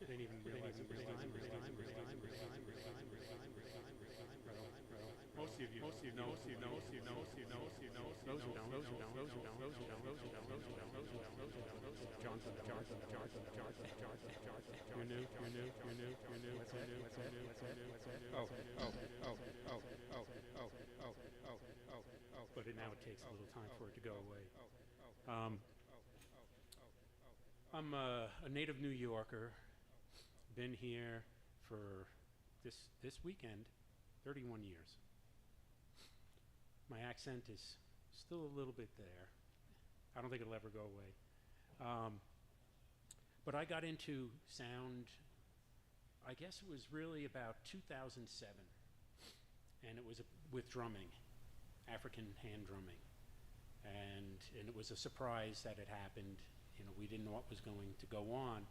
Didn't even realize it was time. Most of you know. Those who don't. Johnson. You're new. What's that? Oh. But now it takes a little time for it to go away. I'm a native New Yorker. Been here for this weekend, 31 years. My accent is still a little bit there. I don't think it'll ever go away. But I got into sound, I guess it was really about 2007. And it was with drumming, African hand drumming. And it was a surprise that it happened. You know, we didn't know what was going to go on.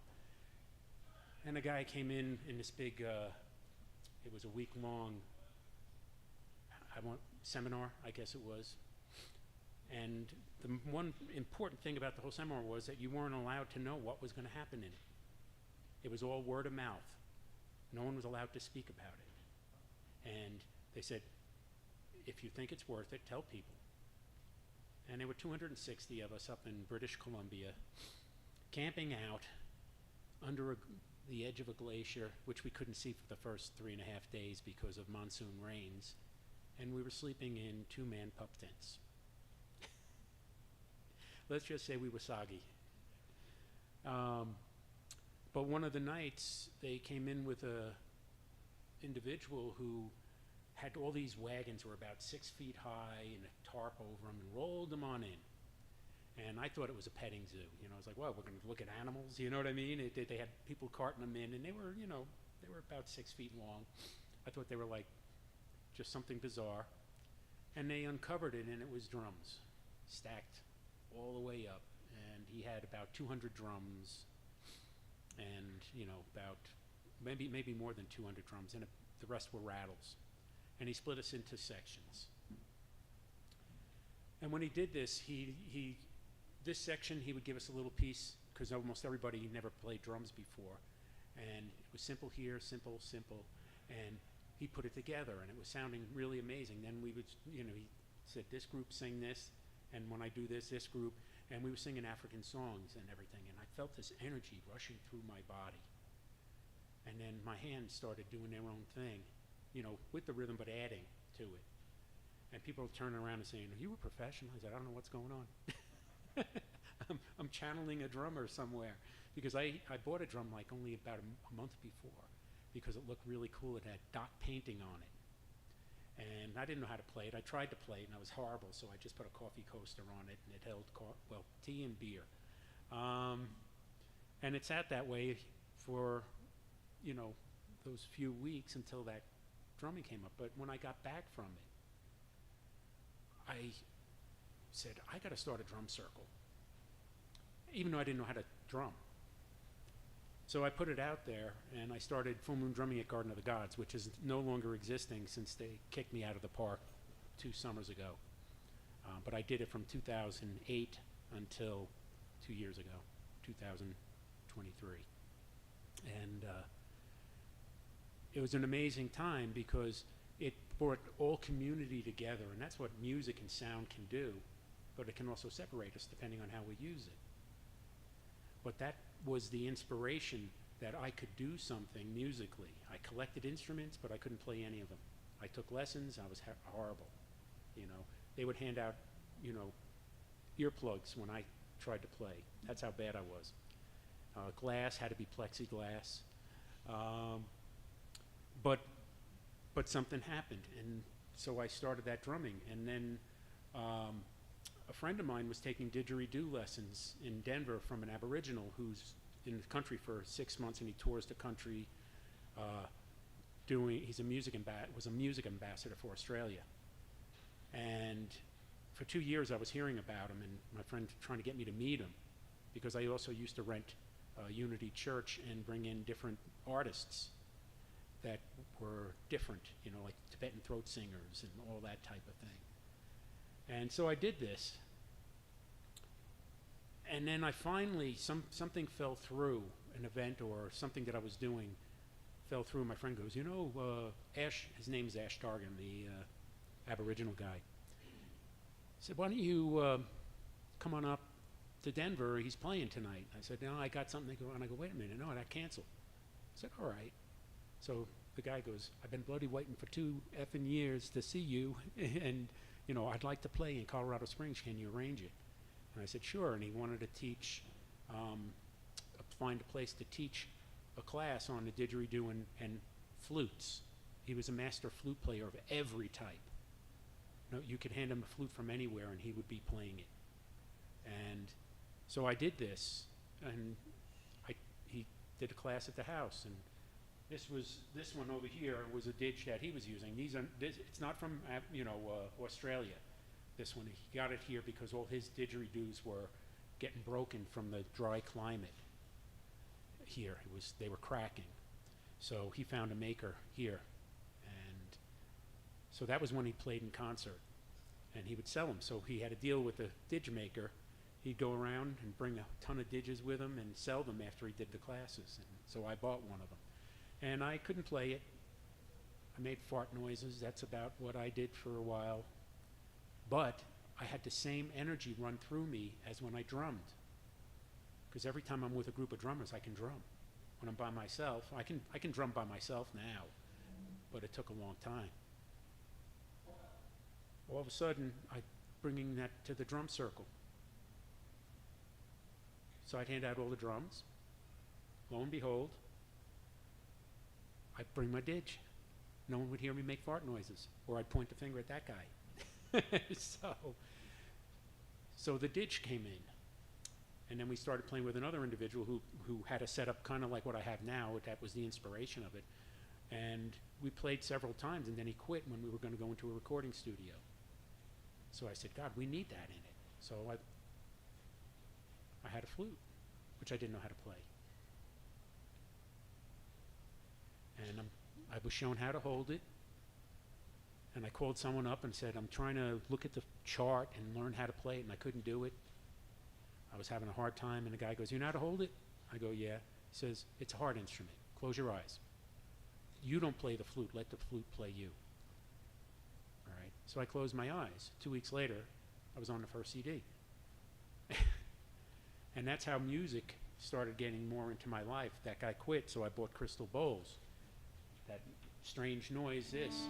And a guy came in this big, it was a week-long seminar, I guess it was. And the one important thing about the whole seminar was that you weren't allowed to know what was going to happen in it. It was all word of mouth. No one was allowed to speak about it. And they said, if you think it's worth it, tell people. And there were 260 of us up in British Columbia, camping out under the edge of a glacier, which we couldn't see for the first 3.5 days because of monsoon rains. And we were sleeping in 2-man pup tents. Let's just say we were soggy. But one of the nights, they came in with a individual who had all these wagons, were about 6 feet high, and a tarp over them, and rolled them on in. And I thought it was a petting zoo. You know, I was like, well, we're going to look at animals, you know what I mean? They had people carting them in, and they were, you know, they were about 6 feet long. I thought they were like just something bizarre. And they uncovered it, and it was drums, stacked all the way up. And he had about 200 drums, and, you know, about maybe more than 200 drums, and the rest were rattles. And he split us into sections. And when he did this, this section, he would give us a little piece, because almost everybody never played drums before. And it was simple here, simple. And he put it together, and it was sounding really amazing. Then we would, you know, he said, this group sing this, and when I do this group, and we were singing African songs and everything. And I felt this energy rushing through my body. And then my hands started doing their own thing, you know, with the rhythm, but adding to it. And people turning around and saying, are you a professional? I said, I don't know what's going on. I'm channeling a drummer somewhere. Because I bought a drum like only about a month before, because it looked really cool. It had dot painting on it. And I didn't know how to play it. I tried to play it, and I was horrible, so I just put a coffee coaster on it, and it held, tea and beer. And it sat that way for, you know, those few weeks until that drumming came up. But when I got back from it, I said, I got to start a drum circle, even though I didn't know how to drum. So I put it out there, and I started Full Moon Drumming at Garden of the Gods, which is no longer existing since they kicked me out of the park 2 summers ago. But I did it from 2008 until 2 years ago, 2023. And it was an amazing time because it brought all community together, and that's what music and sound can do, but it can also separate us depending on how we use it. But that was the inspiration that I could do something musically. I collected instruments, but I couldn't play any of them. I took lessons. I was horrible. You know, they would hand out, you know, earplugs when I tried to play. That's how bad I was. Glass had to be plexiglass. But something happened, and so I started that drumming. And then a friend of mine was taking didgeridoo lessons in Denver from an Aboriginal who's in the country for 6 months, and he tours the country was a music ambassador for Australia. And for 2 years I was hearing about him, and my friend trying to get me to meet him, because I also used to rent Unity Church and bring in different artists that were different, you know, like Tibetan throat singers and all that type of thing. And so I did this. And then I finally, something fell through, an event or something that I was doing fell through. My friend goes, Ash, his name's Ash Targan, the Aboriginal guy. He said, why don't you come on up to Denver? He's playing tonight. I said, no, I got something to go. And I go, wait a minute, no, that canceled. I said, all right. So the guy goes, I've been bloody waiting for 2 effing years to see you, and, I'd like to play in Colorado Springs. Can you arrange it? And I said, sure. And he wanted to teach, find a place to teach a class on the didgeridoo and flutes. He was a master flute player of every type. You could hand him a flute from anywhere and he would be playing it. And so I did this, and he did a class at the house. And this one over here was a didge that he was using. It's not from Australia. This one, he got it here because all his didgeridoos were getting broken from the dry climate here. They were cracking. So he found a maker here. And so that was when he played in concert. And he would sell them. So he had a deal with the didge maker. He'd go around and bring a ton of didges with him and sell them after he did the classes. And so I bought one of them. And I couldn't play it. I made fart noises. That's about what I did for a while. But I had the same energy run through me as when I drummed. Because every time I'm with a group of drummers, I can drum. When I'm by myself, I can drum by myself now, but it took a long time. All of a sudden, I'm bringing that to the drum circle. So I'd hand out all the drums. Lo and behold, I'd bring my didge. No one would hear me make fart noises, or I'd point the finger at that guy. So the didge came in. And then we started playing with another individual who had a setup kind of like what I have now. That was the inspiration of it. And we played several times, and then he quit when we were going to go into a recording studio. So I said, God, we need that in it. So I had a flute, which I didn't know how to play. And I was shown how to hold it. And I called someone up and said, I'm trying to look at the chart and learn how to play it, and I couldn't do it. I was having a hard time, and the guy goes, you know how to hold it? I go, yeah. He says, it's a hard instrument. Close your eyes. You don't play the flute. Let the flute play you. All right. So I closed my eyes. 2 weeks later, I was on the first CD. And that's how music started getting more into my life. That guy quit, so I bought crystal bowls. That strange noise, this.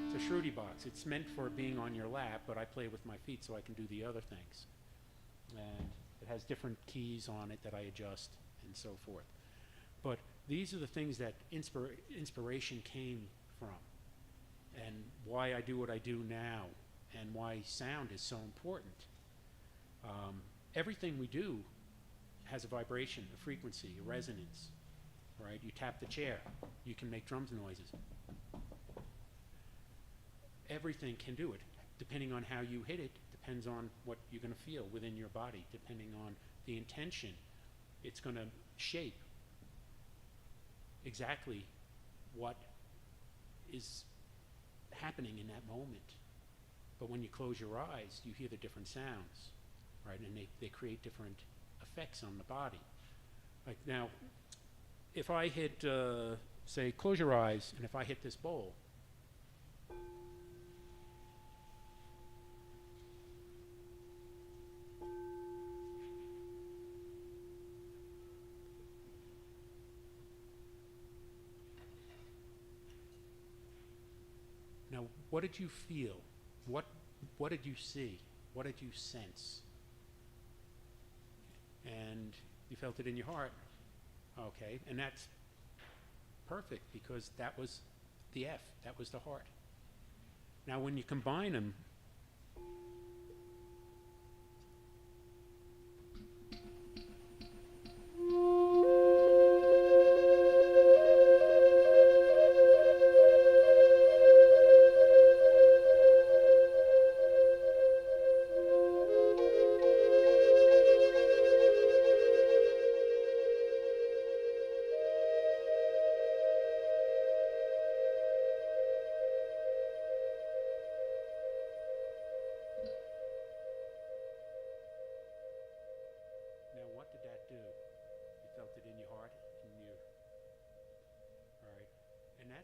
It's a Shruti box. It's meant for being on your lap, but I play with my feet so I can do the other things. And it has different keys on it that I adjust and so forth. But these are the things that inspiration came from, and why I do what I do now, and why sound is so important. Everything we do has a vibration, a frequency, a resonance, right? You tap the chair, you can make drums noises. Everything can do it. Depending on how you hit it, depends on what you're going to feel within your body. Depending on the intention, it's going to shape exactly what is happening in that moment. But when you close your eyes, you hear the different sounds, right? And they create different effects on the body. Like now, if I hit, say, close your eyes, and if I hit this bowl, now, what did you feel? What did you see? What did you sense? And you felt it in your heart. Okay, and that's perfect because that was the F, that was the heart. Now when you combine them,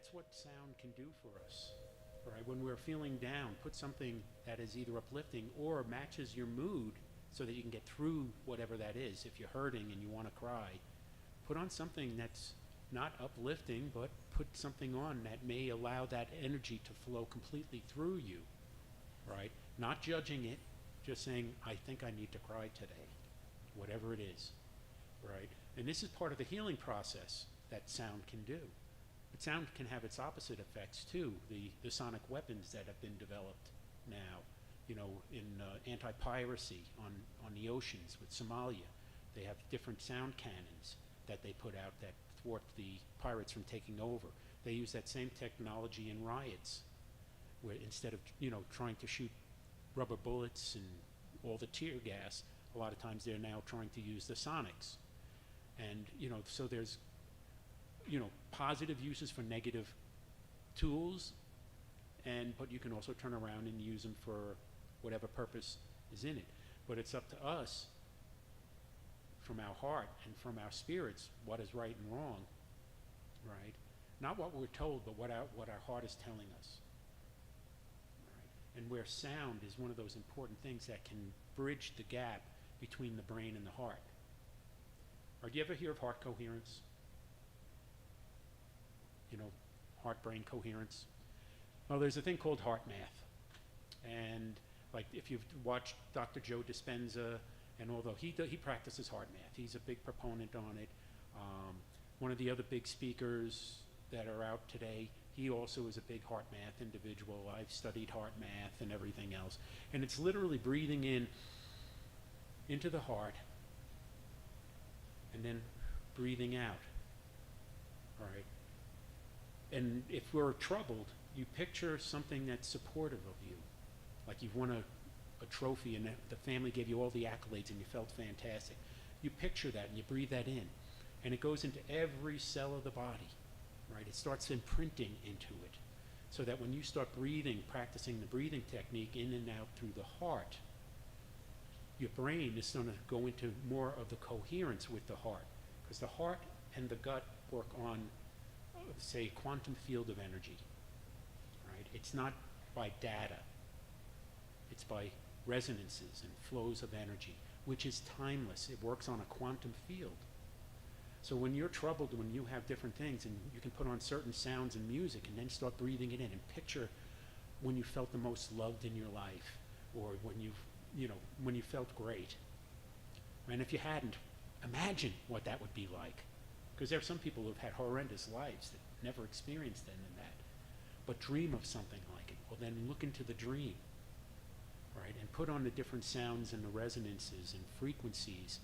that's what sound can do for us. Right? When we're feeling down, put something that is either uplifting or matches your mood so that you can get through whatever that is. If you're hurting and you want to cry, put on something that's not uplifting, but put something on that may allow that energy to flow completely through you, right? Not judging it, just saying, I think I need to cry today, whatever it is, right? And this is part of the healing process that sound can do. But sound can have its opposite effects too. The sonic weapons that have been developed now, you know, in anti-piracy on the oceans with Somalia, they have different sound cannons that they put out that thwart the pirates from taking over. They use that same technology in riots, where instead of, you know, trying to shoot rubber bullets and all the tear gas, a lot of times they're now trying to use the sonics. And, you know, so there's, you know, positive uses for negative tools, but you can also turn around and use them for whatever purpose is in it. But it's up to us, from our heart and from our spirits, what is right and wrong, right? Not what we're told, but what our heart is telling us. Right? And where sound is one of those important things that can bridge the gap between the brain and the heart. Or do you ever hear of heart coherence? You know, heart-brain coherence? Well, there's a thing called heart math. And like if you've watched Dr. Joe Dispenza, and although he practices heart math, he's a big proponent on it. One of the other big speakers that are out today, he also is a big heart math individual. I've studied heart math and everything else. And it's literally breathing in into the heart and then breathing out, all right? And if we're troubled, you picture something that's supportive of you. Like you've won a trophy and the family gave you all the accolades and you felt fantastic. You picture that and you breathe that in. And it goes into every cell of the body, right? It starts imprinting into it. So that when you start breathing, practicing the breathing technique in and out through the heart, your brain is going to go into more of the coherence with the heart. Because the heart and the gut work on, say, quantum field of energy, right? It's not by data. It's by resonances and flows of energy, which is timeless. It works on a quantum field. So when you're troubled, when you have different things, and you can put on certain sounds and music and then start breathing it in and picture when you felt the most loved in your life, or when when you felt great. And if you hadn't, imagine what that would be like. Because there are some people who've had horrendous lives that never experienced any of that. But dream of something like it. Well, then look into the dream. Right, and put on the different sounds and the resonances and frequencies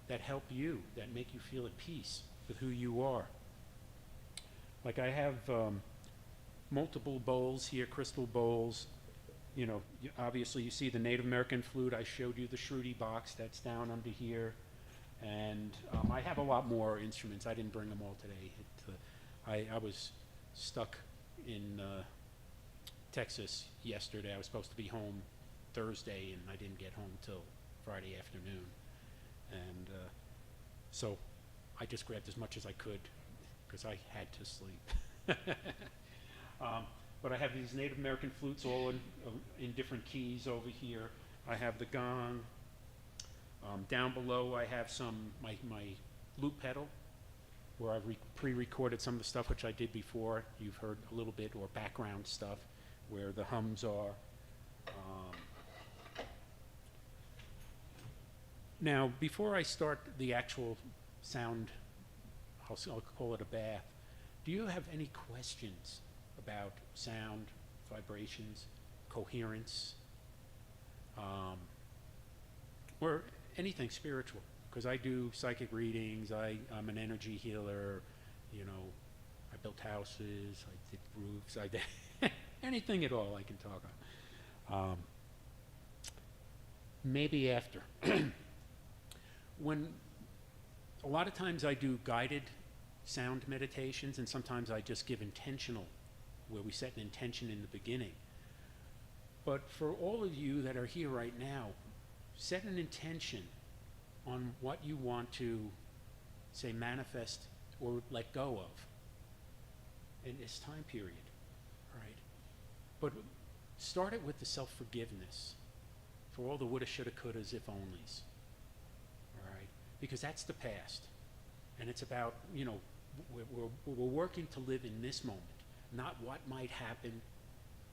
that help you, that make you feel at peace with who you are. Like I have multiple bowls here, crystal bowls. You know, obviously you see the Native American flute. I showed you the Shruti box that's down under here. And I have a lot more instruments. I didn't bring them all today. I was stuck in Texas yesterday. I was supposed to be home Thursday, and I didn't get home till Friday afternoon. And so I just grabbed as much as I could because I had to sleep. But I have these Native American flutes all in different keys over here. I have the gong. Down below I have my loop pedal where I've pre-recorded some of the stuff which I did before. You've heard a little bit, or background stuff where the hums are. Now, before I start the actual sound, I'll call it a bath, do you have any questions about sound, vibrations, coherence, or anything spiritual? Because I do psychic readings, I'm an energy healer, you know, I built houses, I did roofs, I did anything at all I can talk on. Maybe after. When a lot of times I do guided sound meditations, and sometimes I just give intentional, where we set an intention in the beginning. But for all of you that are here right now, set an intention on what you want to, say, manifest or let go of. in this time period, right? But start it with the self-forgiveness for all the woulda, shoulda, couldas, if onlys, all right? Because that's the past. And it's about, we're working to live in this moment, not what might happen,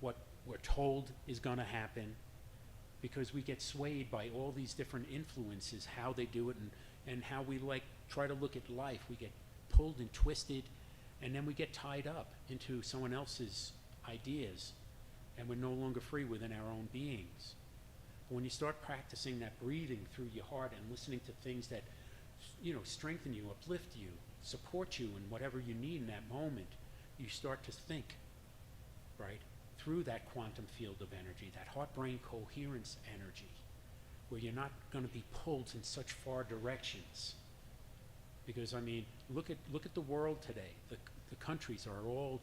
what we're told is going to happen, because we get swayed by all these different influences, how they do it, and how we try to look at life. We get pulled and twisted, and then we get tied up into someone else's ideas, and we're no longer free within our own beings. But when you start practicing that breathing through your heart and listening to things that strengthen you, uplift you, support you in whatever you need in that moment, you start to think, right, through that quantum field of energy, that heart-brain coherence energy, where you're not going to be pulled in such far directions. Because, look at the world today. The countries are all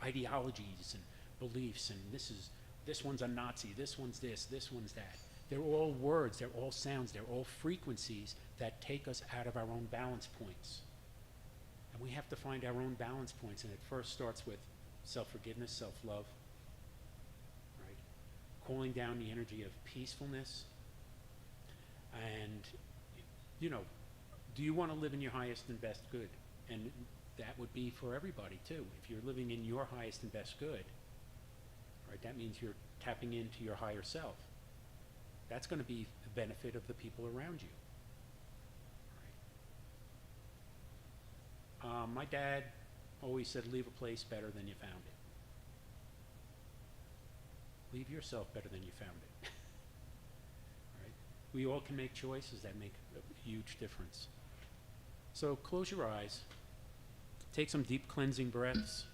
ideologies and beliefs, and this one's a Nazi, this one's this one's that. They're all words, they're all sounds, they're all frequencies that take us out of our own balance points. And we have to find our own balance points, and it first starts with self-forgiveness, self-love, right? Calling down the energy of peacefulness. And, do you want to live in your highest and best good? And that would be for everybody, too. If you're living in your highest and best good, right, that means you're tapping into your higher self. That's going to be the benefit of the people around you. Right? My dad always said, leave a place better than you found it. Leave yourself better than you found it. Right? We all can make choices that make a huge difference. So close your eyes. Take some deep cleansing breaths.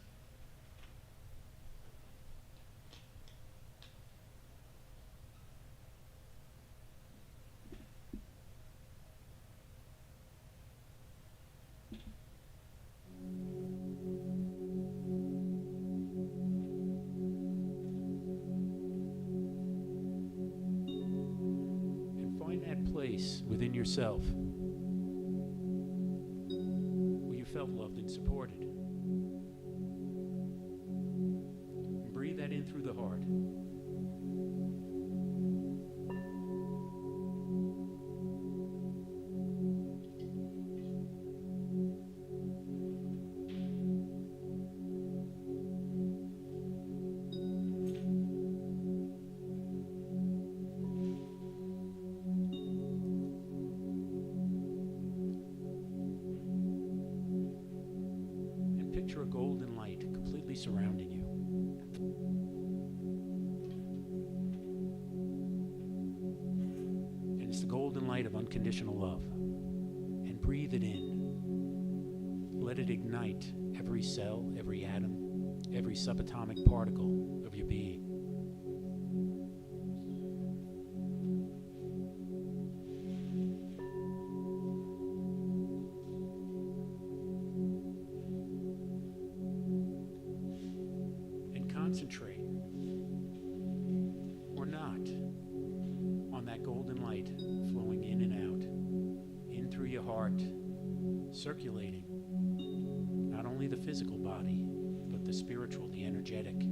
Within yourself where you felt loved and supported. And breathe that in through the heart. Picture a golden light completely surrounding you. And it's the golden light of unconditional love. And breathe it in. Let it ignite every cell, every atom, every subatomic particle of your being. Concentrate, or not, on that golden light flowing in and out, in through your heart, circulating not only the physical body, but the spiritual, the energetic.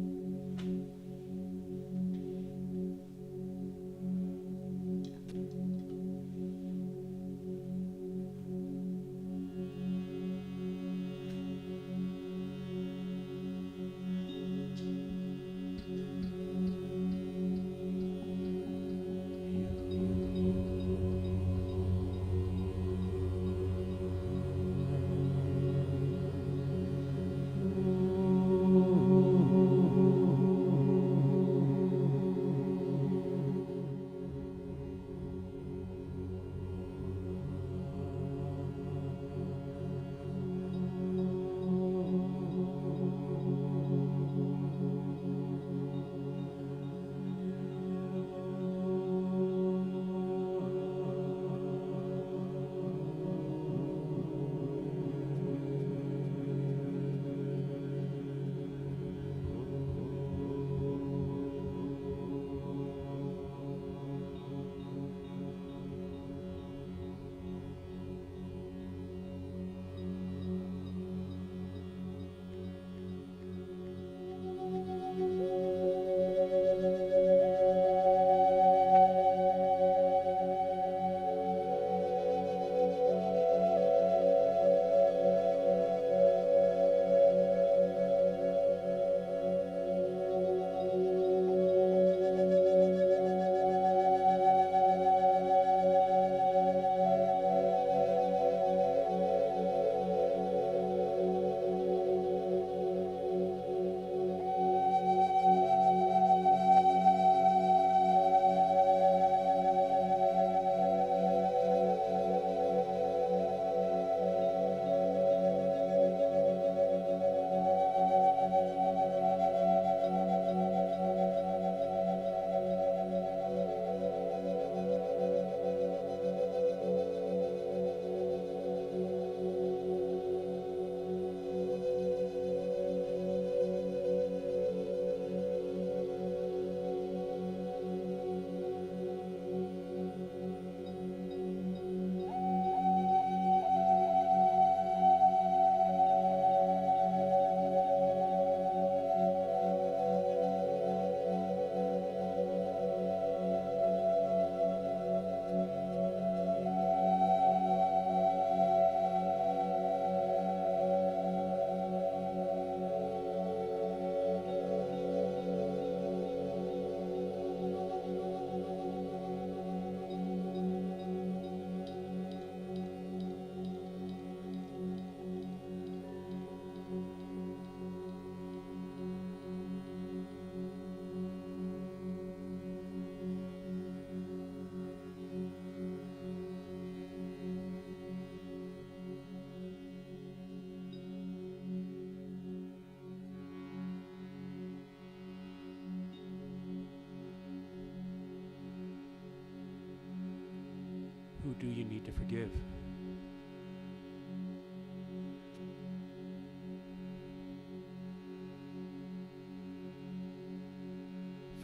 Who do you need to forgive?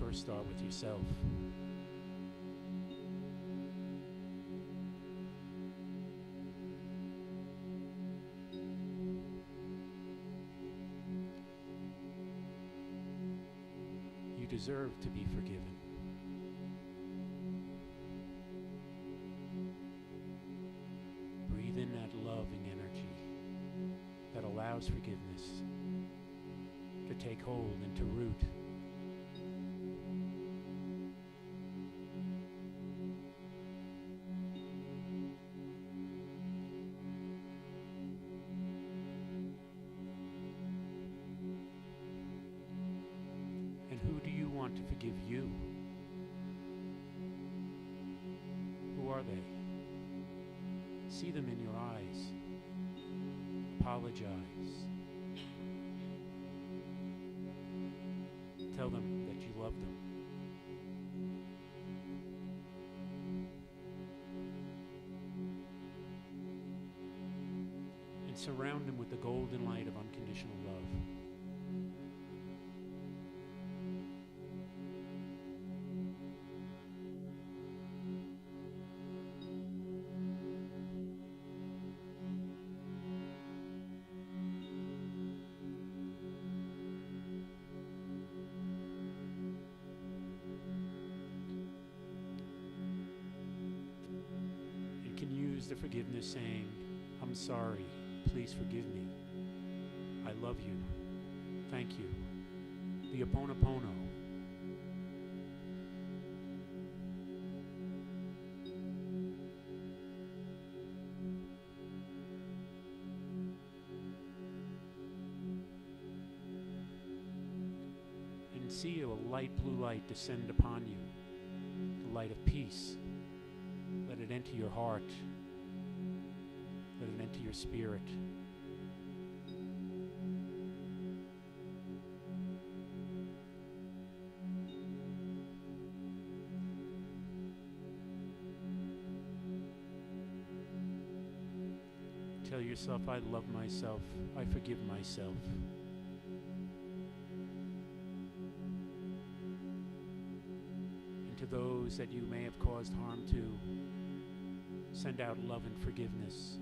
First, start with yourself. You deserve to be forgiven. Breathe in that loving energy that allows forgiveness to take hold and to root. And who do you want to forgive you? Who are they? See them in your eyes. Apologize. Tell them that you love them. And surround them with the golden light of unconditional love. Use the forgiveness saying, I'm sorry, please forgive me. I love you. Thank you. The Ho'oponopono. And see a light blue light descend upon you, the light of peace. Let it enter your heart. Let it enter your spirit. Tell yourself, I love myself. I forgive myself. And to those that you may have caused harm to, send out love and forgiveness.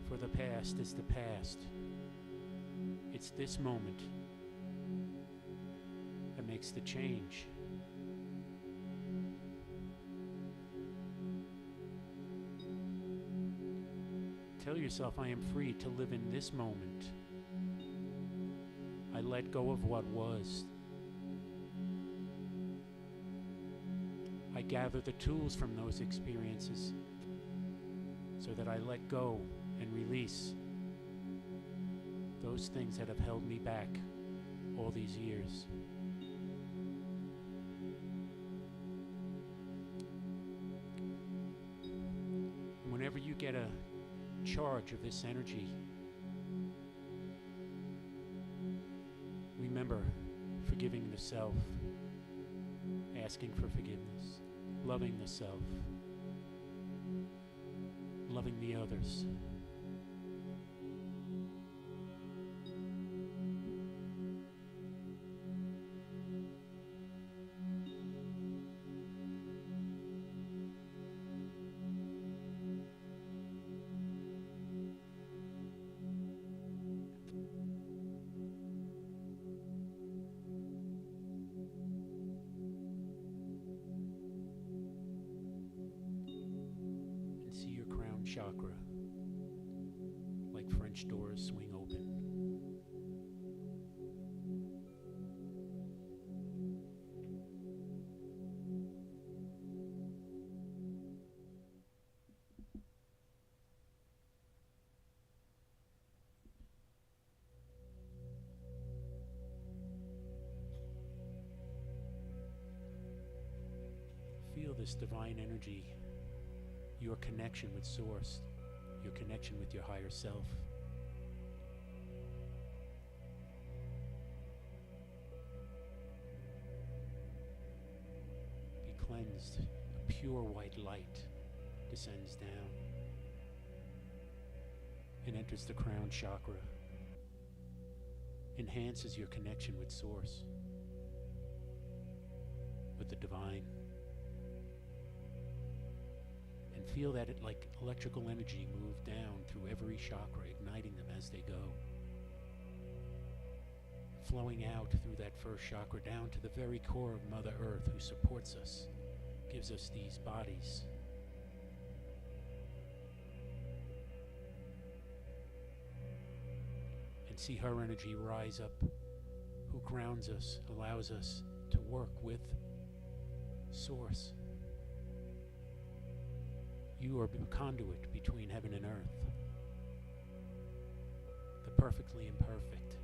For the past is the past. It's this moment that makes the change. Tell yourself, I am free to live in this moment. I let go of what was. I gather the tools from those experiences so that I let go and release those things that have held me back all these years. And whenever you get a charge of this energy, remember forgiving the self, asking for forgiveness, loving the self, loving the others. Chakra, like French doors swing open. Feel this divine energy, your connection with Source, your connection with your higher self. cleansed, a pure white light descends down and enters the crown chakra, enhances your connection with Source, with the divine, and feel that it like electrical energy move down through every chakra, igniting them as they go, flowing out through that first chakra down to the very core of Mother Earth, who supports us, gives us these bodies. And see her energy rise up, who grounds us, allows us to work with Source. You are a conduit between heaven and earth, the perfectly imperfect.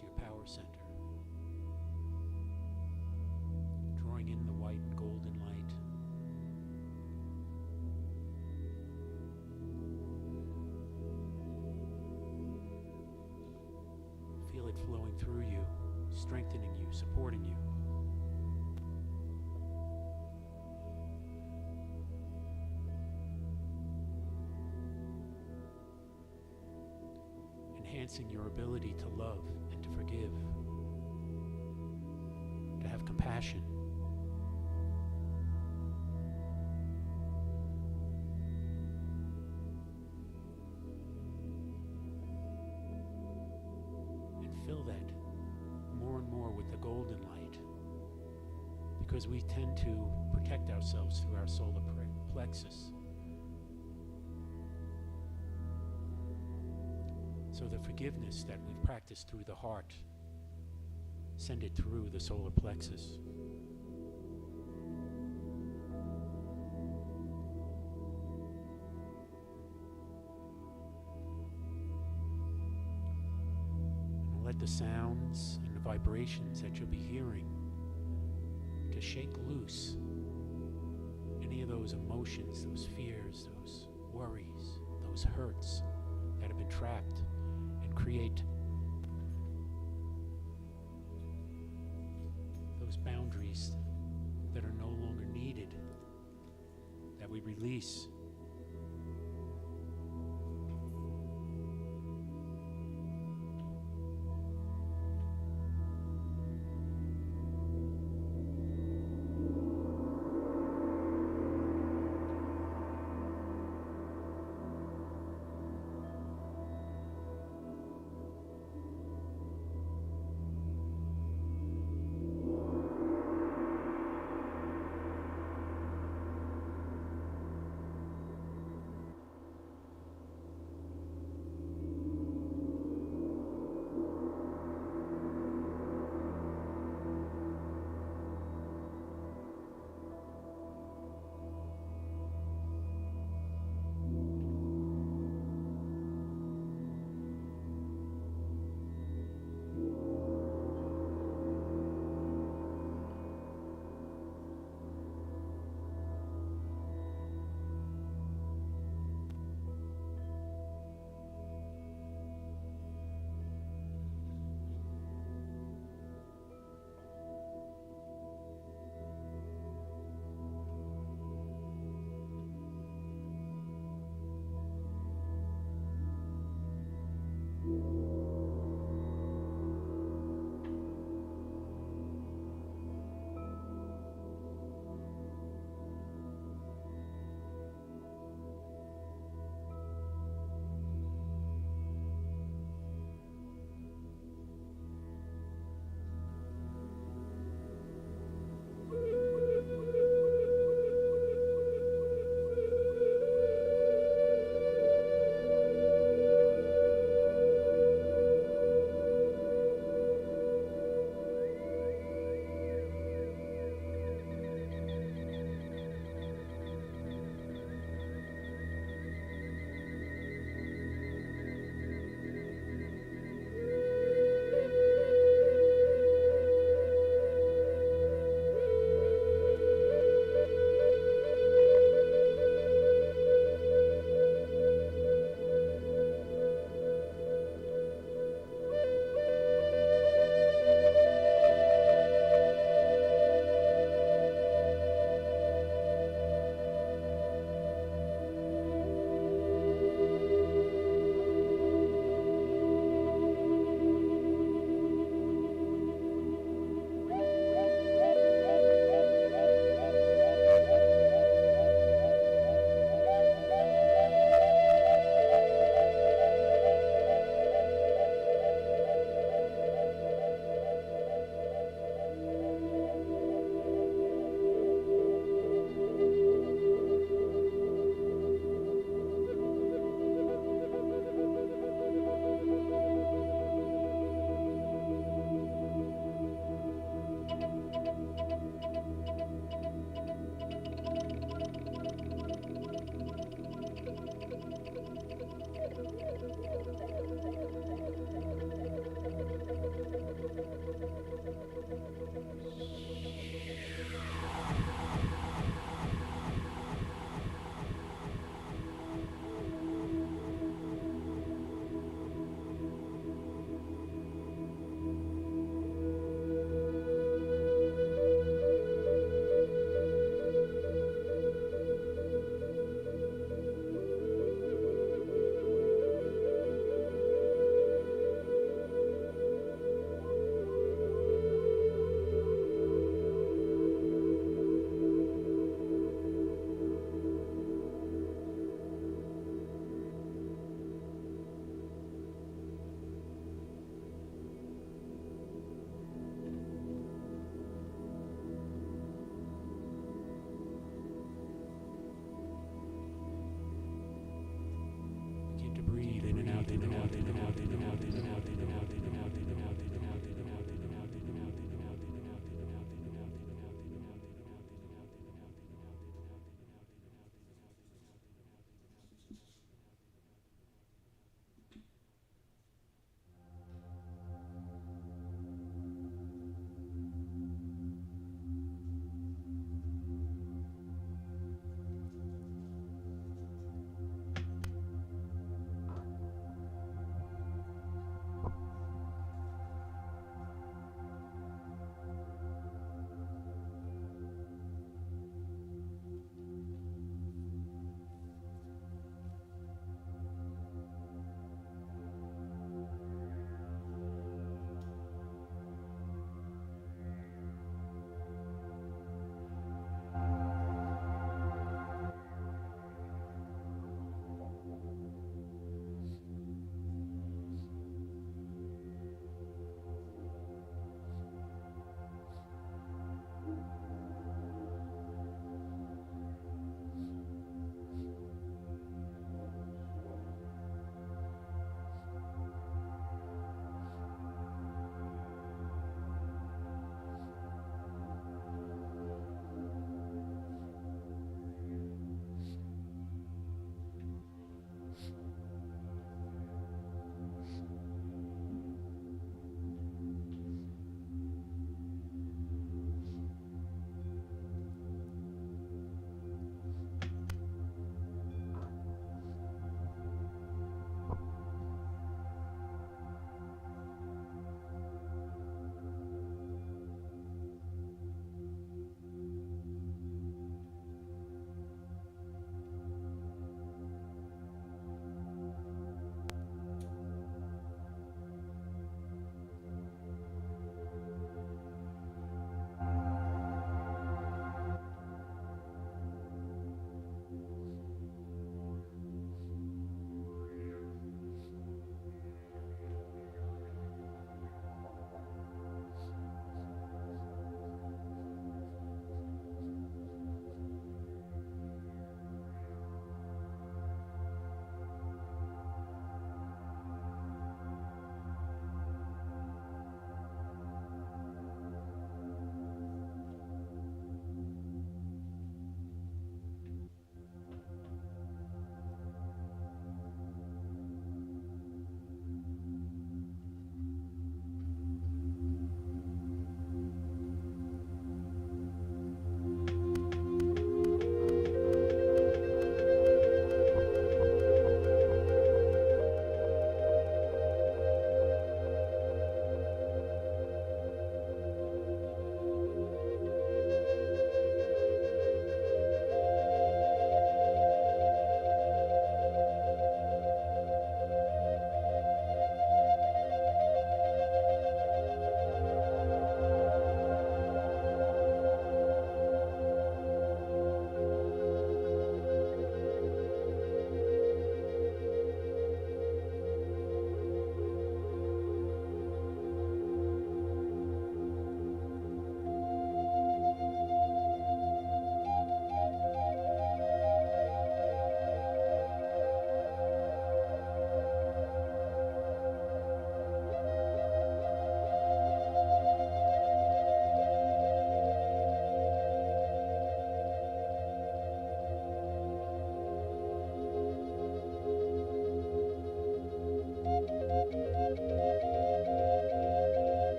Your power center, drawing in the white and golden light, feel it flowing through you, strengthening you, supporting you. Enhancing your ability to love and to forgive, to have compassion. And fill because we tend to protect ourselves through our solar plexus. So the forgiveness that we've practiced through the heart, send it through the solar plexus. And let the sounds and the vibrations that you'll be hearing to shake loose any of those emotions, those fears, those worries, those hurts that have been trapped, and create those boundaries that are no longer needed, that we release.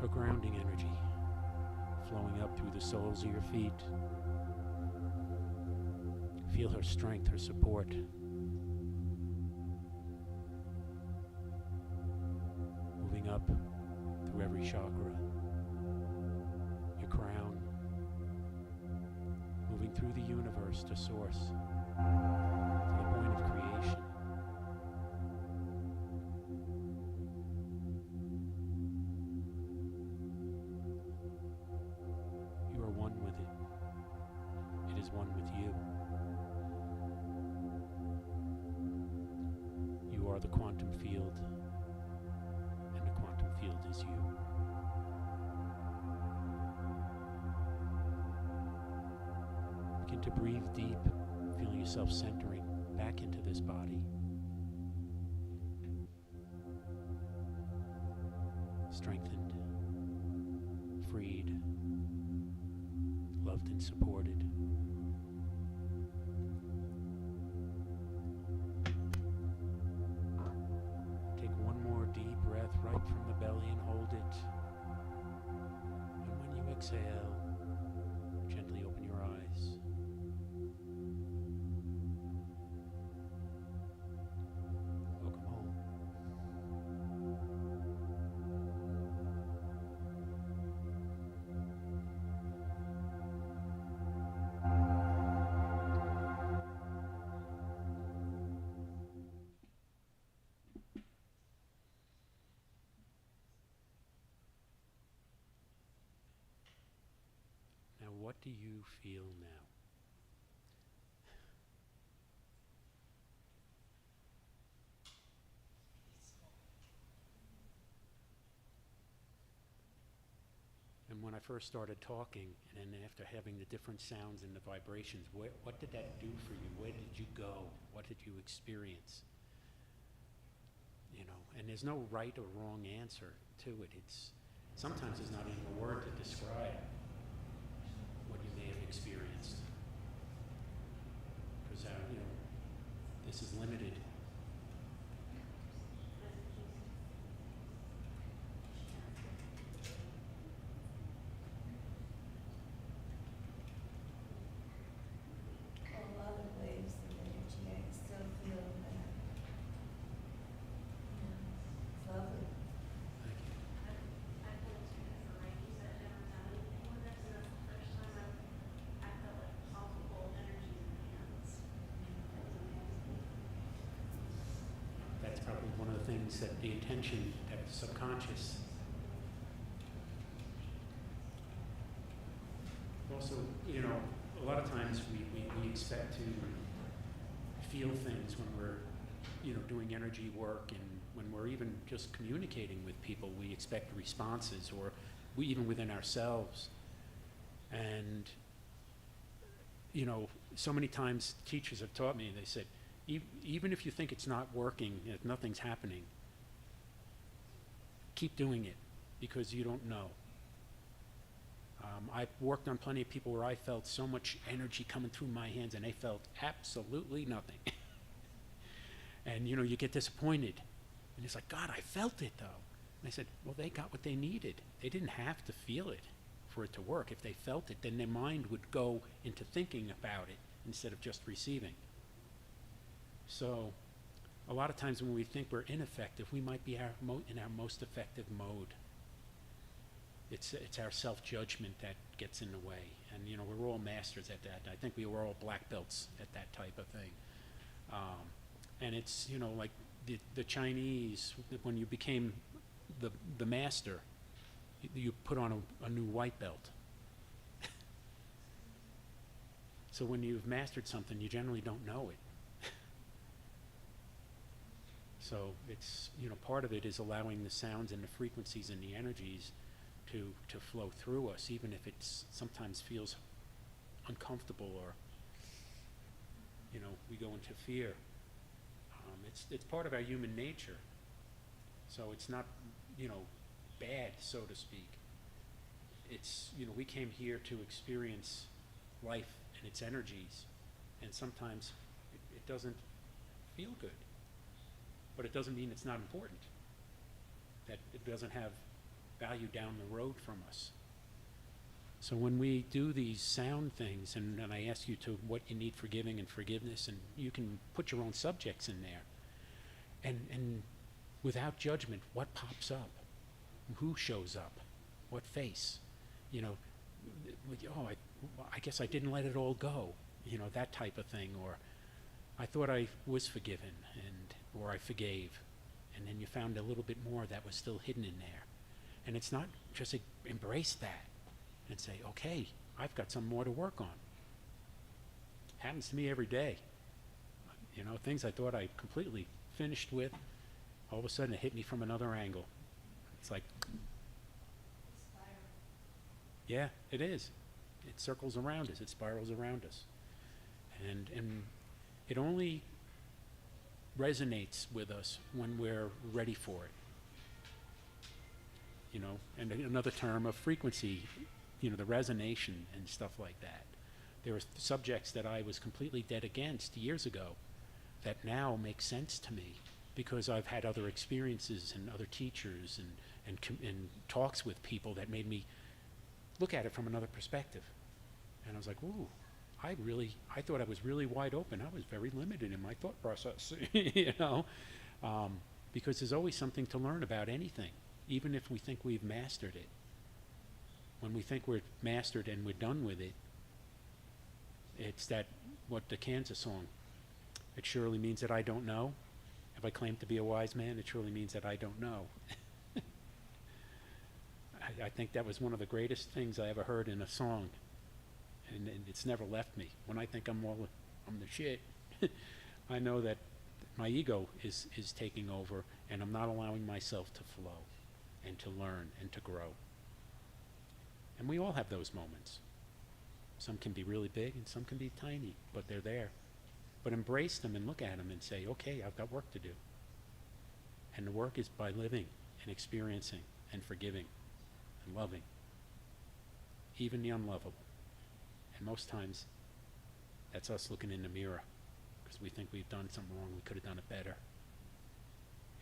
Her grounding energy flowing up through the soles of your feet. Feel her strength, her support. Moving up through every chakra. Your crown. Moving through the universe to source. To the point of creation. You are one with it. It is one with you. You are the quantum field, and the quantum field is you. Begin to breathe deep, feeling yourself centering back into this body. Strengthened, freed, loved and supported. Take one more deep breath right from the belly and hold it. And when you exhale, gently open your eyes. Welcome home. Now, what do you feel now? And when I first started talking, and then after having the different sounds and the vibrations, what did that do for you? Where did you go? What did you experience? You know, and there's no right or wrong answer to it. Sometimes there's not even a word to describe what you may have experienced. Because, this is limited. A lot of waves of energy. I still feel that. Yeah, it's lovely. Thank you. I feel it's because like you said, I've never done anything with this, and that's the first time I felt like palpable energy in my hands. That was amazing. That's probably one of the things that the intention, that subconscious. Also, a lot of times we expect to feel things when we're, doing energy work, and when we're even just communicating with people, we expect responses, or we even within ourselves. And, so many times teachers have taught me, they said, even if you think it's not working, if nothing's happening, keep doing it, because you don't know. I've worked on plenty of people where I felt so much energy coming through my hands and they felt absolutely nothing. And you get disappointed. And it's like, God, I felt it though. And I said, well, they got what they needed. They didn't have to feel it for it to work. If they felt it, then their mind would go into thinking about it instead of just receiving. So a lot of times when we think we're ineffective, we might be in our most effective mode. It's our self-judgment that gets in the way. And, we're all masters at that. I think we were all black belts at that type of thing. And it's, like the Chinese, when you became the master, you put on a new white belt. So when you've mastered something, you generally don't know it. So it's, part of it is allowing the sounds and the frequencies and the energies to flow through us, even if it sometimes feels uncomfortable, or we go into fear. It's part of our human nature. So it's not bad, so to speak. It's we came here to experience life and its energies, and sometimes it doesn't feel good, but it doesn't mean it's not important, that it doesn't have value down the road from us. So when we do these sound things, and I ask you to what you need forgiving and forgiveness, and you can put your own subjects in there, and without judgment, what pops up? Who shows up? What face? You know, oh, I guess I didn't let it all go. You know, that type of thing. Or I thought I was forgiven, or I forgave. And then you found a little bit more that was still hidden in there. And it's not just embrace that and say, okay, I've got some more to work on. Happens to me every day. You know, things I thought I completely finished with, all of a sudden it hit me from another angle. It's like, yeah, it is. It circles around us. It spirals around us. And it only resonates with us when we're ready for it. You know, and another term of frequency, you know, the resonation and stuff like that. There were subjects that I was completely dead against years ago that now make sense to me because I've had other experiences and other teachers and talks with people that made me look at it from another perspective. And I was like, ooh, I thought I was really wide open. I was very limited in my thought process, you know, because there's always something to learn about anything, even if we think we've mastered it. When we think we're mastered and we're done with it, it's what the Kansas song, it surely means that I don't know. If I claim to be a wise man, it surely means that I don't know. I think that was one of the greatest things I ever heard in a song, and it's never left me. When I think I'm the shit, I know that my ego is taking over, and I'm not allowing myself to flow and to learn and to grow. And we all have those moments. Some can be really big and some can be tiny, but they're there. But embrace them and look at them and say, okay, I've got work to do. And the work is by living and experiencing and forgiving and loving, even the unlovable. And most times, that's us looking in the mirror because we think we've done something wrong, we could have done it better.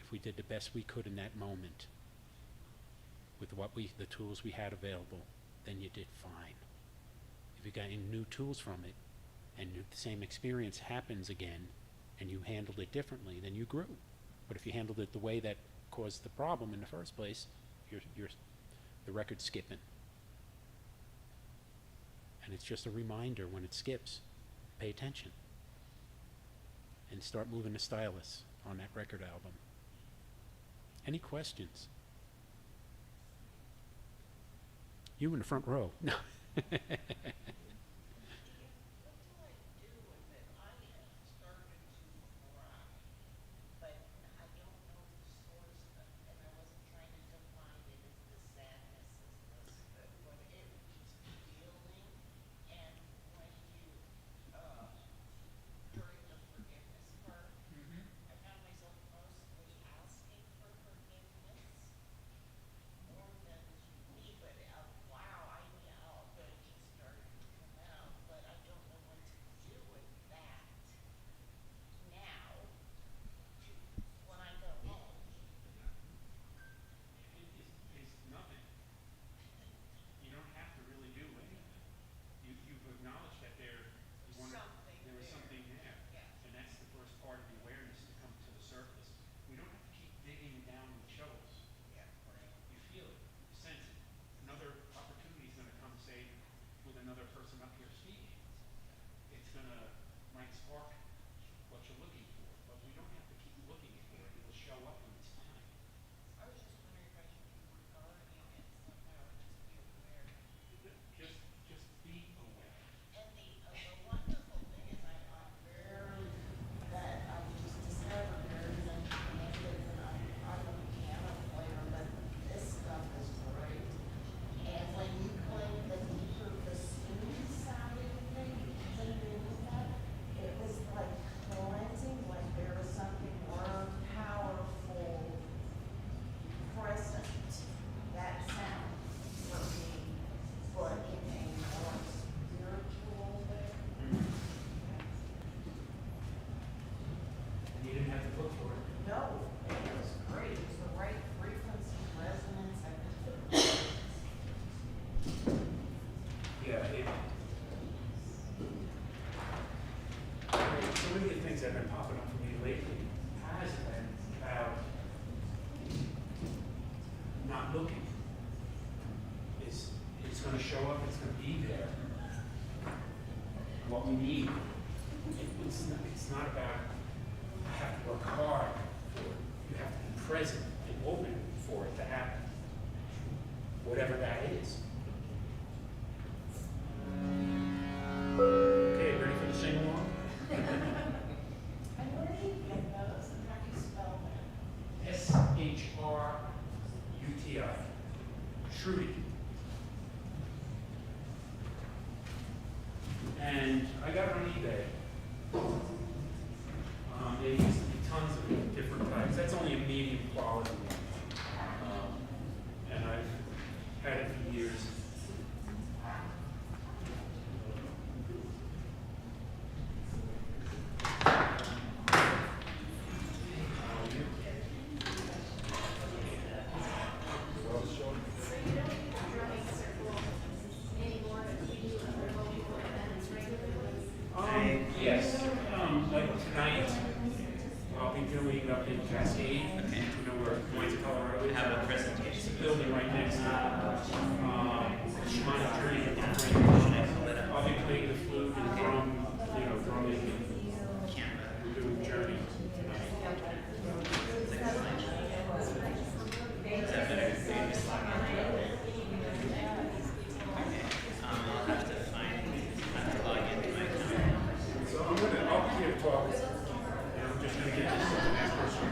If we did the best we could in that moment with the tools we had available, then you did fine. If you got any new tools from it, and the same experience happens again, and you handled it differently, then you grew. But if you handled it the way that caused the problem in the first place, you're the record's skipping. And it's just a reminder when it skips, pay attention. And start moving the stylus on that record album. Any questions? You in the front row. No. show up, it's gonna be there. What we need, it's not about, I have to work hard for it. You have to be present and open for it to happen. Whatever that is. Okay, ready for the sing-along? And where do you get those and how do you spell them? S-H-R-U-T-I. Shruti. And I got it on eBay. There used to be tons of different types. That's only a medium quality one. And I've had it for years. So you don't do drumming circle anymore, but you do other local events regularly? Yes, like tonight, I'll be doing up in Cascade, Okay. you know where Mines, Colorado is. Have a It's a presentation. building right next to, Shamanic Journey. Should I pull that I'll up? be playing the flute and drum, you know, drumming and Camera. we're doing Journey tonight. Is that better? Okay. I'll have to log into my account. So I'll be here to talk, and I'm just gonna get this to the next person.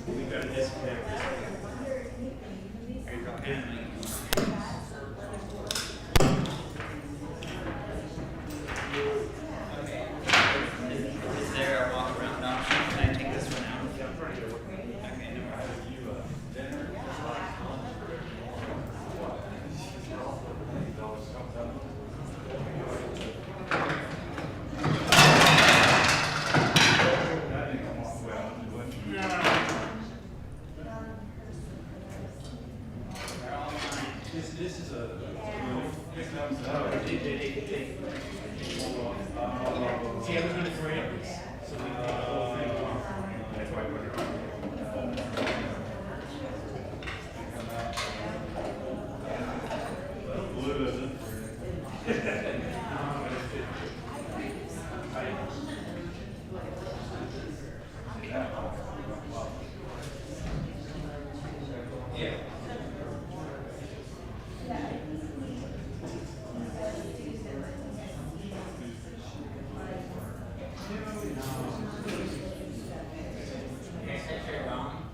We gotta disconnect this. Are you okay? Okay. Is there a walk around option? Can I take this one out? Yeah, I'm trying to get it working. Okay, no problem. This is a. See, I was gonna grant this, so we the whole thing on. That's why I put it on. Yeah. Okay, so if you're wrong,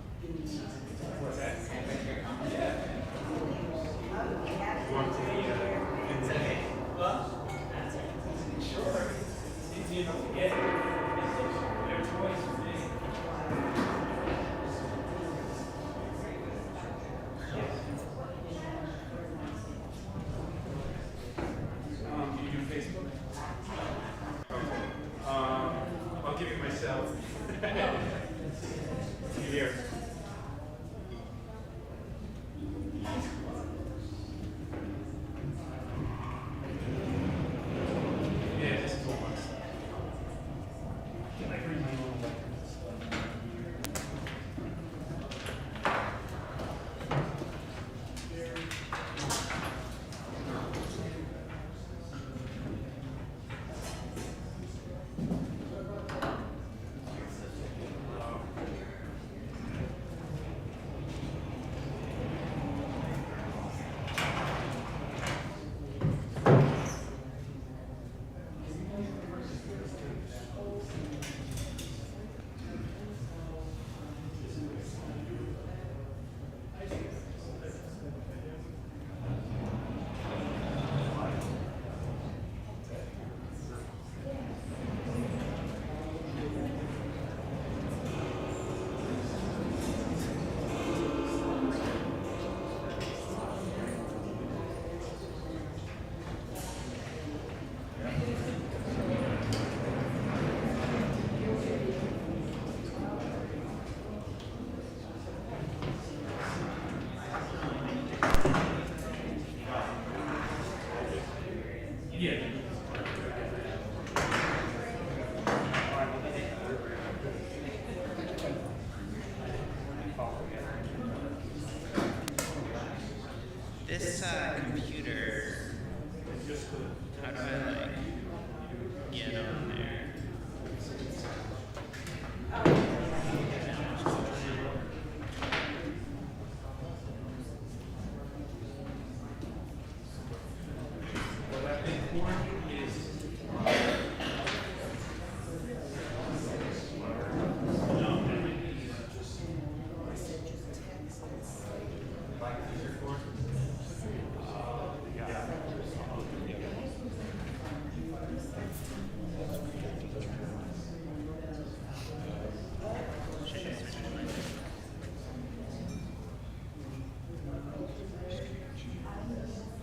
This computer, how do I like get on there?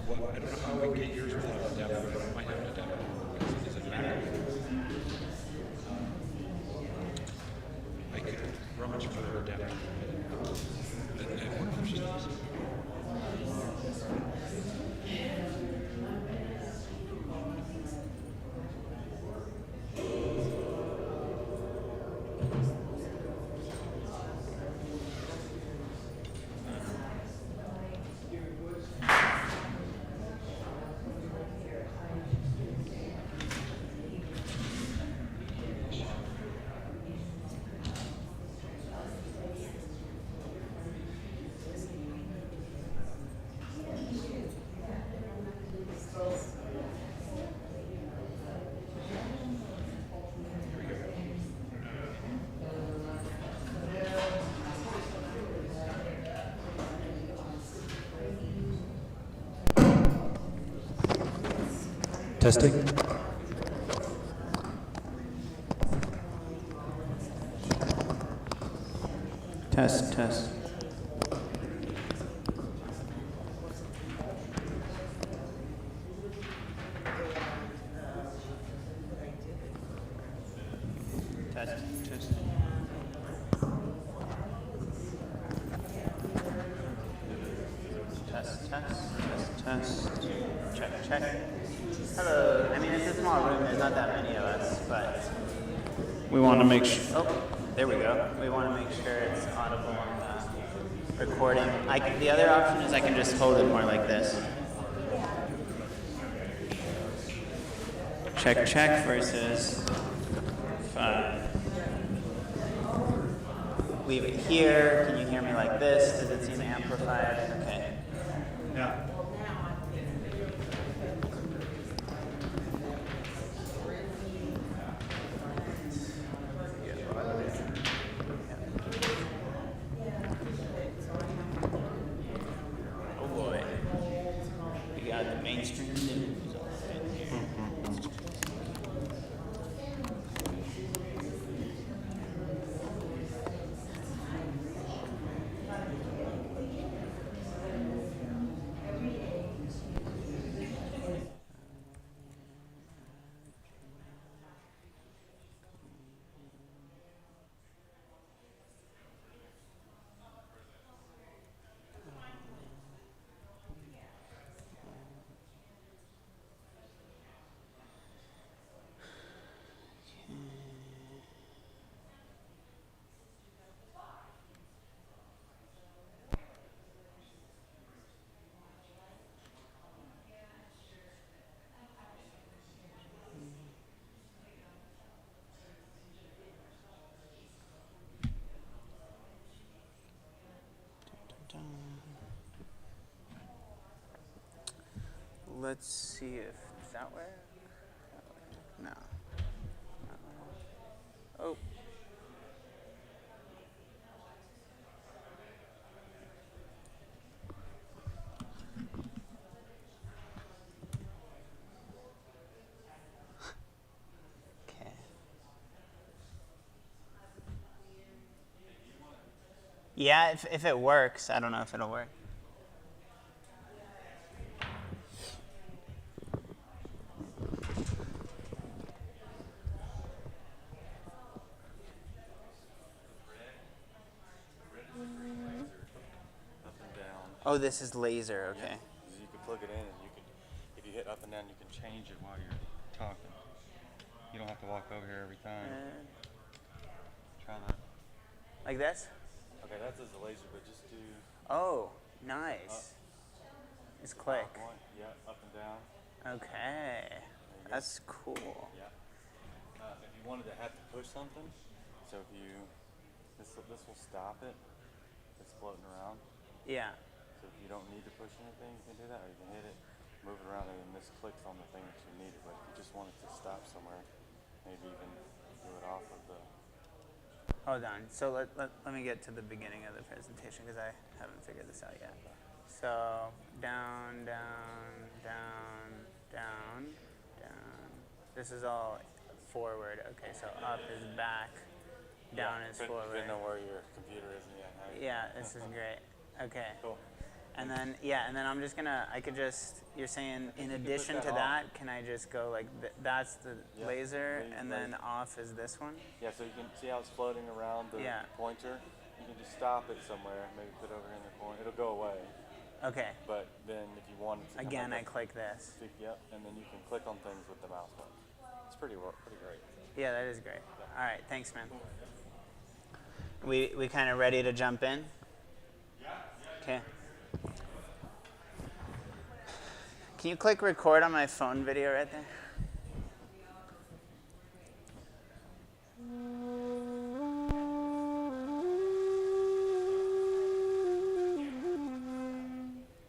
Well, I don't know how we get yours without an adapter, but I might have an adapter. Does it matter? I could rummage for an adapter. And one of them's just easy. Testing. Test, test. Test, test. Test, test, test, test. Check, check. Hello. I mean, it's a small room. There's not that many of us, but we want to make sure. Oh, there we go. We want to make sure it's audible on the recording. The other option is I can just hold it more like this. Check, check versus 5. Leave it here. Can you hear me like this? Does it seem amplified? Okay. Yeah. Oh boy. We got the mainstream news in here. Let's see if does that work? No. Oh. Okay. Yeah, if it works, I don't know if it'll work. Oh, this is laser, okay. Yeah. You can plug it in and you can, if you hit up and down, you can change it while you're talking. You don't have to walk over here every time. Try that. Like this? Okay, that's as a laser, but just do. Oh, nice. Just click. One. Yeah, up and down. Okay. There you go. That's cool. Yeah. If you wanted to have to push something, so if you, this will stop it. It's floating around. Yeah. So if you don't need to push anything, you can do that, or you can hit it, move it around, and then this clicks on the thing that you needed. But if you just want it to stop somewhere, maybe even do it off of the. Hold on. So let me get to the beginning of the presentation because I haven't figured this out yet. So down, down, down, down, down. This is all forward. Okay, so up is back, down is forward. Depending on where your computer is and Yeah, this is great. Okay. Cool. And then, yeah, and then I'm just gonna, I could just, you're saying in you can addition put to that that, can I just go like, that's the Yeah, laser, and then laser. off is this one? Yeah, so you can see how it's floating around the Yeah. pointer. You can just stop it somewhere, maybe put it over in the corner. It'll go away. Okay. But then if you want it to come Again, I back up, click this. yep, and then you can click on things with the mouse button. It's pretty great. Yeah, that is great. All right, thanks, man. We kind of ready to jump in? Okay. Can you click record on my phone video right there?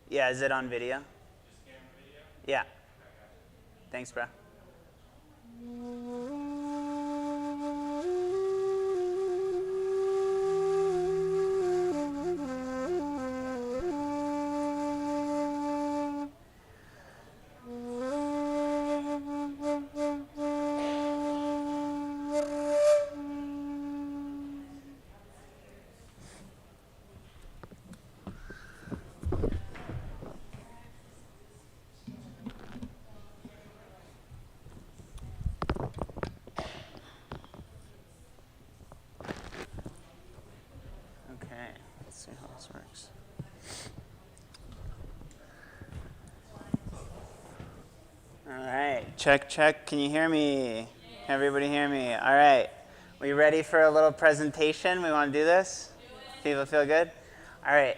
Yeah, is it on video? Yeah. Thanks, bro. Okay, let's see how this works. All right, check, check. Can you hear me? Everybody hear me? All right. We ready for a little presentation? We want to do this? People feel good? All right.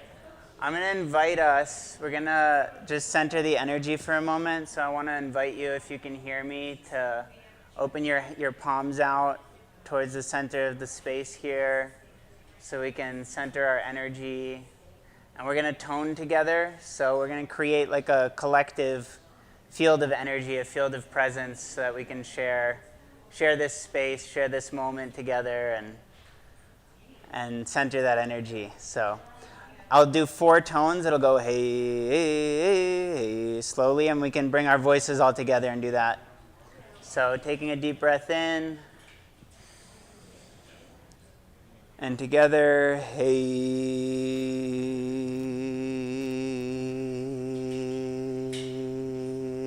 I'm going to invite us. We're going to just center the energy for a moment. So I want to invite you, if you can hear me, to open your palms out towards the center of the space here so we can center our energy. And we're going to tone together. So we're going to create like a collective field of energy, a field of presence, so that we can share this space, share this moment together, and center that energy. So I'll do 4 tones. It'll go hey, hey, hey, hey, slowly, and we can bring our voices all together and do that. So taking a deep breath in, and together, hey,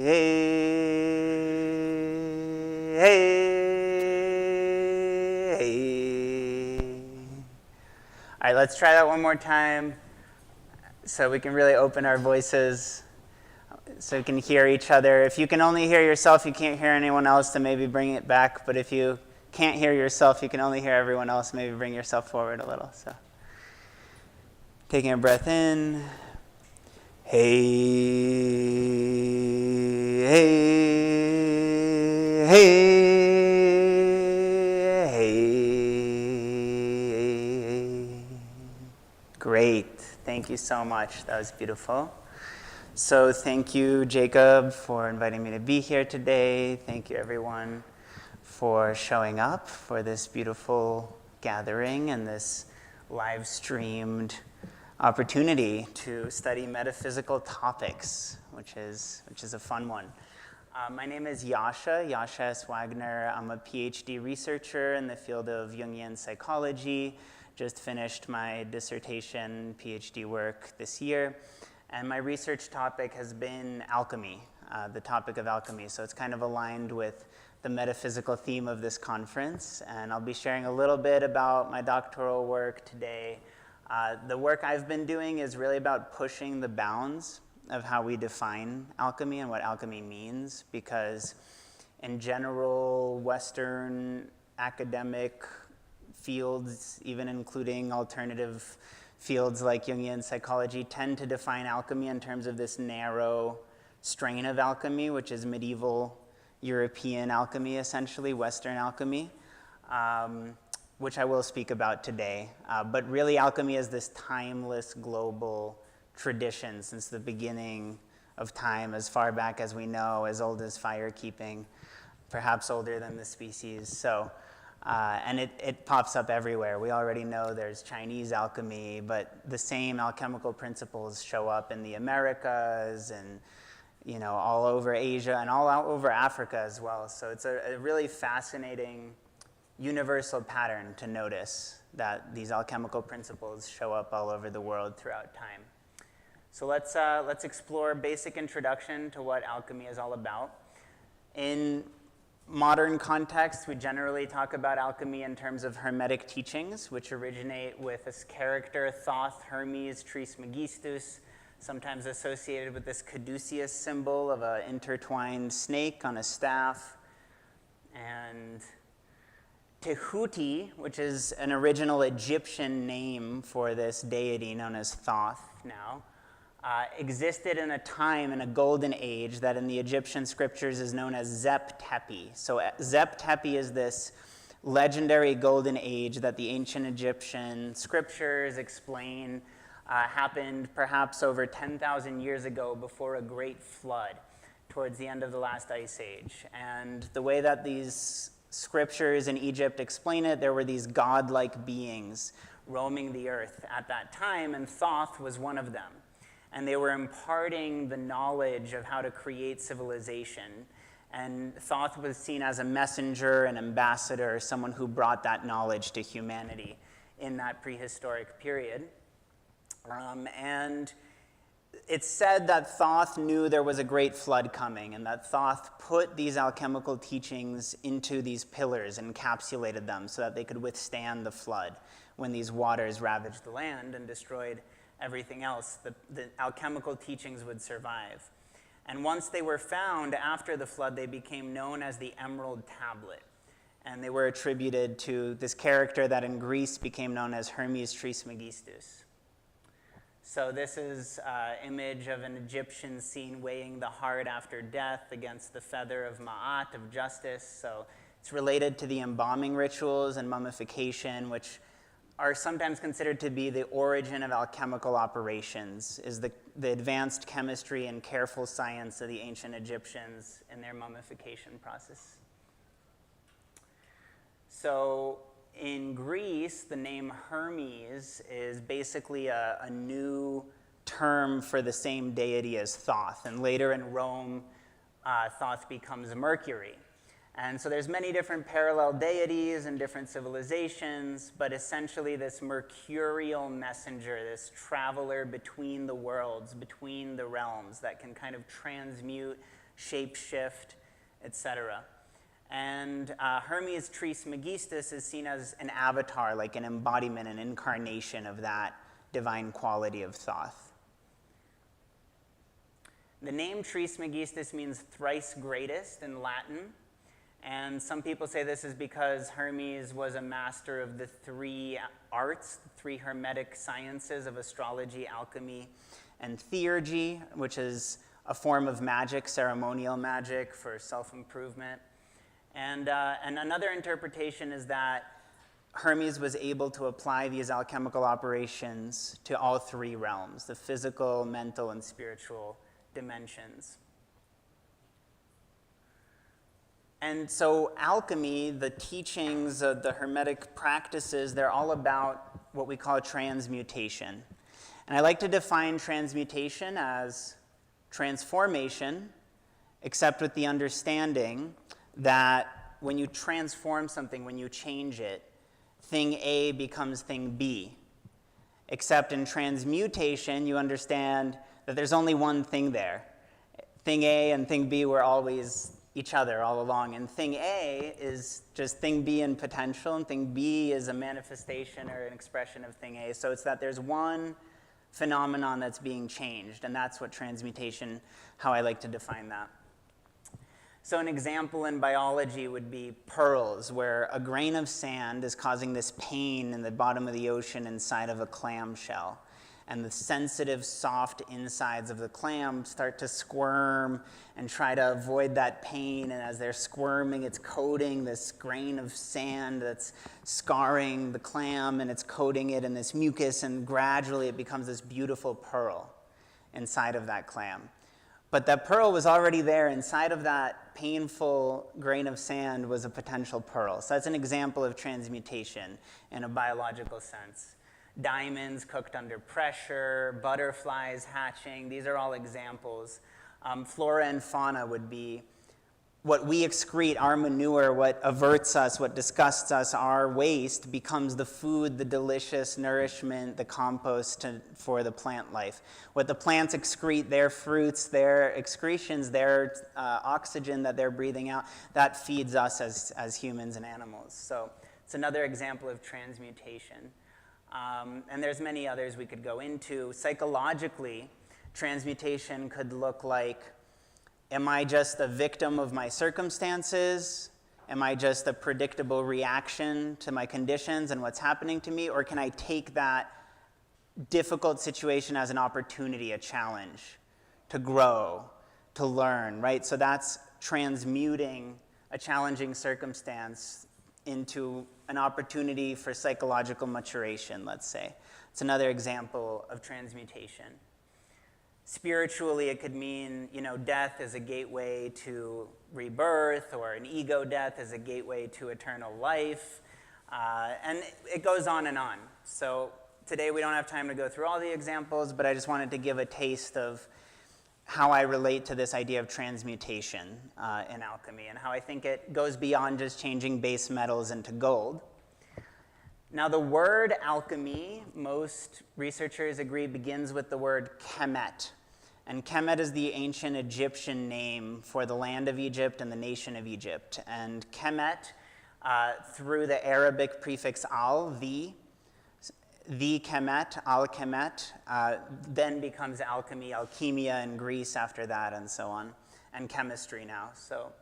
hey, hey. All right, let's try that one more time so we can really open our voices so we can hear each other. If you can only hear yourself, you can't hear anyone else, then maybe bring it back. But if you can't hear yourself, you can only hear everyone else, maybe bring yourself forward a little. So taking a breath in. Hey, hey, hey, hey. Great. Thank you so much. That was beautiful. So thank you, Jacob, for inviting me to be here today. Thank you, everyone, for showing up for this beautiful gathering and this live-streamed opportunity to study metaphysical topics, which is a fun one. My name is Yasha S. Wagner. I'm a PhD researcher in the field of Jungian psychology. Just finished my dissertation PhD work this year. And my research topic has been alchemy, the topic of alchemy. So it's kind of aligned with the metaphysical theme of this conference. And I'll be sharing a little bit about my doctoral work today. The work I've been doing is really about pushing the bounds of how we define alchemy and what alchemy means, because in general, Western academic fields, even including alternative fields like Jungian psychology tend to define alchemy in terms of this narrow strain of alchemy, which is medieval European alchemy, essentially, Western alchemy, which I will speak about today. But really, alchemy is this timeless global tradition since the beginning of time, as far back as we know, as old as firekeeping, perhaps older than the species. So, and it pops up everywhere. We already know there's Chinese alchemy, but the same alchemical principles show up in the Americas and all over Asia and all out over Africa as well. So it's a really fascinating universal pattern to notice that these alchemical principles show up all over the world throughout time. So let's explore a basic introduction to what alchemy is all about. In modern context, we generally talk about alchemy in terms of Hermetic teachings, which originate with this character, Thoth Hermes Trismegistus, sometimes associated with this caduceus symbol of an intertwined snake on a staff, and Tehuti, which is an original Egyptian name for this deity known as Thoth now, existed in a time, in a golden age, that in the Egyptian scriptures is known as Zep-Tepi. So Zep-Tepi is this legendary golden age that the ancient Egyptian scriptures explain happened perhaps over 10,000 years ago before a great flood towards the end of the last ice age. And the way that these scriptures in Egypt explain it, there were these godlike beings roaming the earth at that time, and Thoth was one of them. And they were imparting the knowledge of how to create civilization. And Thoth was seen as a messenger, an ambassador, someone who brought that knowledge to humanity in that prehistoric period. And it's said that Thoth knew there was a great flood coming, and that Thoth put these alchemical teachings into these pillars, encapsulated them so that they could withstand the flood when these waters ravaged the land and destroyed everything else. The alchemical teachings would survive. And once they were found after the flood, they became known as the Emerald Tablet. And they were attributed to this character that in Greece became known as Hermes Trismegistus. So this is an image of an Egyptian seen weighing the heart after death against the feather of Ma'at, of justice. So it's related to the embalming rituals and mummification, which are sometimes considered to be the origin of alchemical operations, is the advanced chemistry and careful science of the ancient Egyptians in their mummification process. So in Greece, the name Hermes is basically a new term for the same deity as Thoth. And later in Rome, Thoth becomes Mercury. And so there's many different parallel deities and different civilizations, but essentially this mercurial messenger, this traveler between the worlds, between the realms, that can kind of transmute, shapeshift, etc. And Hermes Trismegistus is seen as an avatar, like an embodiment, an incarnation of that divine quality of Thoth. The name Trismegistus means thrice greatest in Latin. And some people say this is because Hermes was a master of the three arts, the three hermetic sciences of astrology, alchemy, and theurgy, which is a form of magic, ceremonial magic for self-improvement. And another interpretation is that Hermes was able to apply these alchemical operations to all three realms, the physical, mental, and spiritual dimensions. And so alchemy, the teachings, the Hermetic practices, they're all about what we call transmutation. And I like to define transmutation as transformation, except with the understanding that when you transform something, when you change it, thing A becomes thing B. Except in transmutation, you understand that there's only one thing there. Thing A and thing B were always each other all along. And thing A is just thing B in potential, and thing B is a manifestation or an expression of thing A. So it's that there's one phenomenon that's being changed, and that's what transmutation, how I like to define that. So an example in biology would be pearls, where a grain of sand is causing this pain in the bottom of the ocean inside of a clam shell. And the sensitive, soft insides of the clam start to squirm and try to avoid that pain. And as they're squirming, it's coating this grain of sand that's scarring the clam, and it's coating it in this mucus, and gradually it becomes this beautiful pearl inside of that clam. But that pearl was already there. Inside of that painful grain of sand was a potential pearl. So that's an example of transmutation in a biological sense. Diamonds cooked under pressure, butterflies hatching, these are all examples. Flora and fauna would be what we excrete, our manure, what averts us, what disgusts us, our waste becomes the food, the delicious nourishment, the compost for the plant life. What the plants excrete, their fruits, their excretions, their oxygen that they're breathing out, that feeds us as humans and animals. So it's another example of transmutation. And there's many others we could go into. Psychologically, transmutation could look like, am I just a victim of my circumstances? Am I just a predictable reaction to my conditions and what's happening to me? Or can I take that difficult situation as an opportunity, a challenge to grow, to learn, right? So that's transmuting a challenging circumstance into an opportunity for psychological maturation, let's say. It's another example of transmutation. Spiritually, it could mean, death is a gateway to rebirth, or an ego death is a gateway to eternal life. And it goes on and on. So today we don't have time to go through all the examples, but I just wanted to give a taste of how I relate to this idea of transmutation in alchemy, and how I think it goes beyond just changing base metals into gold. Now, the word alchemy, most researchers agree, begins with the word Kemet. And Kemet is the ancient Egyptian name for the land of Egypt and the nation of Egypt. And Kemet, through the Arabic prefix al, the Kemet, al-Kemet, then becomes alchemy, alchemia in Greece after that, and so on, and chemistry now. So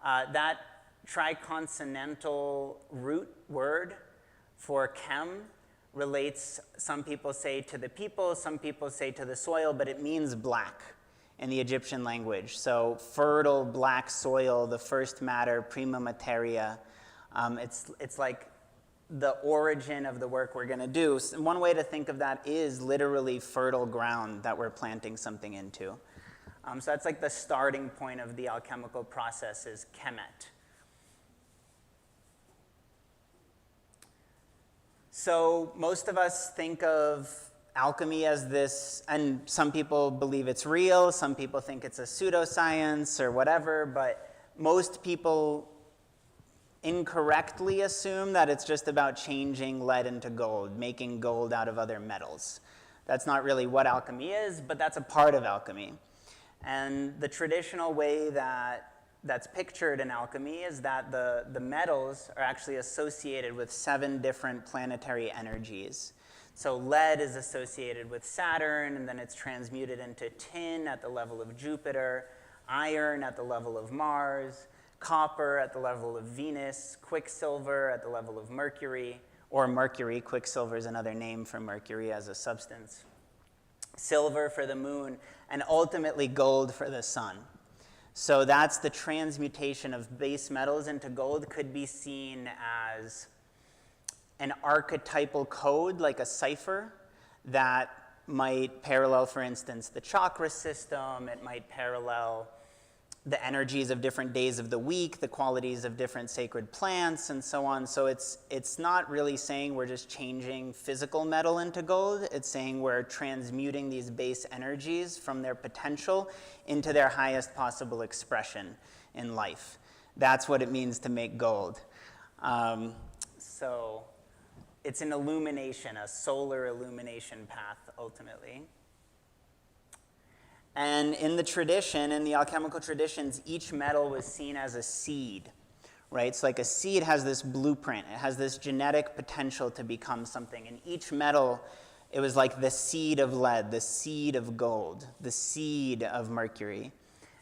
that triconsonantal root word for chem relates, some people say, to the people, some people say to the soil, but it means black in the Egyptian language. So fertile black soil, the first matter, prima materia. It's like the origin of the work we're going to do. One way to think of that is literally fertile ground that we're planting something into. So that's like the starting point of the alchemical process is Kemet. So most of us think of alchemy as this, and some people believe it's real, some people think it's a pseudoscience or whatever, but most people incorrectly assume that it's just about changing lead into gold, making gold out of other metals. That's not really what alchemy is, but that's a part of alchemy. And the traditional way that's pictured in alchemy is that the metals are actually associated with 7 different planetary energies. So lead is associated with Saturn, and then it's transmuted into tin at the level of Jupiter, iron at the level of Mars, copper at the level of Venus, quicksilver at the level of Mercury, or mercury. Quicksilver is another name for mercury as a substance. Silver for the moon, and ultimately gold for the sun. So that's the transmutation of base metals into gold, could be seen as an archetypal code, like a cipher, that might parallel, for instance, the chakra system. It might parallel the energies of different days of the week, the qualities of different sacred plants, and so on. So it's not really saying we're just changing physical metal into gold. It's saying we're transmuting these base energies from their potential into their highest possible expression in life. That's what it means to make gold. So it's an illumination, a solar illumination path, ultimately. And in the tradition, in the alchemical traditions, each metal was seen as a seed, right? So like a seed has this blueprint. It has this genetic potential to become something. And each metal, it was like the seed of lead, the seed of gold, the seed of mercury.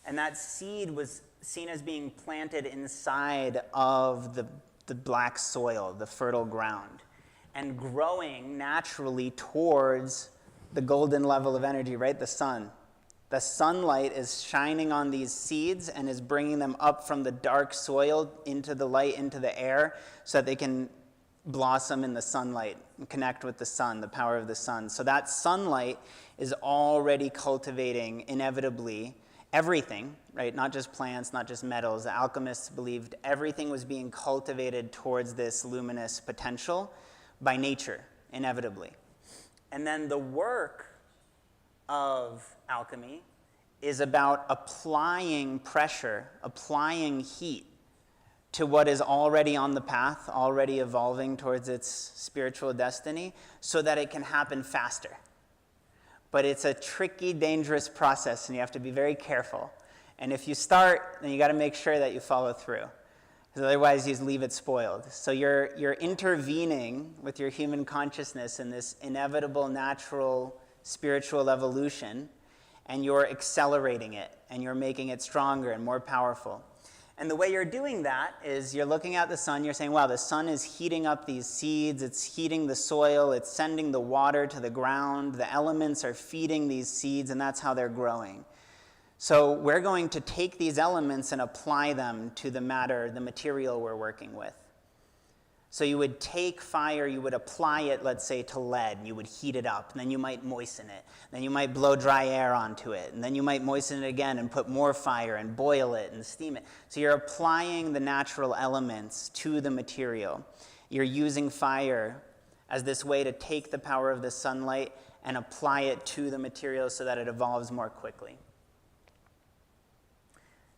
And that seed was seen as being planted inside of the black soil, the fertile ground, and growing naturally towards the golden level of energy, right? The sun. The sunlight is shining on these seeds and is bringing them up from the dark soil into the light, into the air, so that they can blossom in the sunlight and connect with the sun, the power of the sun. So that sunlight is already cultivating, inevitably, everything, right? Not just plants, not just metals. The alchemists believed everything was being cultivated towards this luminous potential by nature, inevitably. And then the work of alchemy is about applying pressure, applying heat to what is already on the path, already evolving towards its spiritual destiny, so that it can happen faster. But it's a tricky, dangerous process, and you have to be very careful. And if you start, then you got to make sure that you follow through, because otherwise you leave it spoiled. So you're intervening with your human consciousness in this inevitable, natural, spiritual evolution, and you're accelerating it, and you're making it stronger and more powerful. And the way you're doing that is you're looking at the sun, you're saying, wow, the sun is heating up these seeds, it's heating the soil, it's sending the water to the ground, the elements are feeding these seeds, and that's how they're growing. So we're going to take these elements and apply them to the matter, the material we're working with. So you would take fire, you would apply it, let's say, to lead, and you would heat it up, and then you might moisten it. Then you might blow dry air onto it, and then you might moisten it again and put more fire and boil it and steam it. So you're applying the natural elements to the material. You're using fire as this way to take the power of the sunlight and apply it to the material so that it evolves more quickly.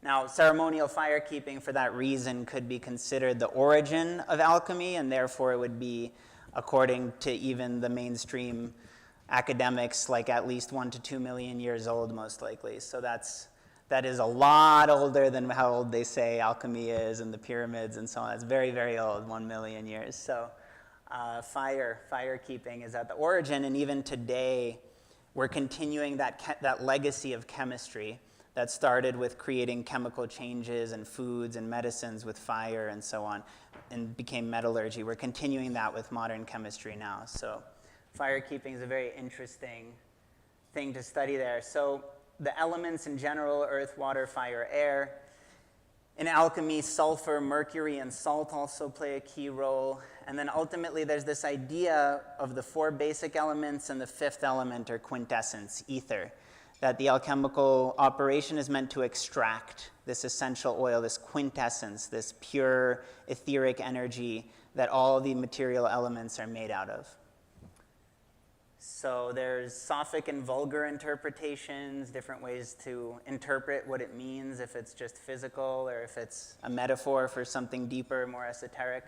Now, ceremonial firekeeping, for that reason, could be considered the origin of alchemy, and therefore it would be, according to even the mainstream academics, like at least 1 to 2 million years old, most likely. So that is a lot older than how old they say alchemy is, and the pyramids and so on. It's very, very old, 1 million years. So firekeeping is at the origin, and even today, we're continuing that legacy of chemistry that started with creating chemical changes and foods and medicines with fire and so on, and became metallurgy. We're continuing that with modern chemistry now. So firekeeping is a very interesting thing to study there. So the elements in general, earth, water, fire, air. In alchemy, sulfur, mercury, and salt also play a key role. And then ultimately there's this idea of the 4 basic elements and the 5th element, or quintessence, ether, that the alchemical operation is meant to extract this essential oil, this quintessence, this pure etheric energy that all the material elements are made out of. So there's sophic and vulgar interpretations, different ways to interpret what it means, if it's just physical or if it's a metaphor for something deeper, more esoteric.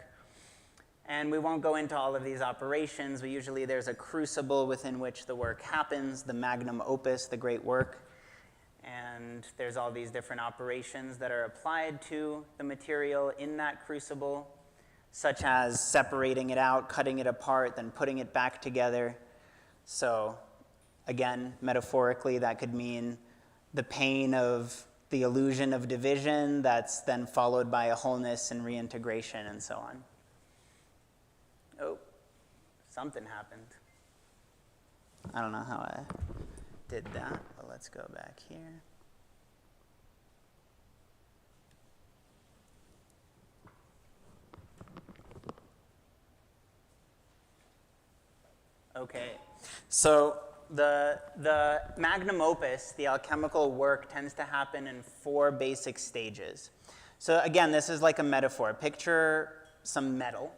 And we won't go into all of these operations. There's a crucible within which the work happens, the magnum opus, the great work. And there's all these different operations that are applied to the material in that crucible, such as separating it out, cutting it apart, then putting it back together. So again, metaphorically, that could mean the pain of the illusion of division that's then followed by a wholeness and reintegration and so on. Oh, something happened. I don't know how I did that, but let's go back here. Okay, so the magnum opus, the alchemical work, tends to happen in 4 basic stages. So again, this is like a metaphor. Picture some metal.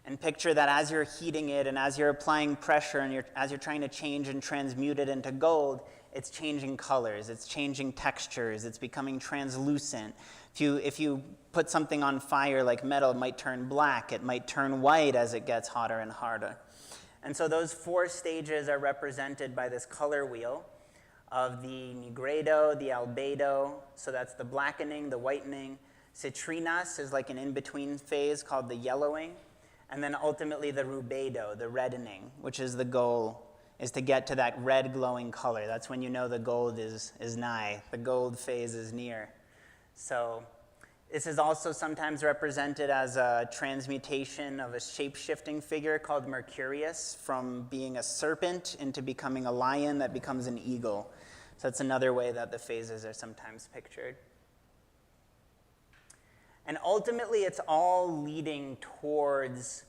And picture that as you're heating it and as you're applying pressure and as you're trying to change and transmute it into gold, it's changing colors, it's changing textures, it's becoming translucent. If you put something on fire like metal, it might turn black, it might turn white as it gets hotter and harder. And so those 4 stages are represented by this color wheel of the nigredo, the albedo, so that's the blackening, the whitening. Citrinas is like an in-between phase called the yellowing. And then ultimately the rubedo, the reddening, which is the goal, is to get to that red glowing color. That's when you know the gold is nigh. The gold phase is near. So this is also sometimes represented as a transmutation of a shape-shifting figure called Mercurius, from being a serpent into becoming a lion that becomes an eagle. So that's another way that the phases are sometimes pictured. And ultimately, it's all leading towards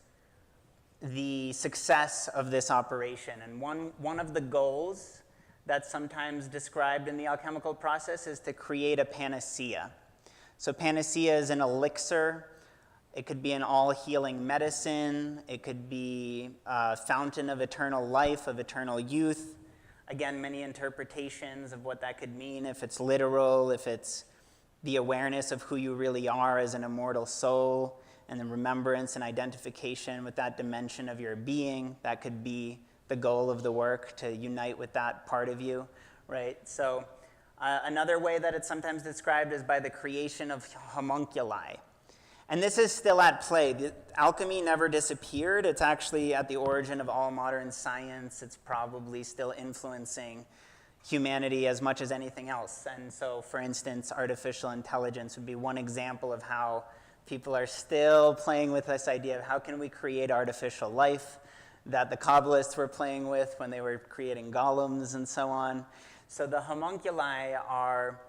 the success of this operation. And one of the goals that's sometimes described in the alchemical process is to create a panacea. So panacea is an elixir. It could be an all-healing medicine. It could be a fountain of eternal life, of eternal youth. Again, many interpretations of what that could mean, if it's literal, if it's the awareness of who you really are as an immortal soul, and the remembrance and identification with that dimension of your being. That could be the goal of the work, to unite with that part of you, right? So another way that it's sometimes described is by the creation of homunculi. And this is still at play. Alchemy never disappeared. It's actually at the origin of all modern science. It's probably still influencing humanity as much as anything else. And so, for instance, artificial intelligence would be one example of how people are still playing with this idea of how can we create artificial life that the Kabbalists were playing with when they were creating golems and so on. So the homunculi are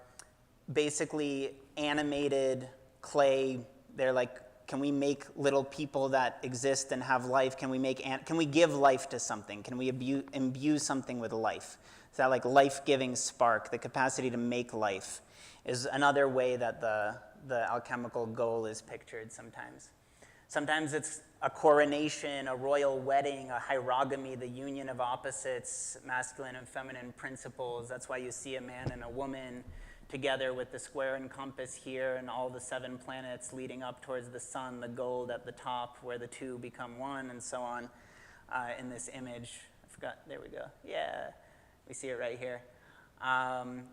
basically animated clay. They're like, can we make little people that exist and have life? Can we give life to something? Can we imbue something with life? So that like life-giving spark, the capacity to make life, is another way that the alchemical goal is pictured sometimes. Sometimes it's a coronation, a royal wedding, a hierogamy, the union of opposites, masculine and feminine principles. That's why you see a man and a woman together with the square and compass here and all the 7 planets leading up towards the sun, the gold at the top where the two become one, and so on in this image. I forgot, there we go. Yeah, we see it right here.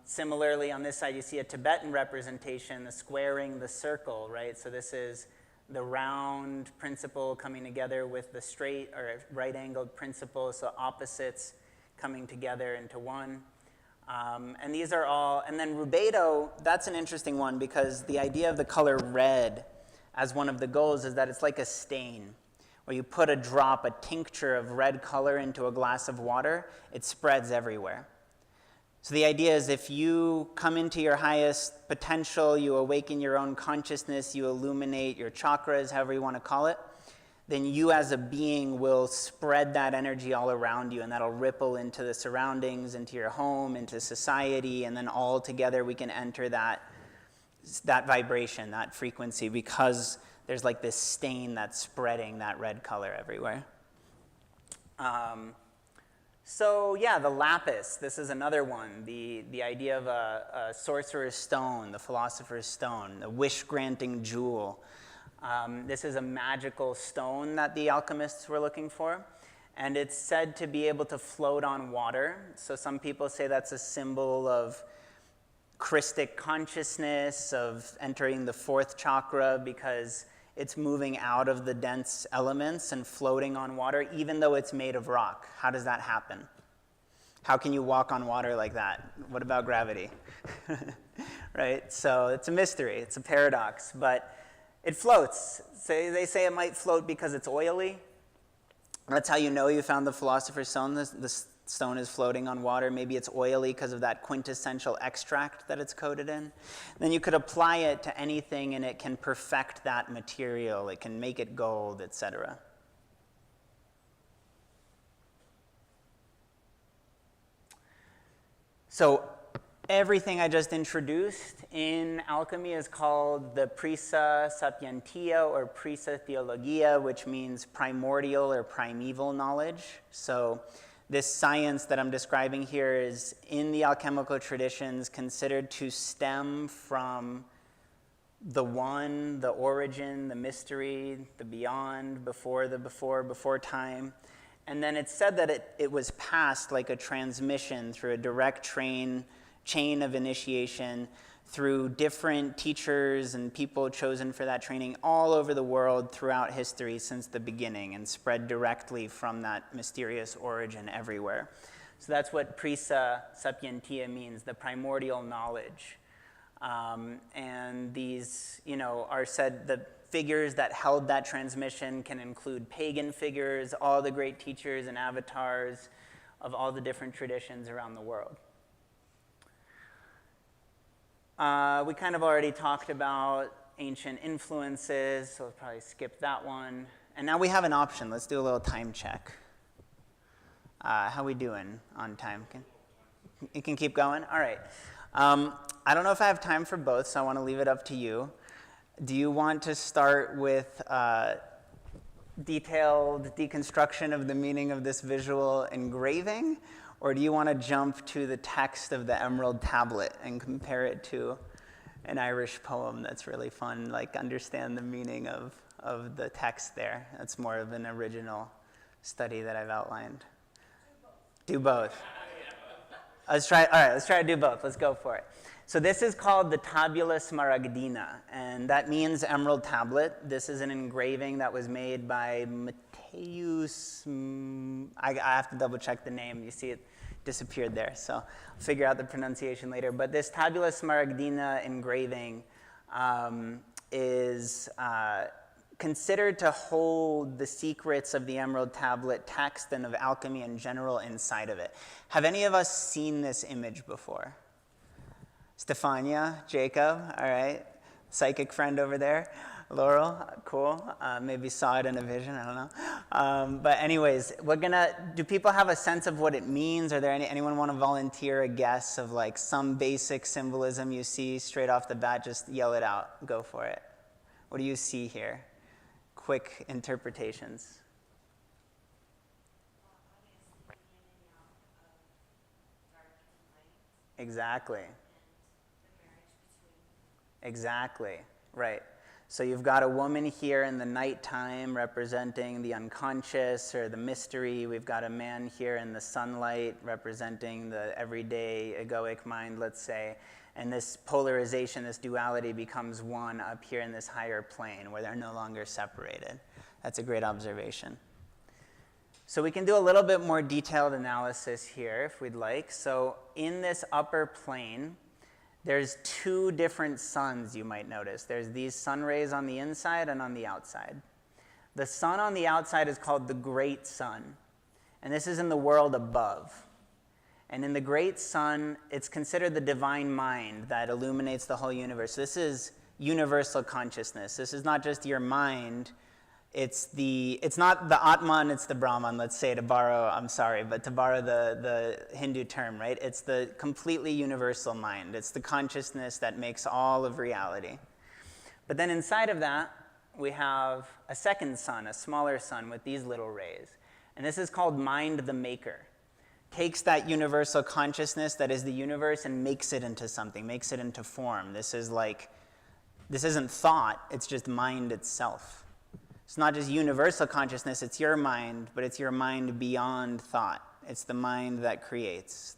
Similarly, on this side, you see a Tibetan representation, the squaring the circle, right? So this is the round principle coming together with the straight or right-angled principle, so opposites coming together into one. And these are all, and then rubedo, that's an interesting one because the idea of the color red as one of the goals is that it's like a stain. Where you put a drop, a tincture of red color into a glass of water, it spreads everywhere. So the idea is if you come into your highest potential, you awaken your own consciousness, you illuminate your chakras, however you want to call it, then you as a being will spread that energy all around you, and that'll ripple into the surroundings, into your home, into society, and then all together we can enter that vibration, that frequency, because there's like this stain that's spreading that red color everywhere. So yeah, the lapis, this is another one. The idea of a sorcerer's stone, the philosopher's stone, the wish-granting jewel. This is a magical stone that the alchemists were looking for. And it's said to be able to float on water. So some people say that's a symbol of Christic consciousness, of entering the 4th chakra, because it's moving out of the dense elements and floating on water, even though it's made of rock. How does that happen? How can you walk on water like that? What about gravity? Right? So it's a mystery. It's a paradox. But it floats. They say it might float because it's oily. That's how you know you found the philosopher's stone. The stone is floating on water. Maybe it's oily because of that quintessential extract that it's coated in. Then you could apply it to anything and it can perfect that material. It can make it gold, etc. So everything I just introduced in alchemy is called the Prisa Sapientia or Prisa Theologia, which means primordial or primeval knowledge. So this science that I'm describing here is, in the alchemical traditions, considered to stem from the one, the origin, the mystery, the beyond, before time. And then it's said that it was passed like a transmission through a direct chain of initiation through different teachers and people chosen for that training all over the world throughout history since the beginning, and spread directly from that mysterious origin everywhere. So that's what Prisa Sapientia means, the primordial knowledge. And these, are said, the figures that held that transmission can include pagan figures, all the great teachers and avatars of all the different traditions around the world. We kind of already talked about ancient influences, so we'll probably skip that one. And now we have an option. Let's do a little time check. How we doing on time? You can keep going? All right. I don't know if I have time for both, so I want to leave it up to you. Do you want to start with detailed deconstruction of the meaning of this visual engraving, or do you want to jump to the text of the Emerald Tablet and compare it to an Irish poem that's really fun, like understand the meaning of the text there? That's more of an original study that I've outlined. Do both. Let's try to do both. Let's go for it. So this is called the Tabula Smaragdina, and that means emerald tablet. This is an engraving that was made by Mateus. I have to double check the name. You see it disappeared there, so I'll figure out the pronunciation later. But this Tabula Smaragdina engraving is considered to hold the secrets of the Emerald Tablet text and of alchemy in general inside of it. Have any of us seen this image before? Stefania, Jacob, all right. Psychic friend over there. Laurel, cool. Maybe saw it in a vision, I don't know. But anyways, do people have a sense of what it means? Are there anyone want to volunteer a guess of like some basic symbolism you see straight off the bat? Just yell it out, go for it. What do you see here? Quick interpretations. Exactly. Exactly, right. So you've got a woman here in the nighttime representing the unconscious or the mystery. We've got a man here in the sunlight representing the everyday egoic mind, let's say. And this polarization, this duality becomes one up here in this higher plane where they're no longer separated. That's a great observation. So we can do a little bit more detailed analysis here if we'd like. So in this upper plane, there's two different suns you might notice. There's these sun rays on the inside and on the outside. The sun on the outside is called the Great Sun, and this is in the world above. And in the Great Sun, it's considered the divine mind that illuminates the whole universe. This is universal consciousness. This is not just your mind. It's not the Atman, it's the Brahman, let's say, to borrow the Hindu term, right? It's the completely universal mind. It's the consciousness that makes all of reality. But then inside of that, we have a second sun, a smaller sun with these little rays. And this is called mind the maker. Takes that universal consciousness that is the universe and makes it into something, makes it into form. This isn't thought, it's just mind itself. It's not just universal consciousness, it's your mind, but it's your mind beyond thought. It's the mind that creates.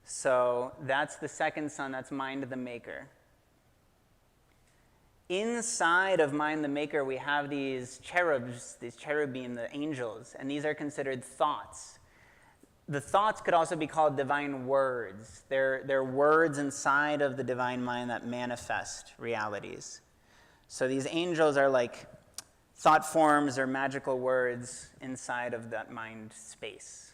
So that's the second sun, that's mind the maker. Inside of mind the maker, we have these cherubs, these cherubim, the angels, and these are considered thoughts. The thoughts could also be called divine words. They're words inside of the divine mind that manifest realities. So these angels are like thought forms or magical words inside of that mind space.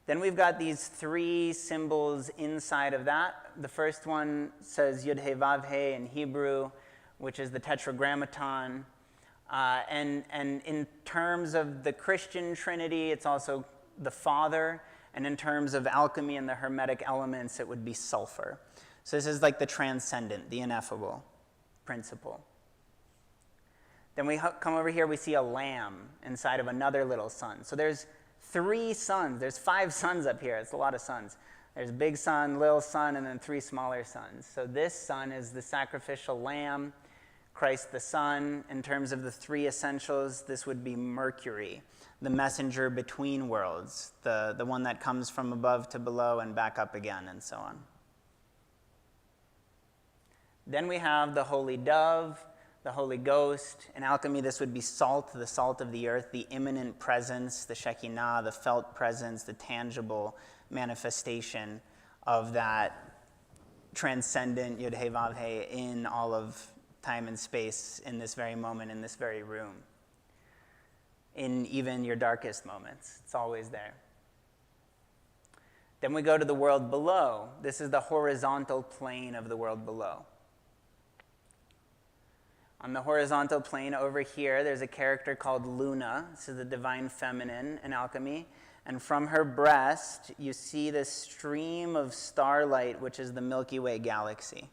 Then we've got these three symbols inside of that. The first one says Yud He Vav He in Hebrew, which is the Tetragrammaton. And in terms of the Christian Trinity, it's also the Father. And in terms of alchemy and the Hermetic elements, it would be sulfur. So this is like the transcendent, the ineffable principle. Then we come over here, we see a lamb inside of another little sun. So there's three suns. There's 5 suns up here. It's a lot of suns. There's big sun, little sun, and then 3 smaller suns. So this sun is the sacrificial lamb, Christ the Son. In terms of the 3 essentials, this would be Mercury, the messenger between worlds, the one that comes from above to below and back up again, and so on. Then we have the Holy Dove, the Holy Ghost. In alchemy, this would be salt, the salt of the earth, the immanent presence, the Shekinah, the felt presence, the tangible manifestation of that transcendent Yud He Vav He in all of time and space, in this very moment, in this very room. In even your darkest moments, it's always there. Then we go to the world below. This is the horizontal plane of the world below. On the horizontal plane over here, there's a character called Luna. This is the divine feminine in alchemy. And from her breast, you see this stream of starlight, which is the Milky Way galaxy.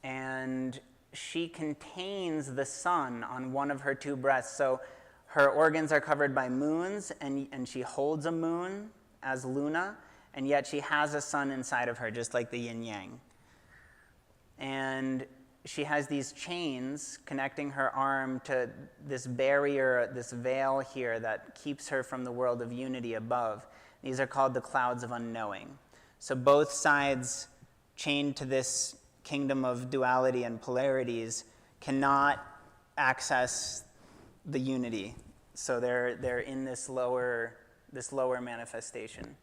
And she contains the sun on one of her two breasts. So her organs are covered by moons, and she holds a moon as Luna, and yet she has a sun inside of her, just like the yin-yang. And she has these chains connecting her arm to this barrier, this veil here that keeps her from the world of unity above. These are called the clouds of unknowing. So both sides chained to this kingdom of duality and polarities cannot access the unity. So they're in this lower manifestation.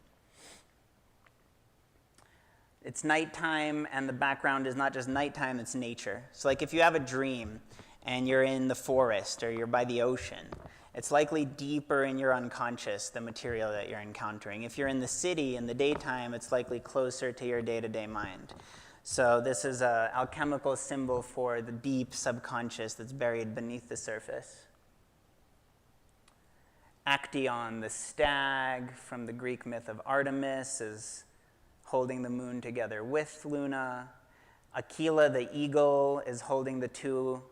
It's nighttime, and the background is not just nighttime, it's nature. So like if you have a dream and you're in the forest or you're by the ocean, it's likely deeper in your unconscious, the material that you're encountering. If you're in the city in the daytime, it's likely closer to your day-to-day mind. So this is an alchemical symbol for the deep subconscious that's buried beneath the surface. Actaeon, the stag from the Greek myth of Artemis, is holding the moon together with Luna. Aquila, the eagle, is holding the two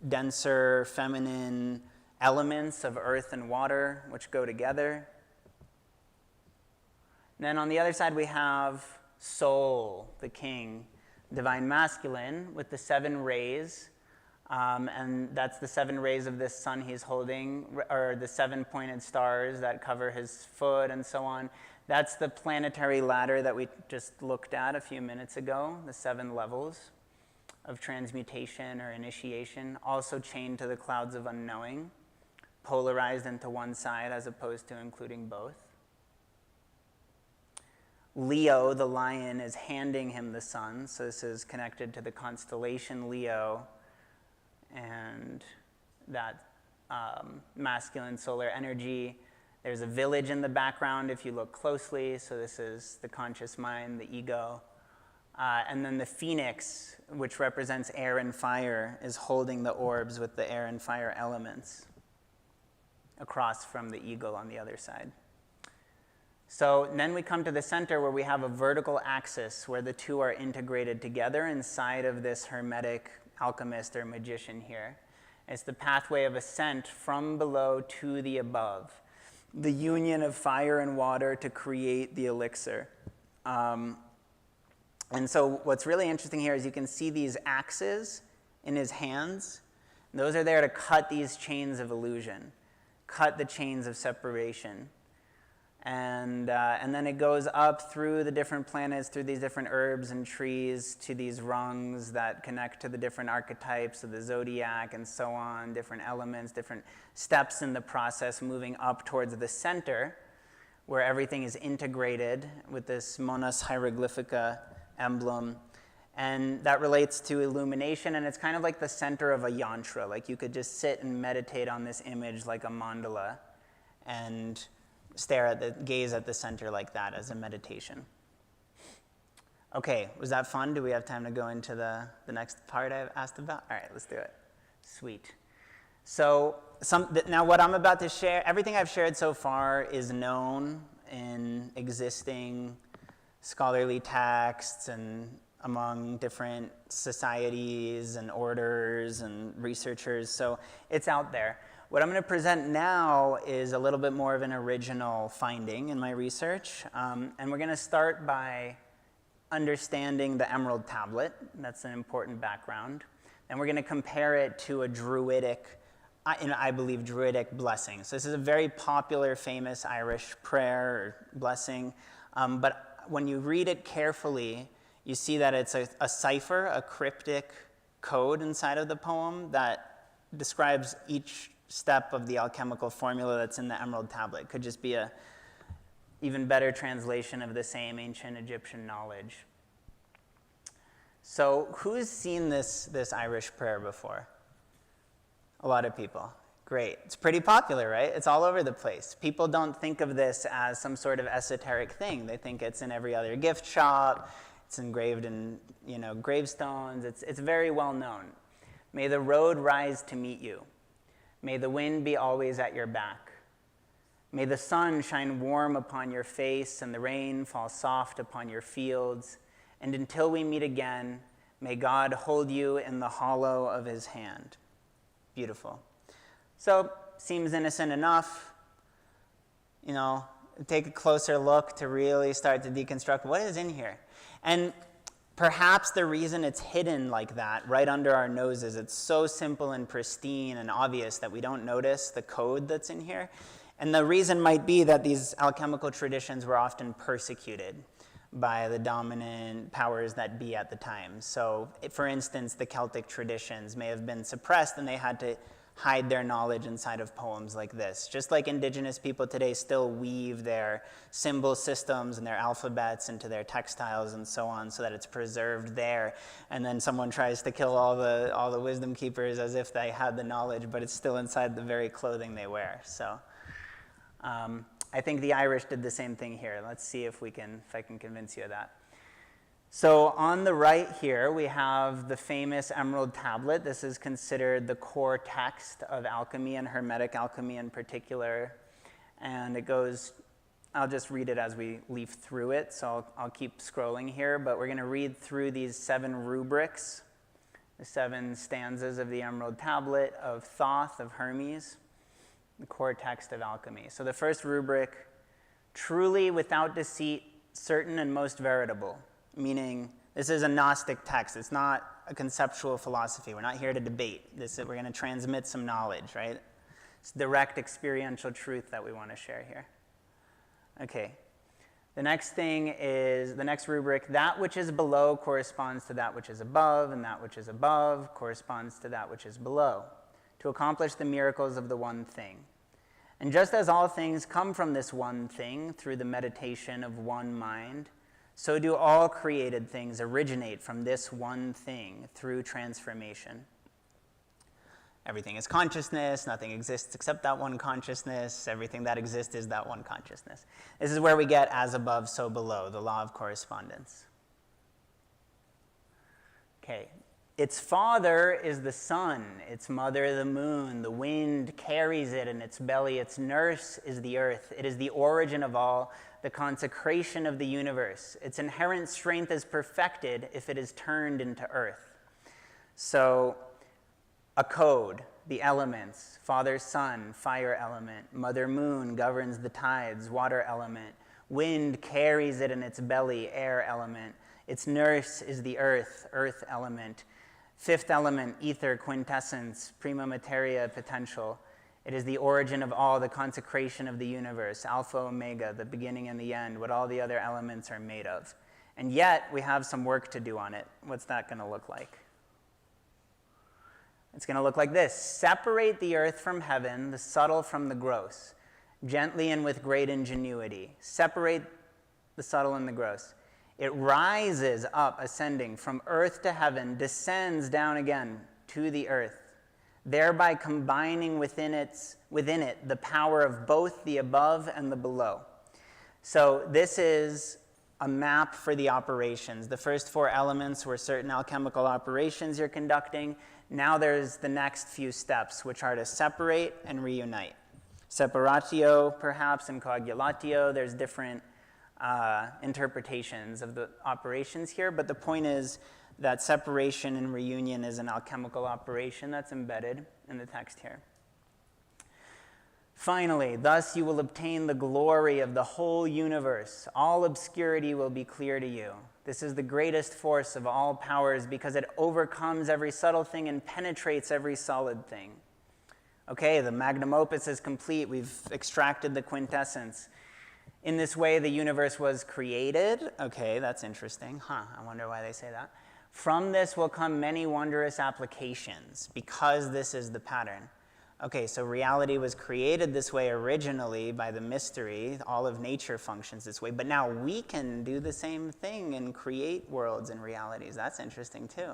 denser feminine elements of earth and water, which go together. And then on the other side, we have Sol, the king, divine masculine, with the 7 rays. And that's the 7 rays of this sun he's holding, or the 7 pointed stars that cover his foot and so on. That's the planetary ladder that we just looked at a few minutes ago, the 7 levels of transmutation or initiation, also chained to the clouds of unknowing, polarized into one side as opposed to including both. Leo, the lion, is handing him the sun, so this is connected to the constellation Leo and that masculine solar energy. There's a village in the background if you look closely, so this is the conscious mind, the ego. And then the phoenix, which represents air and fire, is holding the orbs with the air and fire elements across from the eagle on the other side. So then we come to the center where we have a vertical axis where the two are integrated together inside of this hermetic alchemist or magician here. It's the pathway of ascent from below to the above, the union of fire and water to create the elixir. And so what's really interesting here is you can see these axes in his hands. Those are there to cut these chains of illusion, cut the chains of separation. And then it goes up through the different planets, through these different herbs and trees, to these rungs that connect to the different archetypes of the zodiac and so on, different elements, different steps in the process, moving up towards the center, where everything is integrated with this Monas Hieroglyphica emblem. And that relates to illumination, and it's kind of like the center of a yantra. Like you could just sit and meditate on this image like a mandala and gaze at the center like that as a meditation. Okay, was that fun? Do we have time to go into the next part I asked about? All right, let's do it. Sweet. So now what I'm about to share, everything I've shared so far is known in existing scholarly texts and among different societies and orders and researchers, so it's out there. What I'm going to present now is a little bit more of an original finding in my research, and we're going to start by understanding the Emerald Tablet. That's an important background. And we're going to compare it to a Druidic, I believe, Druidic blessing. So this is a very popular, famous Irish prayer or blessing, but when you read it carefully, you see that it's a cipher, a cryptic code inside of the poem that describes each step of the alchemical formula that's in the Emerald Tablet. Could just be a even better translation of the same ancient Egyptian knowledge. So who's seen this Irish prayer before? A lot of people. Great. It's pretty popular, right? It's all over the place. People don't think of this as some sort of esoteric thing. They think it's in every other gift shop. It's engraved in, gravestones. It's very well known. May the road rise to meet you. May the wind be always at your back. May the sun shine warm upon your face and the rain fall soft upon your fields. And until we meet again, may God hold you in the hollow of his hand. Beautiful. So, seems innocent enough. Take a closer look to really start to deconstruct what is in here. And perhaps the reason it's hidden like that, right under our noses, it's so simple and pristine and obvious that we don't notice the code that's in here. And the reason might be that these alchemical traditions were often persecuted by the dominant powers that be at the time. So, for instance, the Celtic traditions may have been suppressed and they had to hide their knowledge inside of poems like this. Just like indigenous people today still weave their symbol systems and their alphabets into their textiles and so on so that it's preserved there. And then someone tries to kill all the wisdom keepers as if they had the knowledge, but it's still inside the very clothing they wear. So I think the Irish did the same thing here. Let's see if I can convince you of that. So on the right here, we have the famous Emerald Tablet. This is considered the core text of alchemy and Hermetic alchemy in particular. And it goes, I'll just read it as we leaf through it, so I'll keep scrolling here, but we're going to read through these 7 rubrics, the 7 stanzas of the Emerald Tablet of Thoth, of Hermes, the core text of alchemy. So the first rubric, truly without deceit, certain and most veritable. Meaning, this is a Gnostic text. It's not a conceptual philosophy. We're not here to debate. We're going to transmit some knowledge, right? It's direct experiential truth that we want to share here. Okay. The next thing is, the next rubric, that which is below corresponds to that which is above, and that which is above corresponds to that which is below, to accomplish the miracles of the one thing. And just as all things come from this one thing through the meditation of one mind, so do all created things originate from this one thing through transformation. Everything is consciousness. Nothing exists except that one consciousness. Everything that exists is that one consciousness. This is where we get as above, so below, the law of correspondence. Okay. Its father is the sun, its mother the moon. The wind carries it in its belly. Its nurse is the earth. It is the origin of all, the consecration of the universe. Its inherent strength is perfected if it is turned into earth. So, a code, the elements, father sun, fire element, mother moon governs the tides, water element, wind carries it in its belly, air element, its nurse is the earth, earth element, fifth element, ether, quintessence, prima materia, potential. It is the origin of all, the consecration of the universe, alpha, omega, the beginning and the end, what all the other elements are made of. And yet, we have some work to do on it. What's that going to look like? It's going to look like this. Separate the earth from heaven, the subtle from the gross, gently and with great ingenuity. Separate the subtle and the gross. It rises up, ascending from earth to heaven, descends down again to the earth, thereby combining within it the power of both the above and the below. So this is a map for the operations. The first 4 elements were certain alchemical operations you're conducting. Now there's the next few steps, which are to separate and reunite. Separatio, perhaps, and coagulatio. There's different interpretations of the operations here, but the point is that separation and reunion is an alchemical operation that's embedded in the text here. Finally, thus you will obtain the glory of the whole universe. All obscurity will be clear to you. This is the greatest force of all powers because it overcomes every subtle thing and penetrates every solid thing. Okay, the magnum opus is complete. We've extracted the quintessence. In this way, the universe was created. Okay, that's interesting. I wonder why they say that. From this will come many wondrous applications because this is the pattern. Okay, so reality was created this way originally by the mystery. All of nature functions this way. But now we can do the same thing and create worlds and realities. That's interesting too.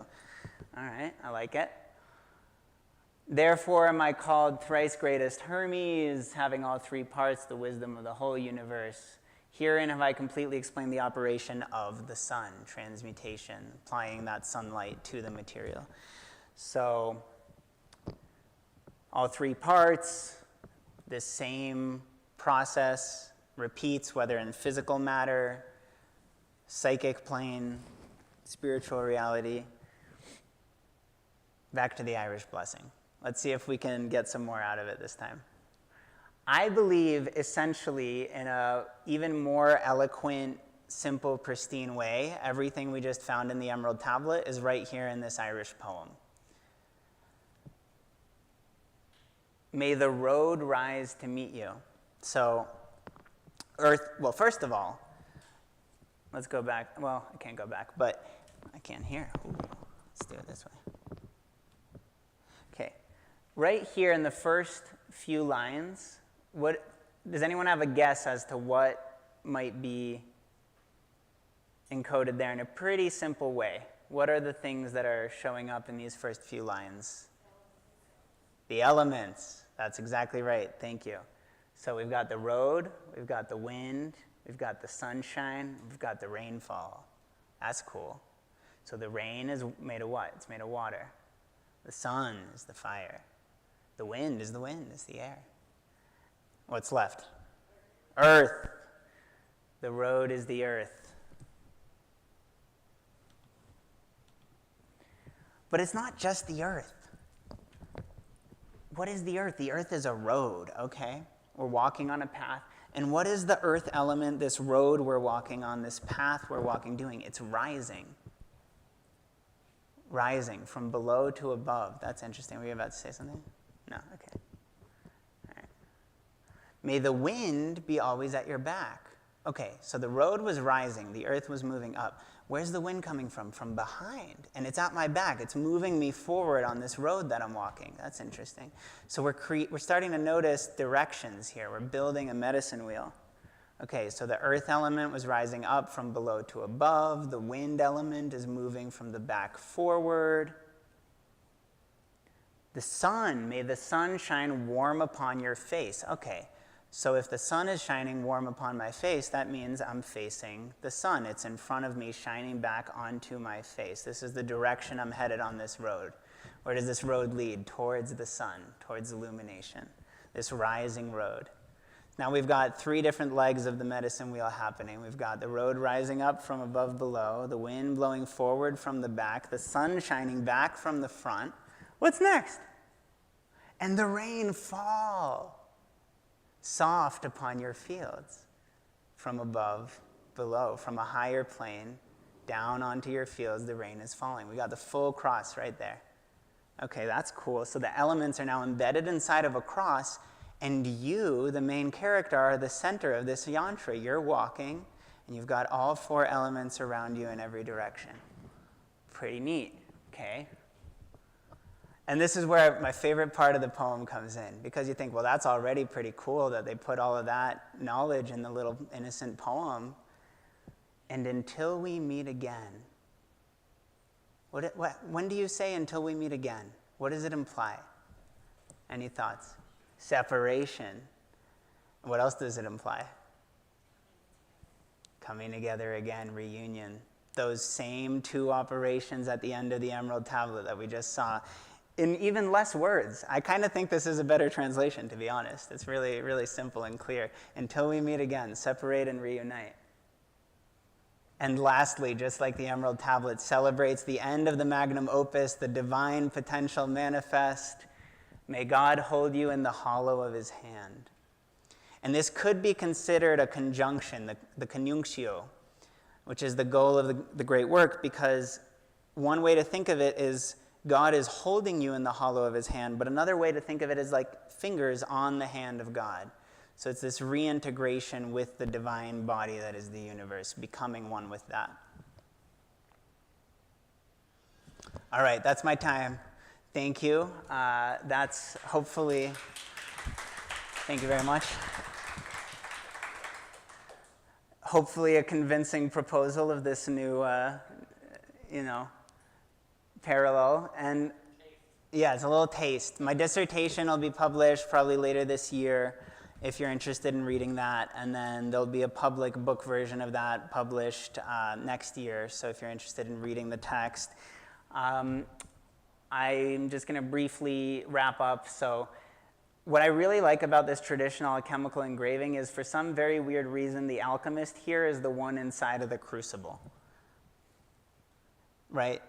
All right, I like it. Therefore am I called thrice greatest Hermes, having all three parts, the wisdom of the whole universe. Herein have I completely explained the operation of the sun, transmutation, applying that sunlight to the material. So, all three parts, this same process repeats, whether in physical matter, psychic plane, spiritual reality. Back to the Irish blessing. Let's see if we can get some more out of it this time. I believe essentially in a even more eloquent, simple, pristine way, everything we just found in the Emerald Tablet is right here in this Irish poem. May the road rise to meet you. So, well, first of all, let's go back. Well, I can't go back, but I can here. Ooh, let's do it this way. Okay, right here in the first few lines, does anyone have a guess as to what might be encoded there in a pretty simple way? What are the things that are showing up in these first few lines? The elements. That's exactly right. Thank you. So we've got the road, we've got the wind, we've got the sunshine, we've got the rainfall. That's cool. So the rain is made of what? It's made of water. The sun is the fire. The wind is the air. What's left? Earth. The road is the earth. But it's not just the earth. What is the earth? The earth is a road, okay? We're walking on a path. And what is the earth element, this road we're walking on, this path we're walking, doing? It's rising. Rising from below to above. That's interesting. Were you about to say something? No? Okay. All right. May the wind be always at your back. Okay, so the road was rising. The earth was moving up. Where's the wind coming from? From behind. And it's at my back. It's moving me forward on this road that I'm walking. That's interesting. So we're starting to notice directions here. We're building a medicine wheel. Okay, so the earth element was rising up from below to above. The wind element is moving from the back forward. The sun, may the sun shine warm upon your face. Okay, so if the sun is shining warm upon my face, that means I'm facing the sun. It's in front of me, shining back onto my face. This is the direction I'm headed on this road. Where does this road lead? Towards the sun, towards illumination. This rising road. Now we've got three different legs of the medicine wheel happening. We've got the road rising up from above below, the wind blowing forward from the back, the sun shining back from the front. What's next? And the rain fall soft upon your fields from above, below, from a higher plane, down onto your fields, the rain is falling. We got the full cross right there. Okay, that's cool. So the elements are now embedded inside of a cross, and you, the main character, are the center of this yantra. You're walking, and you've got all four elements around you in every direction. Pretty neat, okay? And this is where my favorite part of the poem comes in, because you think, well, that's already pretty cool that they put all of that knowledge in the little innocent poem. And until we meet again. When do you say until we meet again? What does it imply? Any thoughts? Separation. What else does it imply? Coming together again, reunion. Those same two operations at the end of the Emerald Tablet that we just saw. In even less words. I kind of think this is a better translation, to be honest. It's really, really simple and clear. Until we meet again, separate and reunite. And lastly, just like the Emerald Tablet celebrates the end of the magnum opus, the divine potential manifest, may God hold you in the hollow of his hand. And this could be considered a conjunction, the conjunctio, which is the goal of the great work, because one way to think of it is God is holding you in the hollow of his hand, but another way to think of it is like fingers on the hand of God. So it's this reintegration with the divine body that is the universe, becoming one with that. All right, that's my time. Thank you. That's hopefully, thank you very much. Hopefully a convincing proposal of this new, parallel. And yeah, it's a little taste. My dissertation will be published probably later this year if you're interested in reading that. And then there'll be a public book version of that published next year. So if you're interested in reading the text. I'm just going to briefly wrap up. So what I really like about this traditional alchemical engraving is, for some very weird reason, the alchemist here is the one inside of the crucible, right?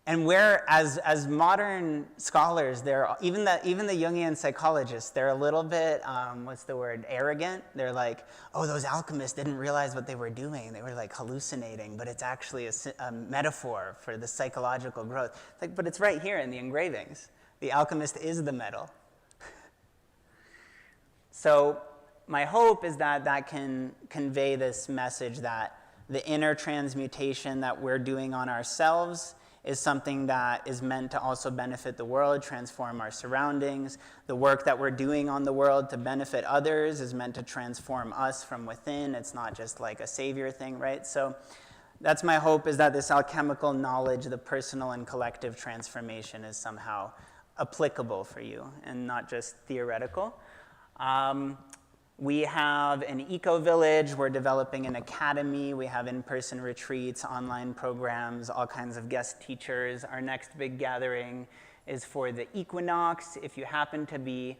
And where, as modern scholars, even the Jungian psychologists, they're a little bit, arrogant. They're like, oh, those alchemists didn't realize what they were doing. They were like hallucinating, but it's actually a metaphor for the psychological growth. But it's right here in the engravings. The alchemist is the metal. So my hope is that that can convey this message that the inner transmutation that we're doing on ourselves is something that is meant to also benefit the world, transform our surroundings. The work that we're doing on the world to benefit others is meant to transform us from within. It's not just like a savior thing, right? So that's my hope, is that this alchemical knowledge, the personal and collective transformation, is somehow applicable for you and not just theoretical. We have an eco-village. We're developing an academy. We have in-person retreats, online programs, all kinds of guest teachers. Our next big gathering is for the equinox. If you happen to be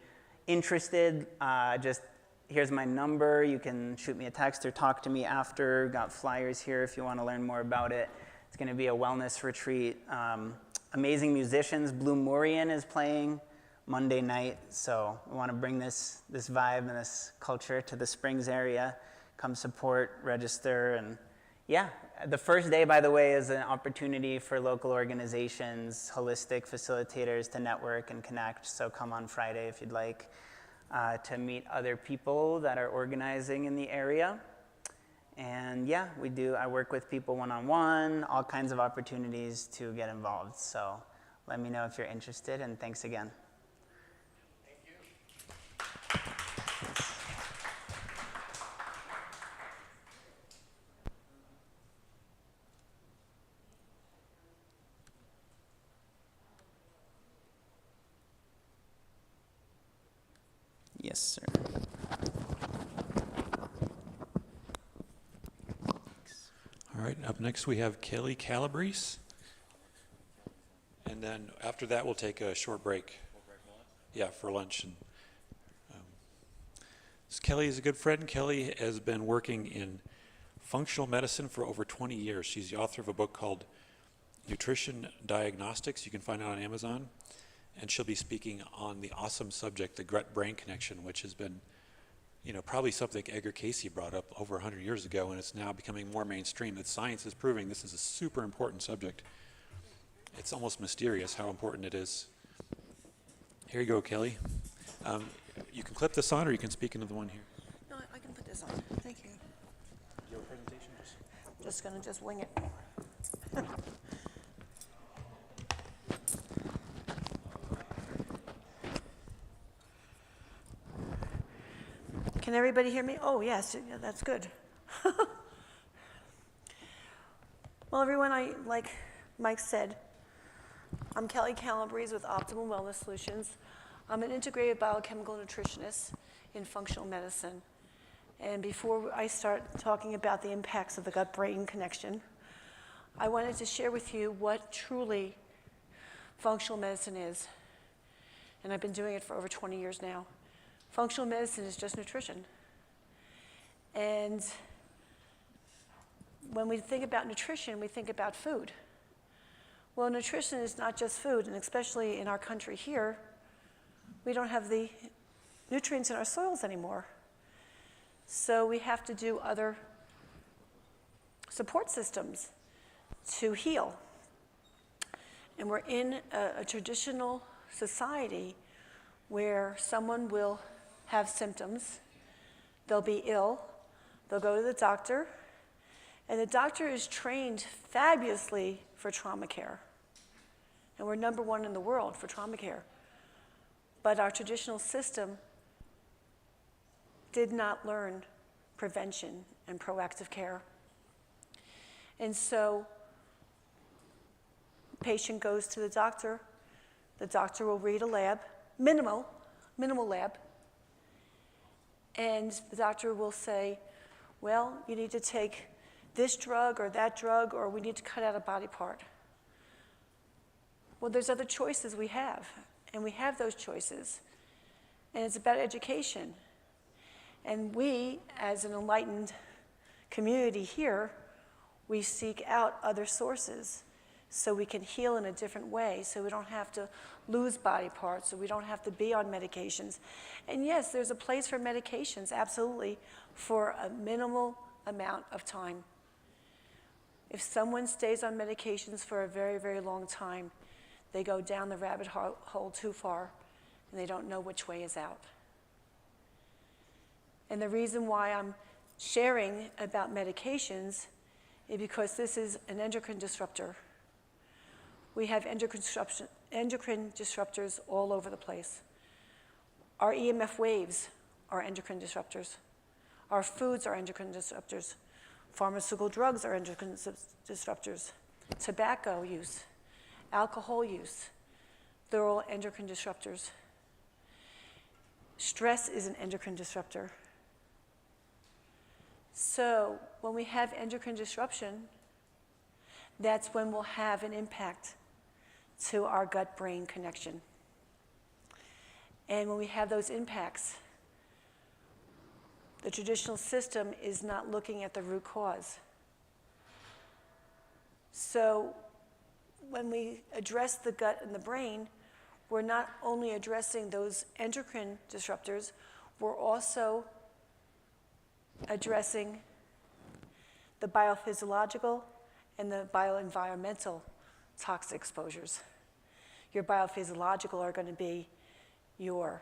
interested, here's my number. You can shoot me a text or talk to me after. Got flyers here if you want to learn more about it. It's going to be a wellness retreat. Amazing musicians. Blue Murian is playing Monday night, so we want to bring this vibe and this culture to the Springs area. Come support, register, and yeah. The first day, by the way, is an opportunity for local organizations, holistic facilitators to network and connect, so come on Friday if you'd like to meet other people that are organizing in the area. And yeah, I work with people one-on-one, all kinds of opportunities to get involved, so let me know if you're interested, and thanks again. Yes, sir. All right, up next we have Kelly Calabrese. And then after that, we'll take a short break. Yeah, for lunch. And Kelly is a good friend. Kelly has been working in functional medicine for over 20 years. She's the author of a book called Nutrition Diagnostics. You can find it on Amazon. And she'll be speaking on the awesome subject, the gut-brain connection, which has been, probably something Edgar Cayce brought up over 100 years ago, and it's now becoming more mainstream. That science is proving this is a super important subject. It's almost mysterious how important it is. Here you go, Kelly. You can clip this on, or you can speak into the one here. No, I can put this on. Thank you. Your presentation? Just gonna wing it. Can everybody hear me? Oh, yes, yeah, that's good. Well, everyone, like Mike said, I'm Kelly Calabrese with Optimal Wellness Solutions. I'm an integrated biochemical nutritionist in functional medicine. And before I start talking about the impacts of the gut-brain connection, I wanted to share with you what truly functional medicine is. And I've been doing it for over 20 years now. Functional medicine is just nutrition. And when we think about nutrition, we think about food. Well, nutrition is not just food, and especially in our country here, we don't have the nutrients in our soils anymore. So we have to do other support systems to heal. And we're in a traditional society where someone will have symptoms, they'll be ill, they'll go to the doctor, and the doctor is trained fabulously for trauma care. And we're number one in the world for trauma care. But our traditional system did not learn prevention and proactive care. And so the patient goes to the doctor will read a lab, minimal lab, and the doctor will say, well, you need to take this drug, or we need to cut out a body part. Well, there's other choices we have, and we have those choices. And it's about education. And we, as an enlightened community here, we seek out other sources so we can heal in a different way, so we don't have to lose body parts, so we don't have to be on medications. And yes, there's a place for medications, absolutely, for a minimal amount of time. If someone stays on medications for a very, very long time, they go down the rabbit hole too far, and they don't know which way is out. And the reason why I'm sharing about medications is because this is an endocrine disruptor. We have endocrine disruptors all over the place. Our EMF waves are endocrine disruptors. Our foods are endocrine disruptors. Pharmaceutical drugs are endocrine disruptors. Tobacco use, alcohol use, they're all endocrine disruptors. Stress is an endocrine disruptor. So when we have endocrine disruption, that's when we'll have an impact to our gut-brain connection. And when we have those impacts, the traditional system is not looking at the root cause. So when we address the gut and the brain, we're not only addressing those endocrine disruptors, we're also addressing the biophysiological and the bioenvironmental toxic exposures. Your biophysiological are going to be your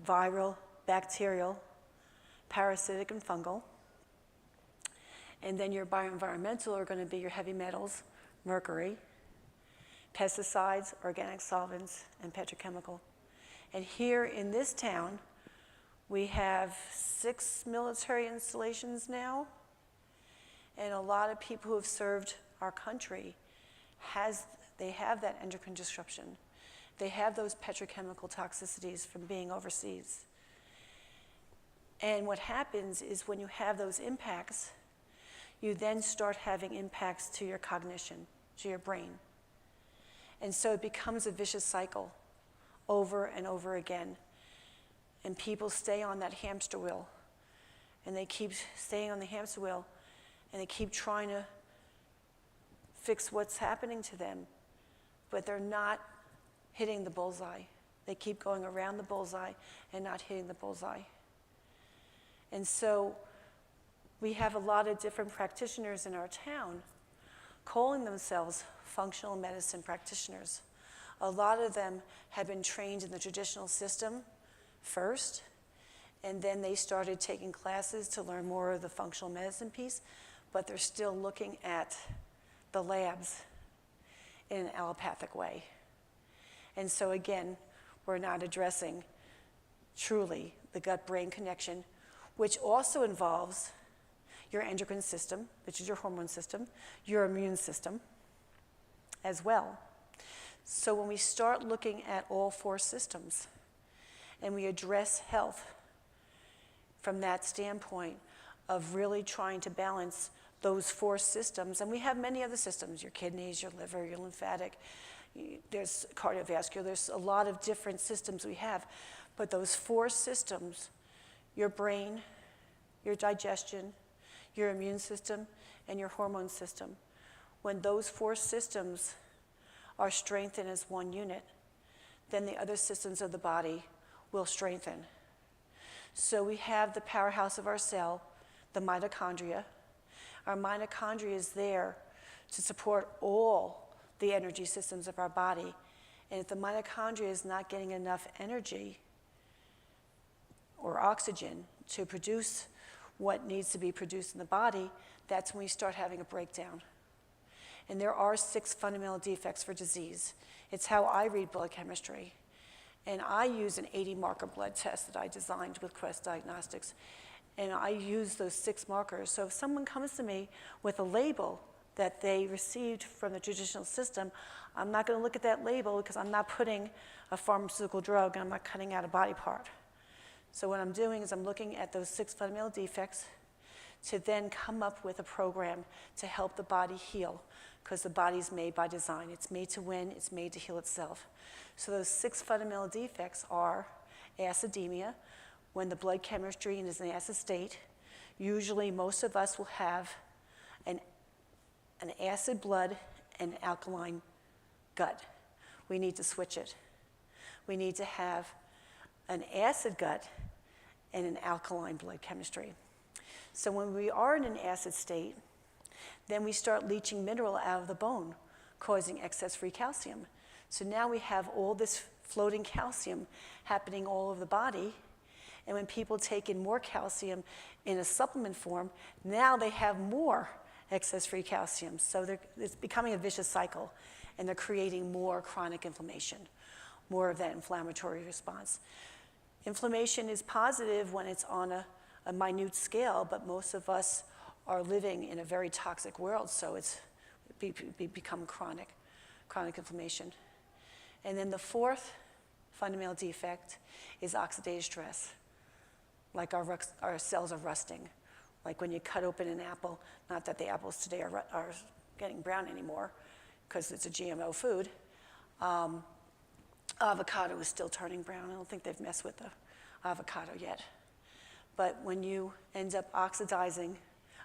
viral, bacterial, parasitic, and fungal. And then your bioenvironmental are going to be your heavy metals, mercury, pesticides, organic solvents, and petrochemical. And here in this town, we have 6 military installations now, and a lot of people who have served our country they have that endocrine disruption. They have those petrochemical toxicities from being overseas. And what happens is when you have those impacts, you then start having impacts to your cognition, to your brain. And so it becomes a vicious cycle over and over again. And people stay on that hamster wheel. And they keep staying on the hamster wheel, and they keep trying to fix what's happening to them, but they're not hitting the bullseye. They keep going around the bullseye and not hitting the bullseye. And so we have a lot of different practitioners in our town calling themselves functional medicine practitioners. A lot of them have been trained in the traditional system first, and then they started taking classes to learn more of the functional medicine piece, but they're still looking at the labs in an allopathic way. And so again, we're not addressing truly the gut-brain connection, which also involves your endocrine system, which is your hormone system, your immune system as well. So when we start looking at all 4 systems and we address health from that standpoint of really trying to balance those 4 systems, and we have many other systems, your kidneys, your liver, your lymphatic, there's cardiovascular, there's a lot of different systems we have, but those 4 systems, your brain, your digestion, your immune system, and your hormone system, when those 4 systems are strengthened as one unit, then the other systems of the body will strengthen. So we have the powerhouse of our cell, the mitochondria. Our mitochondria is there to support all the energy systems of our body. And if the mitochondria is not getting enough energy or oxygen to produce what needs to be produced in the body, that's when we start having a breakdown. And there are 6 fundamental defects for disease. It's how I read blood chemistry. And I use an 80-marker blood test that I designed with Quest Diagnostics. And I use those 6 markers. So if someone comes to me with a label that they received from the traditional system, I'm not going to look at that label because I'm not putting a pharmaceutical drug and I'm not cutting out a body part. So what I'm doing is I'm looking at those 6 fundamental defects to then come up with a program to help the body heal, because the body's made by design. It's made to win, it's made to heal itself. So those 6 fundamental defects are acidemia, when the blood chemistry is in an acid state. Usually most of us will have an acid blood and alkaline gut. We need to switch it. We need to have an acid gut and an alkaline blood chemistry. So when we are in an acid state, then we start leaching mineral out of the bone, causing excess free calcium. So now we have all this floating calcium happening all over the body. And when people take in more calcium in a supplement form, now they have more excess free calcium. So it's becoming a vicious cycle, and they're creating more chronic inflammation, more of that inflammatory response. Inflammation is positive when it's on a minute scale, but most of us are living in a very toxic world, so it's become chronic inflammation. And then the 4th fundamental defect is oxidative stress. Like our cells are rusting. Like when you cut open an apple, not that the apples today are getting brown anymore because it's a GMO food. Avocado is still turning brown. I don't think they've messed with the avocado yet. But when you end up oxidizing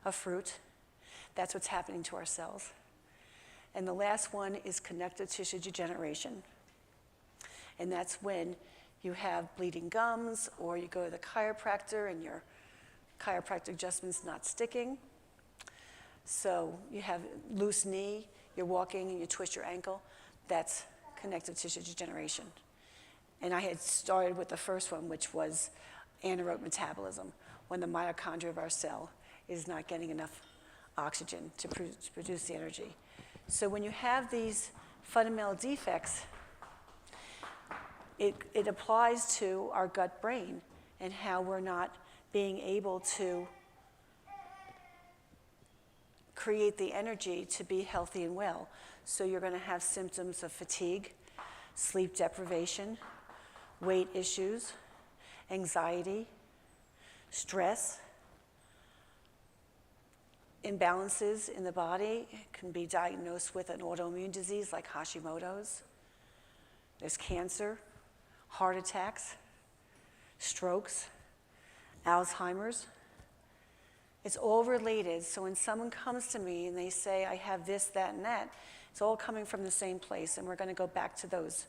a fruit, that's what's happening to our cells. And the last one is connective tissue degeneration. And that's when you have bleeding gums, or you go to the chiropractor and your chiropractic adjustment's not sticking. So you have loose knee, you're walking and you twist your ankle. That's connective tissue degeneration. And I had started with the first one, which was anaerobic metabolism, when the mitochondria of our cell is not getting enough oxygen to produce the energy. So when you have these fundamental defects, it applies to our gut brain and how we're not being able to create the energy to be healthy and well. So you're going to have symptoms of fatigue, sleep deprivation, weight issues, anxiety, stress, imbalances in the body. It can be diagnosed with an autoimmune disease like Hashimoto's. There's cancer, heart attacks, strokes, Alzheimer's. It's all related. So when someone comes to me and they say, I have this, that, and that, it's all coming from the same place, and we're going to go back to those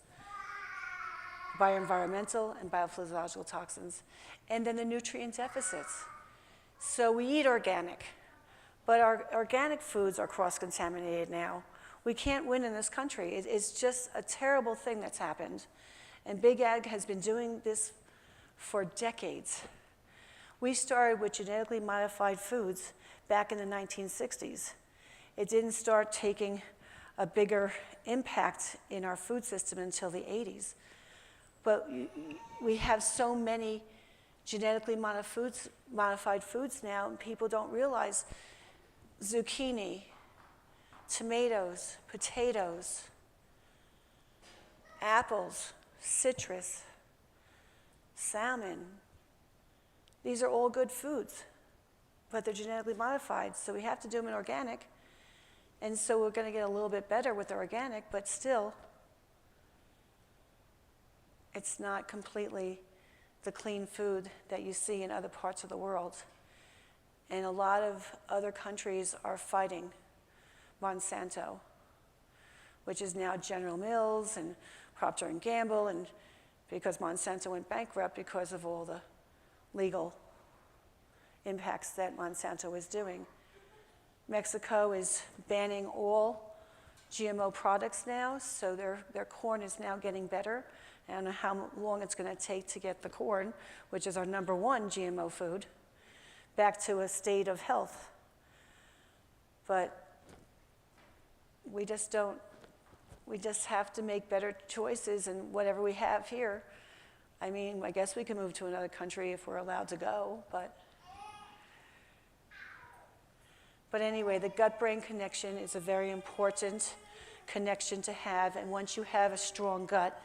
bioenvironmental and biophysiological toxins. And then the nutrient deficits. So we eat organic, but our organic foods are cross-contaminated now. We can't win in this country. It's just a terrible thing that's happened. And Big Ag has been doing this for decades. We started with genetically modified foods back in the 1960s. It didn't start taking a bigger impact in our food system until the 80s. But we have so many genetically modified foods now, and people don't realize zucchini, tomatoes, potatoes, apples, citrus, salmon. These are all good foods, but they're genetically modified, so we have to do them in organic. And so we're going to get a little bit better with the organic, but still, it's not completely the clean food that you see in other parts of the world. And a lot of other countries are fighting Monsanto, which is now General Mills and Procter & Gamble, and because Monsanto went bankrupt because of all the legal impacts that Monsanto was doing. Mexico is banning all GMO products now, so their corn is now getting better. I don't know how long it's going to take to get the corn, which is our #1 GMO food, back to a state of health. But we just don't, we just have to make better choices in whatever we have here. I mean, I guess we can move to another country if we're allowed to go, but anyway, the gut-brain connection is a very important connection to have, and once you have a strong gut,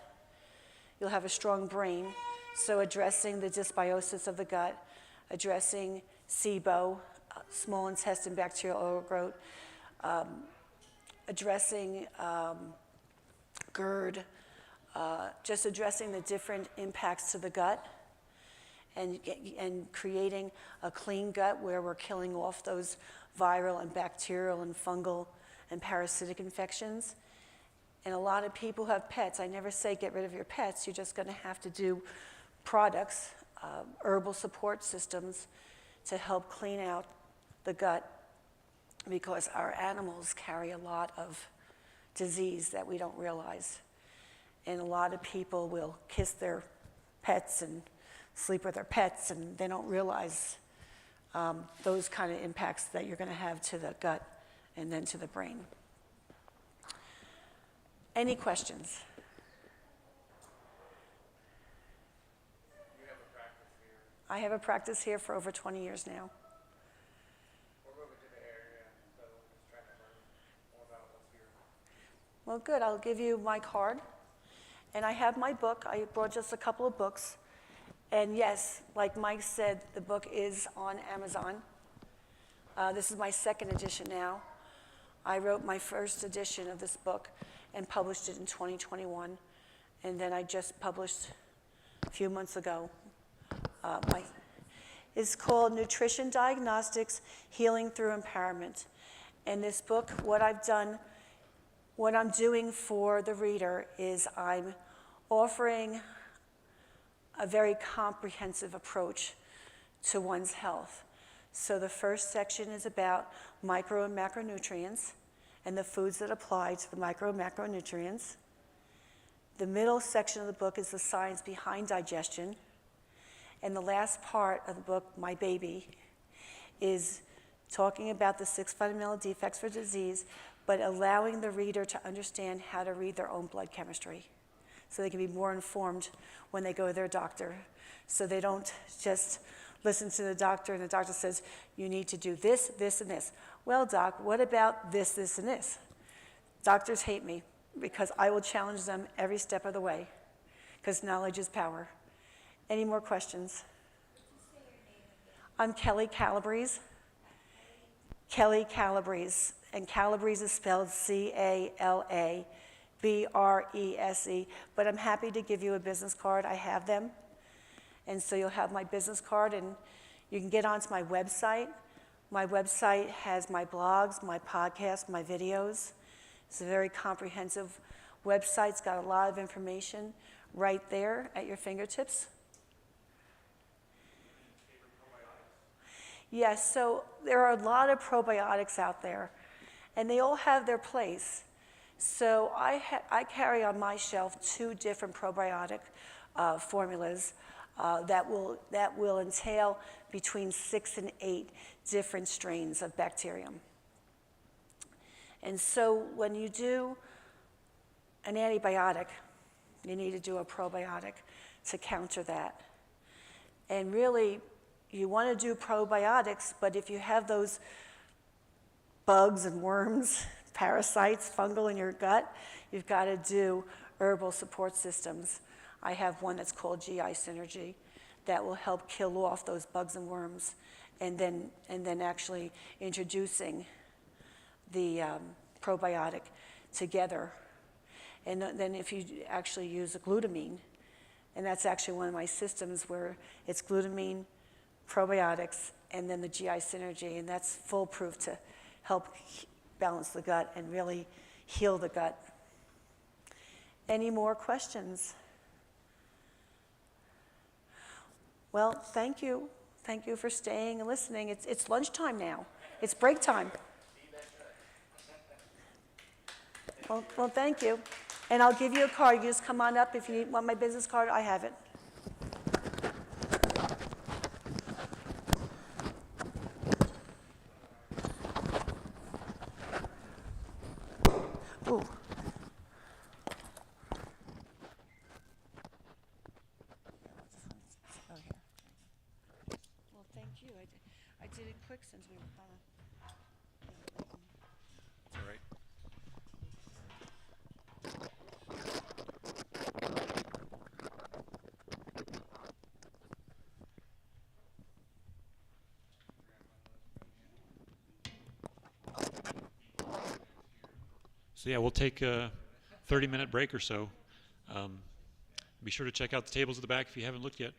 you'll have a strong brain. So addressing the dysbiosis of the gut, addressing SIBO, small intestine bacterial overgrowth, addressing GERD, just addressing the different impacts to the gut, and creating a clean gut where we're killing off those viral and bacterial and fungal and parasitic infections. And a lot of people have pets. I never say get rid of your pets. You're just going to have to do products, herbal support systems to help clean out the gut, because our animals carry a lot of disease that we don't realize. And a lot of people will kiss their pets and sleep with their pets, and they don't realize those kind of impacts that you're going to have to the gut and then to the brain. Any questions? You have a practice here. I have a practice here for over 20 years now. We're moving to the area, so we're just trying to learn more about what's here. Well, good. I'll give you my card. And I have my book. I brought just a couple of books. And yes, like Mike said, the book is on Amazon. This is my second edition now. I wrote my first edition of this book and published it in 2021. And then I just published a few months ago. It's called Nutrition Diagnostics, Healing Through Empowerment. And this book, what I'm doing for the reader is I'm offering a very comprehensive approach to one's health. So the first section is about micro and macronutrients and the foods that apply to the micro and macronutrients. The middle section of the book is the science behind digestion. And the last part of the book, my baby, is talking about the 6 fundamental defects for disease, but allowing the reader to understand how to read their own blood chemistry, so they can be more informed when they go to their doctor. So they don't just listen to the doctor and the doctor says, you need to do this, this, and this. Well, doc, what about this, this, and this? Doctors hate me because I will challenge them every step of the way, because knowledge is power. Any more questions? I'm Kelly Calabrese. Kelly Calabrese, and Calabrese is spelled C-A-L-A. B-R-E-S-E, but I'm happy to give you a business card. I have them. And so you'll have my business card, and you can get onto my website. My website has my blogs, my podcasts, my videos. It's a very comprehensive website. It's got a lot of information right there at your fingertips. Yes, so there are a lot of probiotics out there, and they all have their place. So I carry on my shelf 2 different probiotic formulas that will entail between 6 and 8 different strains of bacterium. And so when you do an antibiotic, you need to do a probiotic to counter that. And really, you want to do probiotics, but if you have those bugs and worms, parasites, fungal in your gut, you've got to do herbal support systems. I have one that's called GI Synergy that will help kill off those bugs and worms, and then actually introducing the probiotic together. And then if you actually use a glutamine, and that's actually one of my systems where it's glutamine, probiotics, and then the GI Synergy, and that's foolproof to help balance the gut and really heal the gut. Any more questions? Well, thank you. Thank you for staying and listening. It's lunchtime now. It's break time. Well, thank you. And I'll give you a card. You just come on up if you want my business card. I have it. quick since we were kind of. It's all right. So yeah, we'll take a 30-minute break or so. Be sure to check out the tables at the back if you haven't looked yet.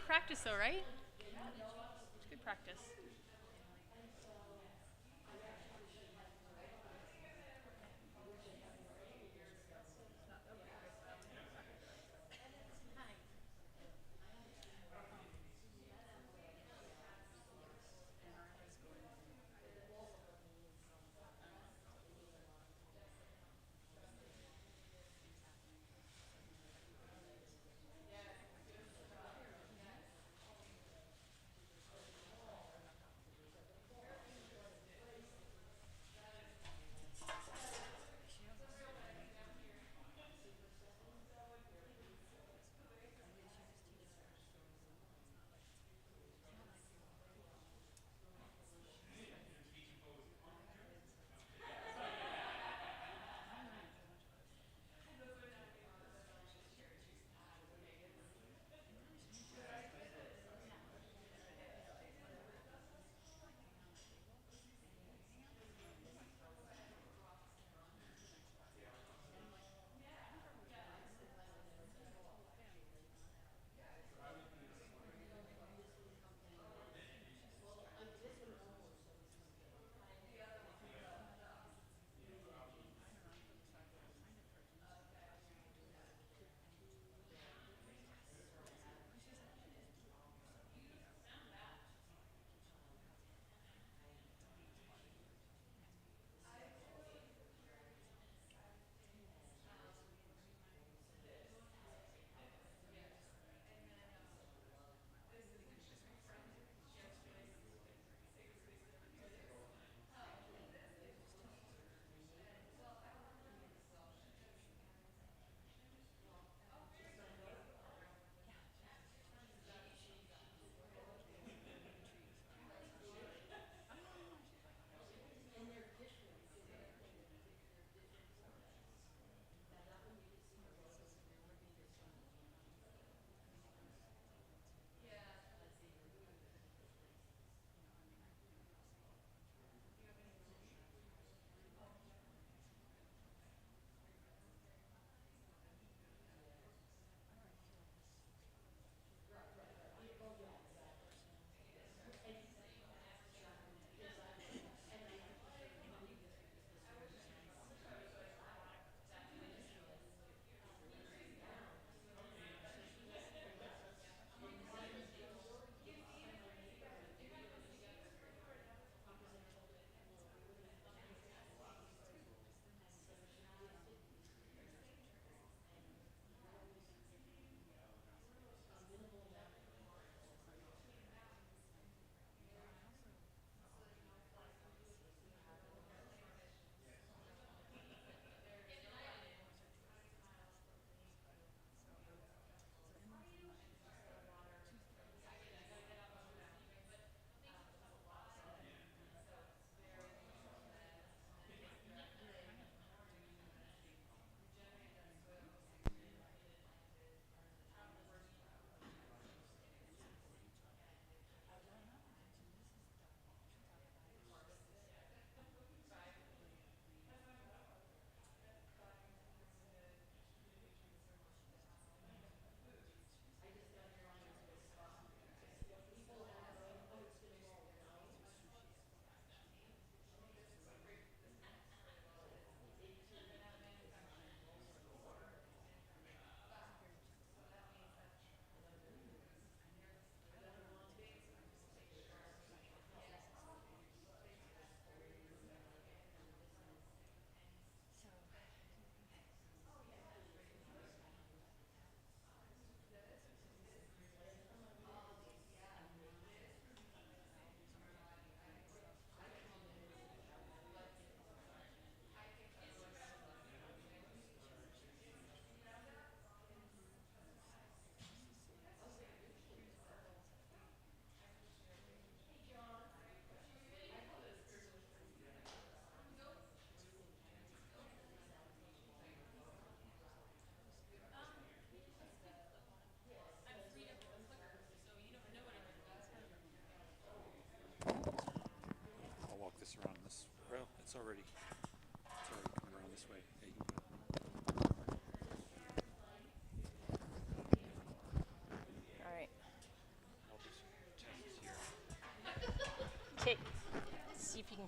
practice though, right? It's good practice.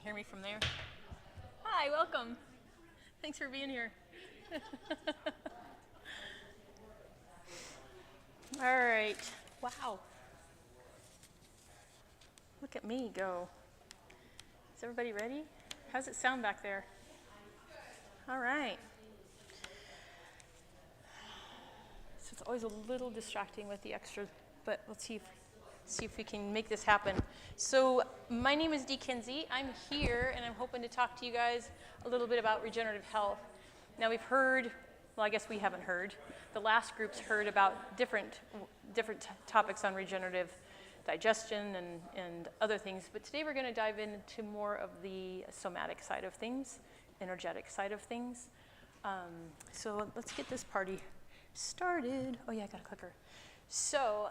hear me from there? Hi, welcome. Thanks for being here. All right. Wow. Look at me go. Is everybody ready? How's it sound back there? All right. So it's always a little distracting with the extra, but let's see if we can make this happen. So my name is Dee Kinsey. I'm here, and I'm hoping to talk to you guys a little bit about regenerative health. Now we've heard, well, I guess we haven't heard. The last groups heard about different topics on regenerative digestion and other things, but today we're going to dive into more of the somatic side of things, energetic side of things. So let's get this party started. Oh yeah, I got a clicker. So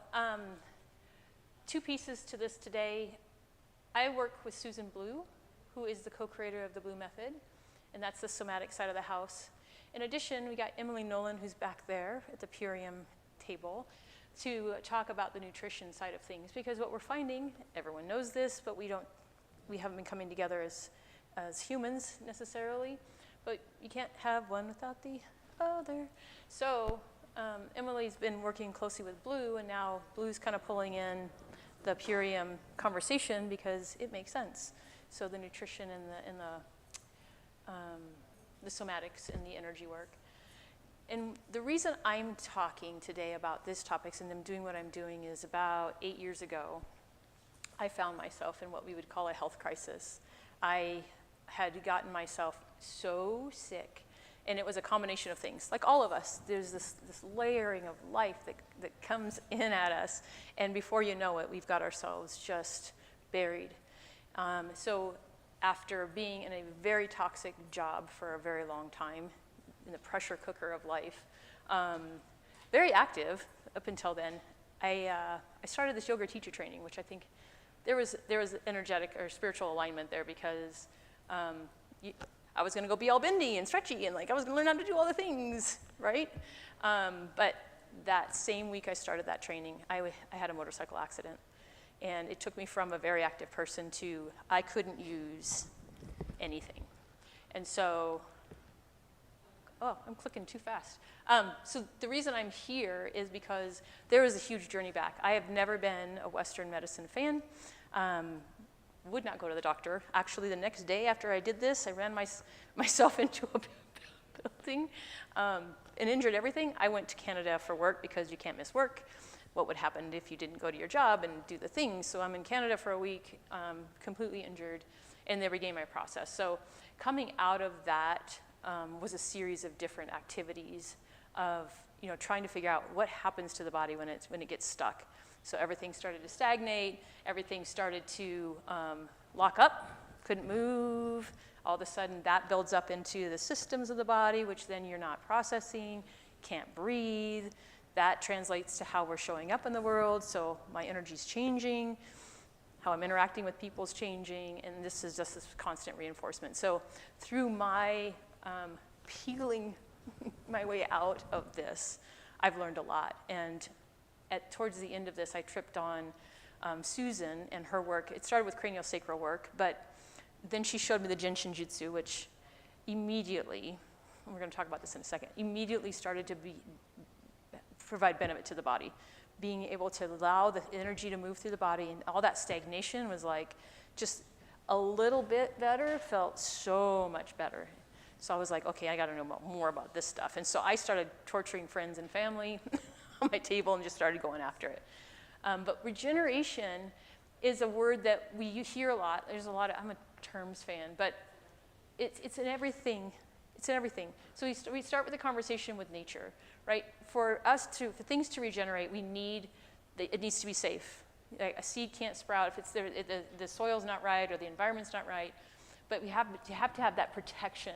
2 pieces to this today. I work with Susan Blue, who is the co-creator of the Blue Method, and that's the somatic side of the house. In addition, we got Emily Nolan, who's back there at the Purium table, to talk about the nutrition side of things, because what we're finding, everyone knows this, but we haven't been coming together as humans necessarily, but you can't have one without the other. So Emily's been working closely with Blue, and now Blue's kind of pulling in the Purium conversation because it makes sense. So the nutrition and the somatics and the energy work. And the reason I'm talking today about these topics and I'm doing what I'm doing is about 8 years ago, I found myself in what we would call a health crisis. I had gotten myself so sick, and it was a combination of things. Like all of us, there's this layering of life that comes in at us, and before you know it, we've got ourselves just buried. So after being in a very toxic job for a very long time, in the pressure cooker of life, very active up until then, I started this yoga teacher training, which I think there was energetic or spiritual alignment there, because I was going to go be all bendy and stretchy, and like I was going to learn how to do all the things, right? But that same week I started that training, I had a motorcycle accident, and it took me from a very active person to I couldn't use anything, and so. Oh, I'm clicking too fast. So the reason I'm here is because there is a huge journey back. I have never been a Western medicine fan. Would not go to the doctor. Actually, the next day after I did this, I ran myself into a building and injured everything. I went to Canada for work because you can't miss work. What would happen if you didn't go to your job and do the things? So I'm in Canada for a week, completely injured, and they regained my process. So coming out of that, was a series of different activities of trying to figure out what happens to the body when it gets stuck. So everything started to stagnate, everything started to lock up, couldn't move. All of a sudden that builds up into the systems of the body, which then you're not processing, can't breathe. That translates to how we're showing up in the world, so my energy's changing, how I'm interacting with people is changing, and this is just this constant reinforcement. So through my peeling my way out of this, I've learned a lot. And towards the end of this, I tripped on Susan and her work. It started with craniosacral work, but then she showed me the Jinshin Jutsu, which immediately, and we're going to talk about this in a second, immediately started to provide benefit to the body. Being able to allow the energy to move through the body, and all that stagnation was like just a little bit better, felt so much better. So I was like, okay, I got to know more about this stuff. And so I started torturing friends and family on my table and just started going after it. But regeneration is a word that we hear a lot. There's a lot of, I'm a terms fan, but it's in everything. It's in everything. So we start with a conversation with nature, right? For things to regenerate, it needs to be safe. Like a seed can't sprout if the soil's not right or the environment's not right. But we have to have that protection.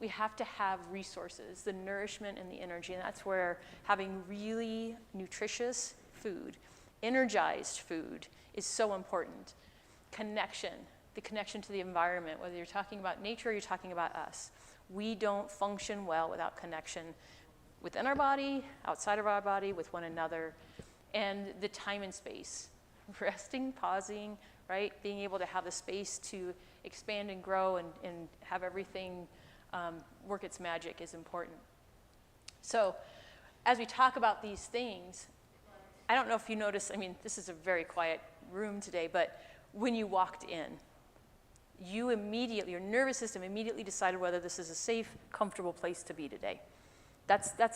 We have to have resources, the nourishment and the energy, and that's where having really nutritious food, energized food, is so important. Connection, the connection to the environment, whether you're talking about nature or you're talking about us. We don't function well without connection within our body, outside of our body, with one another, and the time and space. resting, pausing, right? Being able to have the space to expand and grow and have everything work its magic is important. So as we talk about these things, I don't know if you noticed, I mean, this is a very quiet room today, but when you walked in, you immediately, your nervous system immediately decided whether this is a safe, comfortable place to be today.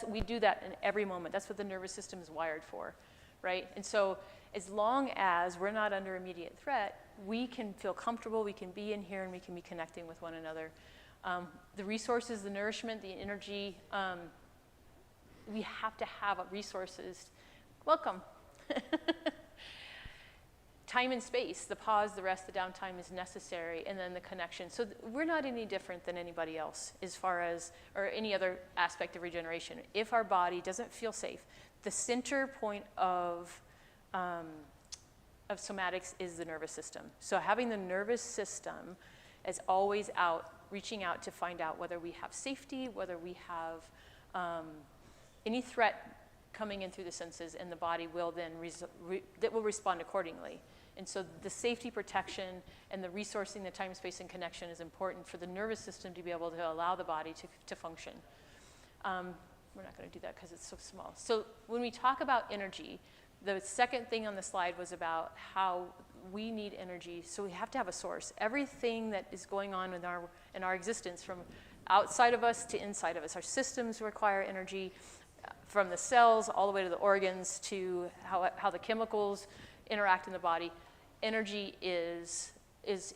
We do that in every moment. That's what the nervous system is wired for, right? And so as long as we're not under immediate threat, we can feel comfortable, we can be in here, and we can be connecting with one another. The resources, the nourishment, the energy, we have to have resources. Welcome. Time and space, the pause, the rest, the downtime is necessary, and then the connection. So we're not any different than anybody else as far as, or any other aspect of regeneration. If our body doesn't feel safe, the center point of somatics is the nervous system. So having the nervous system is always out, reaching out to find out whether we have safety, whether we have any threat coming in through the senses, and the body will then that will respond accordingly. And so the safety, protection, and the resourcing, the time, space, and connection is important for the nervous system to be able to allow the body to function. We're not going to do that because it's so small. So when we talk about energy, the second thing on the slide was about how we need energy. So we have to have a source. Everything that is going on in our existence, from outside of us to inside of us, our systems require energy, from the cells all the way to the organs to how the chemicals interact in the body. Energy is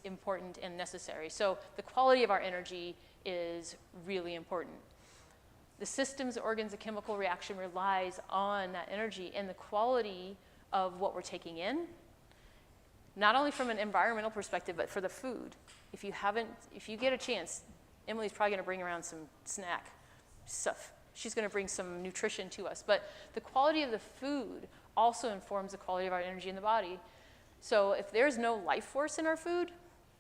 important and necessary. So the quality of our energy is really important. The systems, the organs, the chemical reaction relies on that energy and the quality of what we're taking in, not only from an environmental perspective, but for the food. If you get a chance, Emily's probably going to bring around some snack stuff. She's going to bring some nutrition to us. But the quality of the food also informs the quality of our energy in the body. So if there's no life force in our food,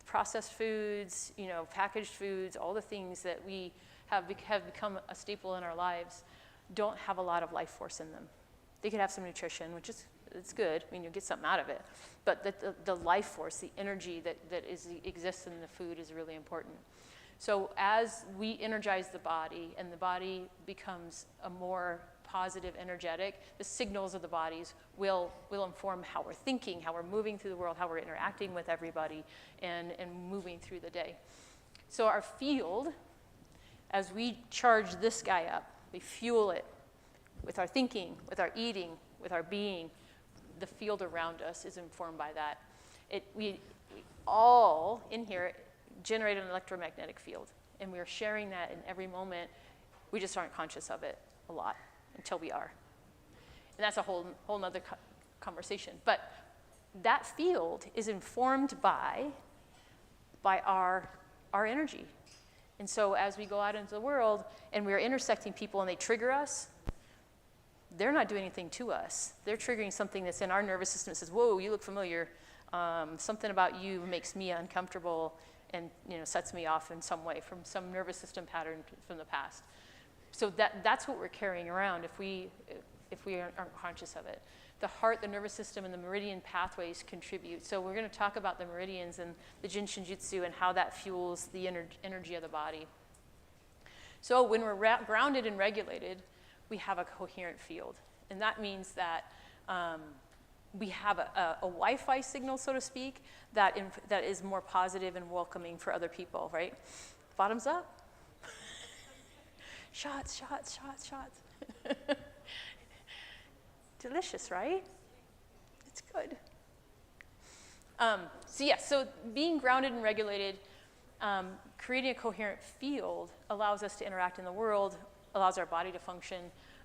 processed foods, packaged foods, all the things that we have become a staple in our lives, don't have a lot of life force in them. They could have some nutrition, which is it's good. I mean, you'll get something out of it. But the life force, the energy that exists in the food is really important. So as we energize the body and the body becomes a more positive, energetic, the signals of the bodies will inform how we're thinking, how we're moving through the world, how we're interacting with everybody, and moving through the day. So our field, as we charge this guy up, we fuel it with our thinking, with our eating, with our being. The field around us is informed by that. We all in here generate an electromagnetic field, and we are sharing that in every moment. We just aren't conscious of it a lot until we are. And that's a whole nother conversation. But that field is informed by our energy. And so as we go out into the world and we're intersecting people and they trigger us, they're not doing anything to us. They're triggering something that's in our nervous system that says, whoa, you look familiar. Something about you makes me uncomfortable and sets me off in some way from some nervous system pattern from the past. So that's what we're carrying around if we aren't conscious of it. The heart, the nervous system, and the meridian pathways contribute. So we're going to talk about the meridians and the Jin Shinjutsu and how that fuels the energy of the body. So when we're grounded and regulated, we have a coherent field. And that means that we have a Wi-Fi signal, so to speak, that is more positive and welcoming for other people, right? Bottoms up. Shots, shots, shots, shots. Delicious, right? It's good. So being grounded and regulated, creating a coherent field allows us to interact in the world, allows our body to function,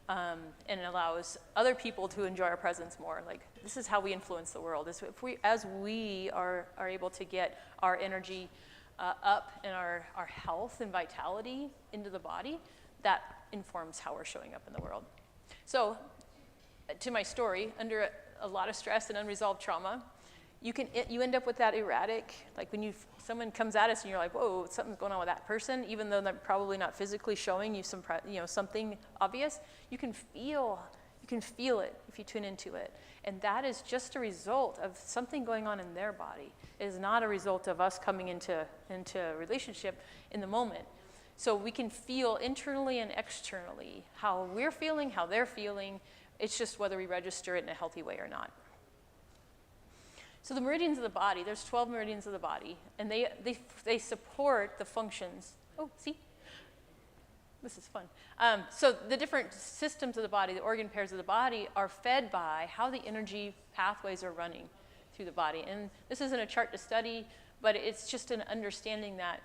and allows other people to enjoy our presence more. Like, this is how we influence the world. As we are able to get our energy up and our health and vitality into the body, that informs how we're showing up in the world. So, to my story, under a lot of stress and unresolved trauma, you end up with that erratic, like when someone comes at us and you're like, whoa, something's going on with that person, even though they're probably not physically showing you something obvious, you can feel You can feel it if you tune into it. And that is just a result of something going on in their body. It is not a result of us coming into a relationship in the moment. So we can feel internally and externally how we're feeling, how they're feeling. It's just whether we register it in a healthy way or not. So the meridians of the body, there's 12 meridians of the body, and they support the functions. Oh, see? This is fun. So the different systems of the body, the organ pairs of the body, are fed by how the energy pathways are running through the body. And this isn't a chart to study, but it's just an understanding that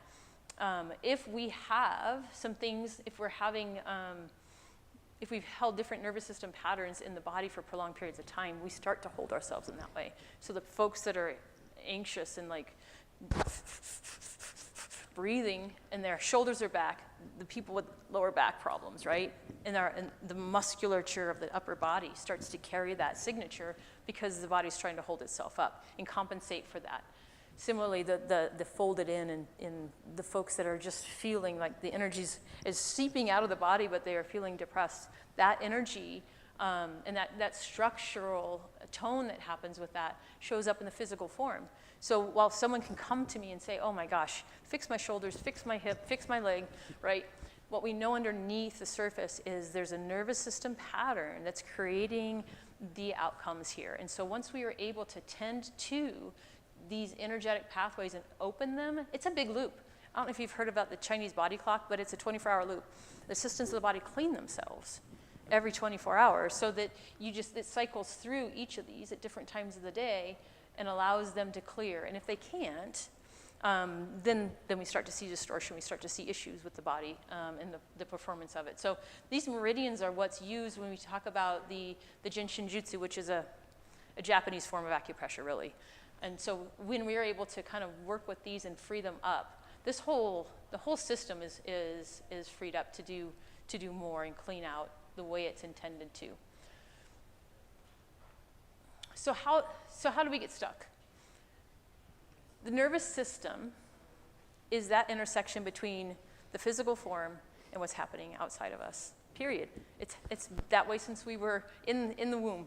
if we have some things, if we've held different nervous system patterns in the body for prolonged periods of time, we start to hold ourselves in that way. So the folks that are anxious and like breathing and their shoulders are back, the people with lower back problems, right? And the musculature of the upper body starts to carry that signature because the body's trying to hold itself up and compensate for that. Similarly, the folded in and the folks that are just feeling like the energy is seeping out of the body, but they are feeling depressed, that energy and that structural tone that happens with that shows up in the physical form. So while someone can come to me and say, oh my gosh, fix my shoulders, fix my hip, fix my leg, right? What we know underneath the surface is there's a nervous system pattern that's creating the outcomes here. And so once we are able to tend to these energetic pathways and open them, it's a big loop. I don't know if you've heard about the Chinese body clock, but it's a 24-hour loop. The systems of the body clean themselves every 24 hours so that it cycles through each of these at different times of the day and allows them to clear. And if they can't, then we start to see distortion. We start to see issues with the body and the performance of it. So these meridians are what's used when we talk about the Jinshin Jutsu, which is a Japanese form of acupressure, really. And so when we are able to kind of work with these and free them up, the whole system is freed up to do more and clean out the way it's intended to. So how do we get stuck? The nervous system is that intersection between the physical form and what's happening outside of us, period. It's that way since we were in the womb.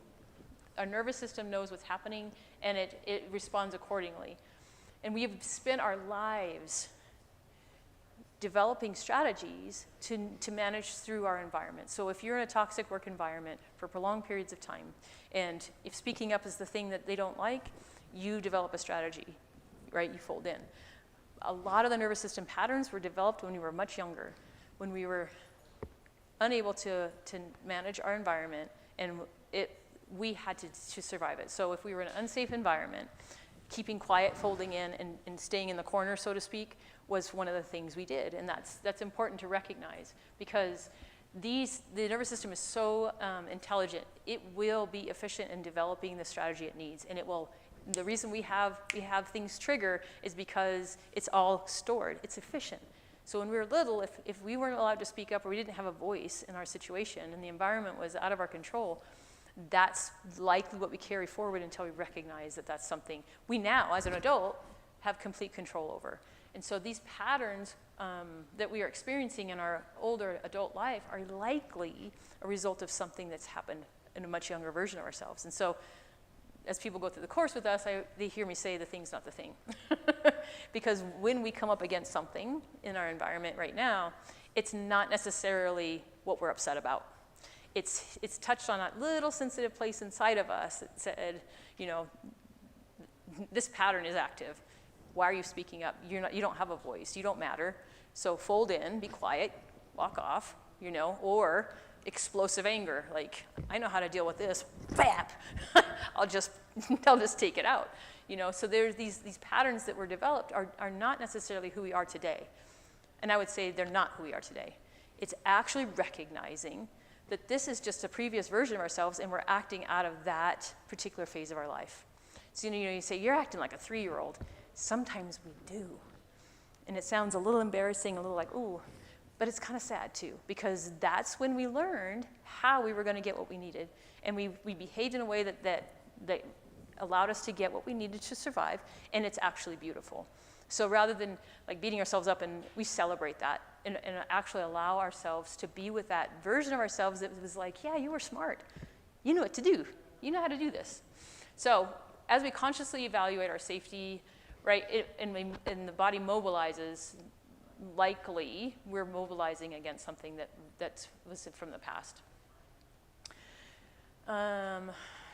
Our nervous system knows what's happening, and it responds accordingly. And we have spent our lives developing strategies to manage through our environment. So if you're in a toxic work environment for prolonged periods of time, and if speaking up is the thing that they don't like, you develop a strategy, right? You fold in. A lot of the nervous system patterns were developed when we were much younger, when we were unable to manage our environment, and we had to survive it. So if we were in an unsafe environment, keeping quiet, folding in, and staying in the corner, so to speak, was one of the things we did. And that's important to recognize, because the nervous system is so intelligent. It will be efficient in developing the strategy it needs. And the reason we have things trigger is because it's all stored. It's efficient. So when we were little, if we weren't allowed to speak up or we didn't have a voice in our situation and the environment was out of our control, that's likely what we carry forward until we recognize that that's something we now, as an adult, have complete control over. And so these patterns that we are experiencing in our older adult life are likely a result of something that's happened in a much younger version of ourselves. And so as people go through the course with us, they hear me say the thing's not the thing. Because when we come up against something in our environment right now, it's not necessarily what we're upset about. It's touched on that little sensitive place inside of us that said, this pattern is active. Why are you speaking up? You don't have a voice. You don't matter. So fold in, be quiet, walk off, or explosive anger. Like, I know how to deal with this. Bap! I'll just take it out. So there's these patterns that were developed are not necessarily who we are today. And I would say they're not who we are today. It's actually recognizing that this is just a previous version of ourselves and we're acting out of that particular phase of our life. So you say, you're acting like a 3-year-old. Sometimes we do. And it sounds a little embarrassing, a little like, ooh, but it's kind of sad too, because that's when we learned how we were going to get what we needed. And we behaved in a way that allowed us to get what we needed to survive, and it's actually beautiful. So rather than like beating ourselves up, and we celebrate that and actually allow ourselves to be with that version of ourselves that was like, yeah, you were smart. You know what to do. You know how to do this. So as we consciously evaluate our safety, right, and the body mobilizes, likely we're mobilizing against something that was from the past.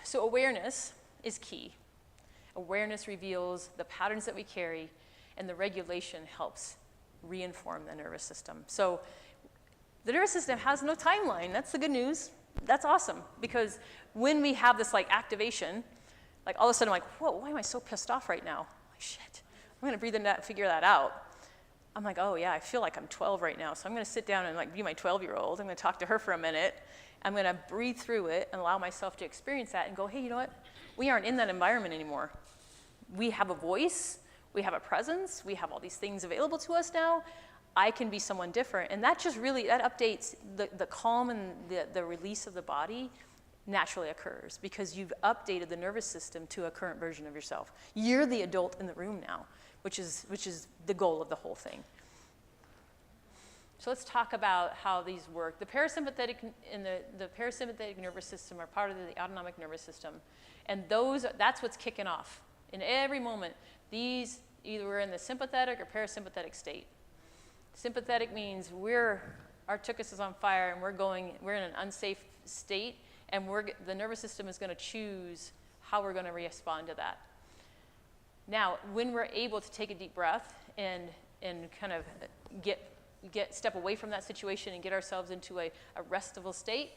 So awareness is key. Awareness reveals the patterns that we carry, and the regulation helps reinform the nervous system. So the nervous system has no timeline. That's the good news. That's awesome, because when we have this like activation, like all of a sudden I'm like, whoa, why am I so pissed off right now? Like, shit, I'm gonna breathe in that, figure that out. I'm like, oh yeah, I feel like I'm 12 right now, so I'm gonna sit down and like be my 12-year-old. I'm gonna talk to her for a minute. I'm gonna breathe through it and allow myself to experience that and go, hey, you know what? We aren't in that environment anymore. We have a voice, we have a presence, we have all these things available to us now. I can be someone different. And that just really, that updates the calm and the release of the body naturally occurs because you've updated the nervous system to a current version of yourself. You're the adult in the room now, which is the goal of the whole thing. So let's talk about how these work. The parasympathetic and the parasympathetic nervous system are part of the autonomic nervous system. And that's what's kicking off. In every moment, these either we're in the sympathetic or parasympathetic state. Sympathetic means our tuchus is on fire and we're in an unsafe state, and the nervous system is going to choose how we're going to respond to that. Now, when we're able to take a deep breath and kind of step away from that situation and get ourselves into a restful state,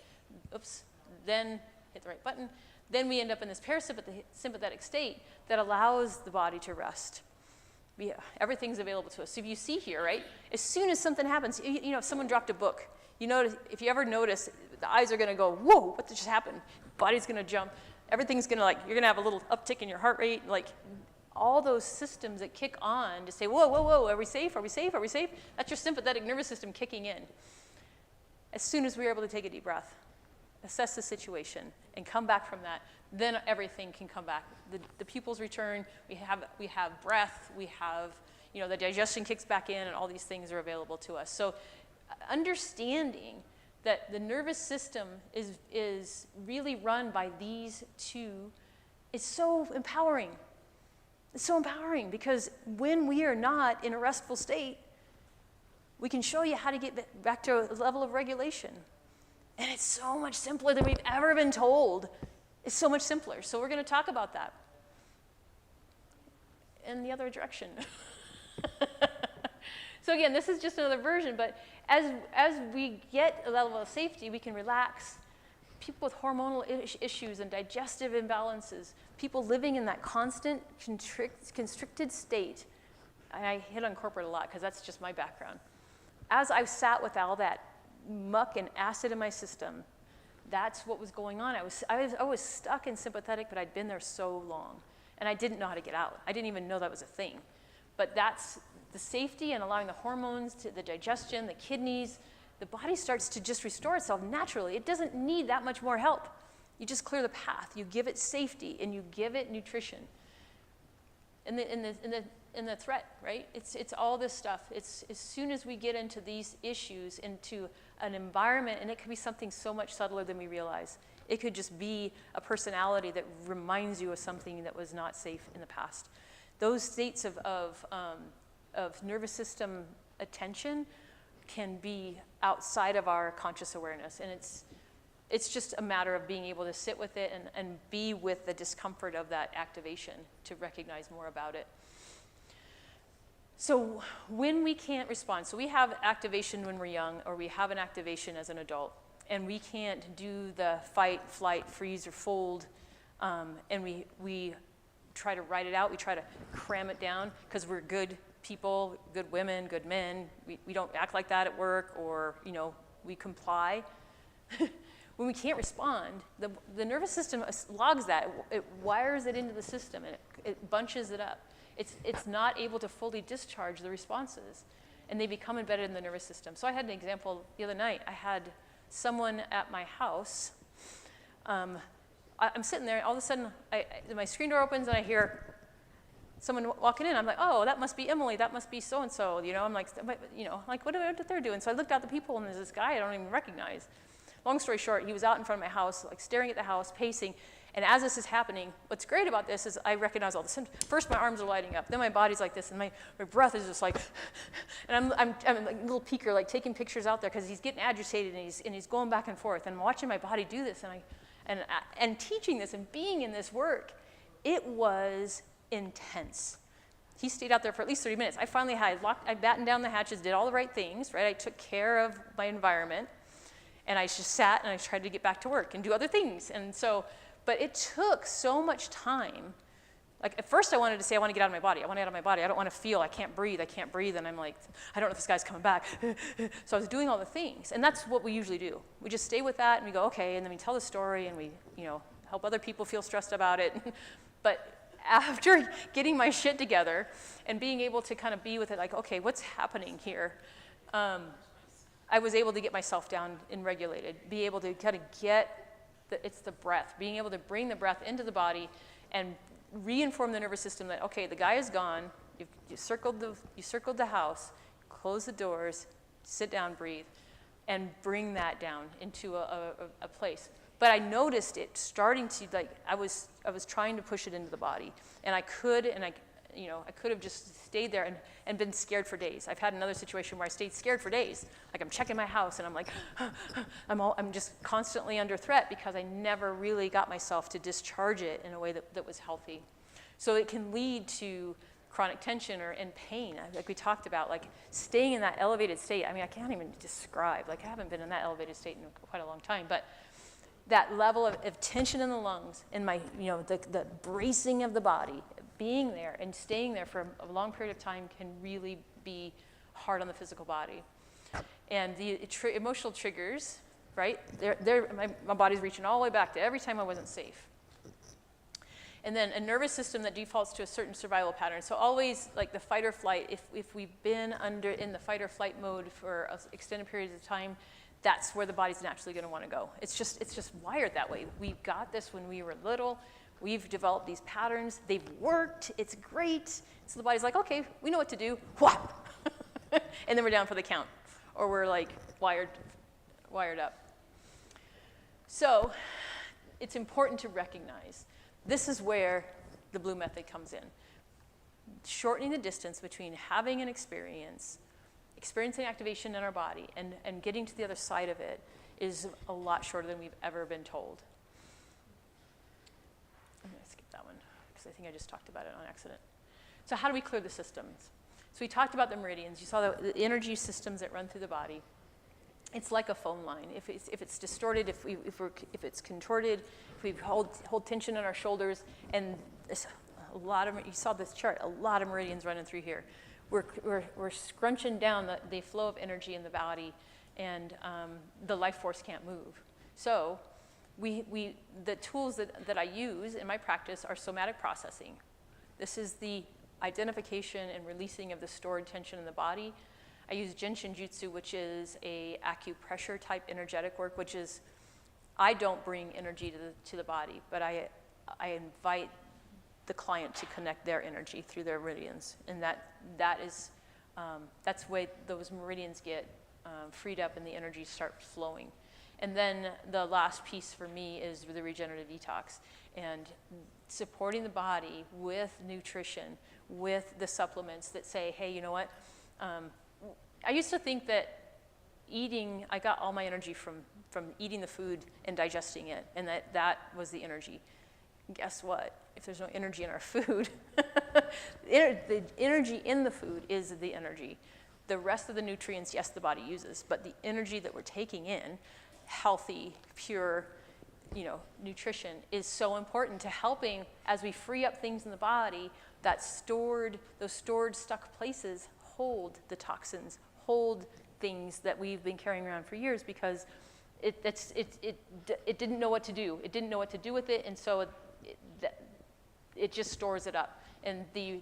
then hit the right button, then we end up in this parasympathetic state that allows the body to rest. Everything's available to us. So if you see here, right, as soon as something happens, you know, if someone dropped a book, you notice, if you ever notice, the eyes are going to go, whoa, what just happened? Body's going to jump. Everything's going to you're going to have a little uptick in your heart rate. Like all those systems that kick on to say, whoa, whoa, whoa, are we safe? Are we safe? Are we safe? That's your sympathetic nervous system kicking in. As soon as we're able to take a deep breath, assess the situation, and come back from that, then everything can come back. The pupils return, we have breath, we have, you know, the digestion kicks back in, and all these things are available to us. So understanding that the nervous system is really run by these two is so empowering. It's so empowering because when we are not in a restful state, we can show you how to get back to a level of regulation. And it's so much simpler than we've ever been told. It's so much simpler. So we're going to talk about that. In the other direction. So again, this is just another version, but as we get a level of safety, we can relax. People with hormonal issues and digestive imbalances, people living in that constant constricted state. And I hit on corporate a lot because that's just my background. As I've sat with all that muck and acid in my system, that's what was going on. I was stuck in sympathetic, but I'd been there so long, and I didn't know how to get out. I didn't even know that was a thing. But that's the safety and allowing the hormones to the digestion, the kidneys, the body starts to just restore itself naturally. It doesn't need that much more help. You just clear the path. You give it safety, and you give it nutrition. In the threat, right? It's all this stuff. It's as soon as we get into these issues, into an environment, and it could be something so much subtler than we realize. It could just be a personality that reminds you of something that was not safe in the past. Those states of nervous system attention can be outside of our conscious awareness, and it's just a matter of being able to sit with it and be with the discomfort of that activation to recognize more about it. So when we can't respond, so we have activation when we're young, or we have an activation as an adult, and we can't do the fight, flight, freeze, or fold, and we try to write it out, we try to cram it down, because we're good people, good women, good men, we don't act like that at work, or, you know, we comply. When we can't respond, the nervous system logs that, it wires it into the system, and it bunches it up. It's not able to fully discharge the responses, and they become embedded in the nervous system. So I had an example the other night. I had someone at my house. I'm sitting there, all of a sudden, my screen door opens, and I hear someone walking in. I'm like, oh, that must be Emily. That must be so-and-so. You know, I'm like, you know, like what are they doing? So I looked out the people, and there's this guy I don't even recognize. long story short, he was out in front of my house, like staring at the house, pacing. And as this is happening, what's great about this is I recognize all the symptoms. First, my arms are lighting up. Then my body's like this, and my breath is just like, and I'm like a little peeker, like taking pictures out there because he's getting agitated and he's going back and forth. And I'm watching my body do this, and teaching this and being in this work, it was intense. He stayed out there for at least 30 minutes. I finally I battened down the hatches, did all the right things, right? I took care of my environment, and I just sat and I tried to get back to work and do other things. And so, but it took so much time. Like at first I wanted to say, I want to get out of my body. I want to get out of my body. I don't want to feel, I can't breathe. And I'm like, I don't know if this guy's coming back. So I was doing all the things. And that's what we usually do. We just stay with that and we go, okay, and then we tell the story and we, help other people feel stressed about it. But after getting my shit together and being able to kind of be with it, like, okay, what's happening here? I was able to get myself down and regulated, be able to kind of it's the breath, being able to bring the breath into the body and reinform the nervous system that, okay, the guy is gone, you circled the house, close the doors, sit down, breathe, and bring that down into a place. But I noticed it starting to, like, I was trying to push it into the body, and I could have just stayed there and been scared for days. I've had another situation where I stayed scared for days. Like I'm checking my house and I'm like, I'm just constantly under threat because I never really got myself to discharge it in a way that was healthy. So it can lead to chronic tension and pain, like we talked about, like staying in that elevated state. I mean, I can't even describe, like I haven't been in that elevated state in quite a long time, but that level of tension in the lungs and the bracing of the body, being there and staying there for a long period of time can really be hard on the physical body. And the emotional triggers, right? My body's reaching all the way back to every time I wasn't safe. And then a nervous system that defaults to a certain survival pattern. So always like the fight or flight, if we've been in the fight or flight mode for extended periods of time, that's where the body's naturally going to want to go. It's just wired that way. We got this when we were little. We've developed these patterns. They've worked. It's great. So the body's like, okay, we know what to do. Whap! And then we're down for the count. Or we're like wired up. So it's important to recognize this is where the blue method comes in. Shortening the distance between having an experiencing activation in our body and getting to the other side of it is a lot shorter than we've ever been told. I'm going to skip that one because I think I just talked about it on accident. So how do we clear the systems? So we talked about the meridians. You saw the energy systems that run through the body. It's like a phone line. If it's distorted, if it's contorted, if we hold tension in our shoulders, and you saw this chart, a lot of meridians running through here. We're scrunching down the flow of energy in the body, and the life force can't move. So the tools that I use in my practice are somatic processing. This is the identification and releasing of the stored tension in the body. I use Genshin Jutsu, which is a acupressure type energetic work, which is, I don't bring energy to the body, but I invite the client to connect their energy through their meridians, and that's the way those meridians get freed up and the energy starts flowing. And then the last piece for me is the regenerative detox and supporting the body with nutrition, with the supplements that say, hey, you know what? I used to think that I got all my energy from eating the food and digesting it, and that was the energy. Guess what? If there's no energy in our food, the energy in the food is the energy. The rest of the nutrients, yes, the body uses, but the energy that we're taking in, healthy, pure, nutrition, is so important to helping as we free up things in the body. Those stored, stuck places hold the toxins, hold things that we've been carrying around for years because it didn't know what to do. It didn't know what to do with it, and so it just stores it up. And the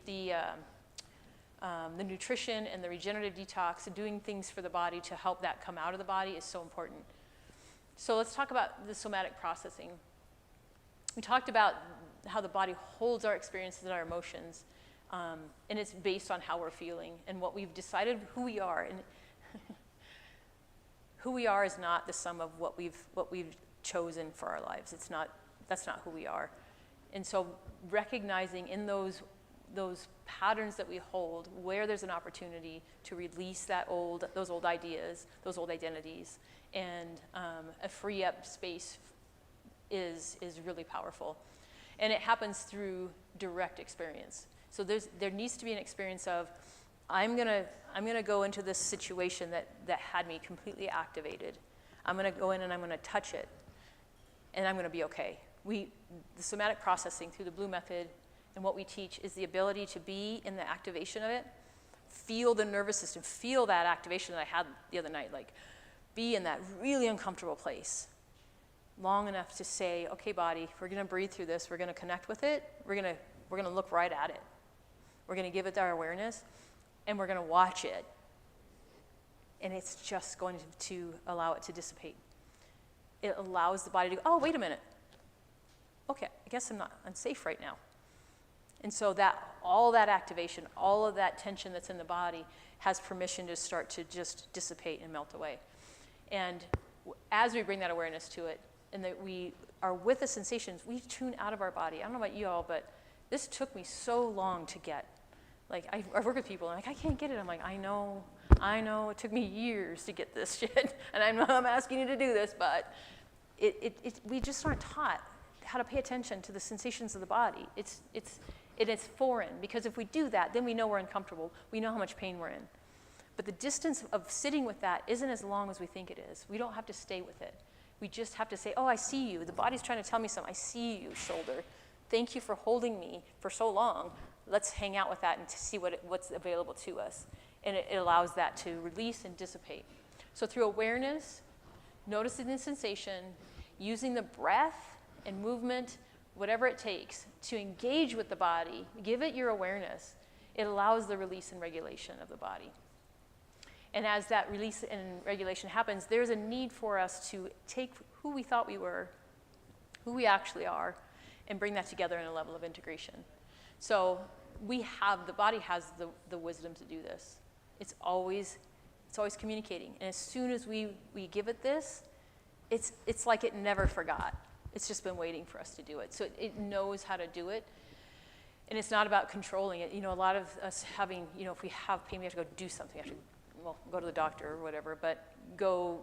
nutrition and the regenerative detox and doing things for the body to help that come out of the body is so important. So let's talk about the somatic processing. We talked about how the body holds our experiences and our emotions, and it's based on how we're feeling and what we've decided who we are. And who we are is not the sum of what we've chosen for our lives. That's not who we are. And so recognizing in those patterns that we hold, where there's an opportunity to release those old ideas, those old identities, and a free up space is really powerful. And it happens through direct experience. So there needs to be an experience of, I'm gonna go into this situation that had me completely activated. I'm gonna go in and I'm gonna touch it, and I'm gonna be okay. The somatic processing through the Blue Method and what we teach is the ability to be in the activation of it, feel the nervous system, feel that activation that I had the other night, like be in that really uncomfortable place long enough to say, okay, body, we're gonna breathe through this, we're gonna connect with it, we're gonna look right at it. We're gonna give it our awareness, and we're gonna watch it. And it's just going to allow it to dissipate. It allows the body to go, oh, wait a minute. Okay, I guess I'm not unsafe right now. And so all that activation, all of that tension that's in the body has permission to start to just dissipate and melt away. And as we bring that awareness to it, and that we are with the sensations, we tune out of our body. I don't know about you all, but this took me so long to get. Like, I work with people, and like, I can't get it. I'm like, I know, it took me years to get this shit, and I'm asking you to do this, but we just aren't taught how to pay attention to the sensations of the body. It's foreign, because if we do that, then we know we're uncomfortable. We know how much pain we're in. But the distance of sitting with that isn't as long as we think it is. We don't have to stay with it. We just have to say, oh, I see you. The body's trying to tell me something. I see you, shoulder. Thank you for holding me for so long. Let's hang out with that and to see what's available to us. And it allows that to release and dissipate. So through awareness, noticing the sensation, using the breath and movement, whatever it takes, to engage with the body, give it your awareness, it allows the release and regulation of the body. And as that release and regulation happens, there's a need for us to take who we thought we were, who we actually are, and bring that together in a level of integration. So the body has the wisdom to do this. It's always communicating. And as soon as we give it this, it's like it never forgot. It's just been waiting for us to do it. So it knows how to do it. And it's not about controlling it. A lot of us having, if we have pain, we have to go do something. We have to, go to the doctor or whatever, but go,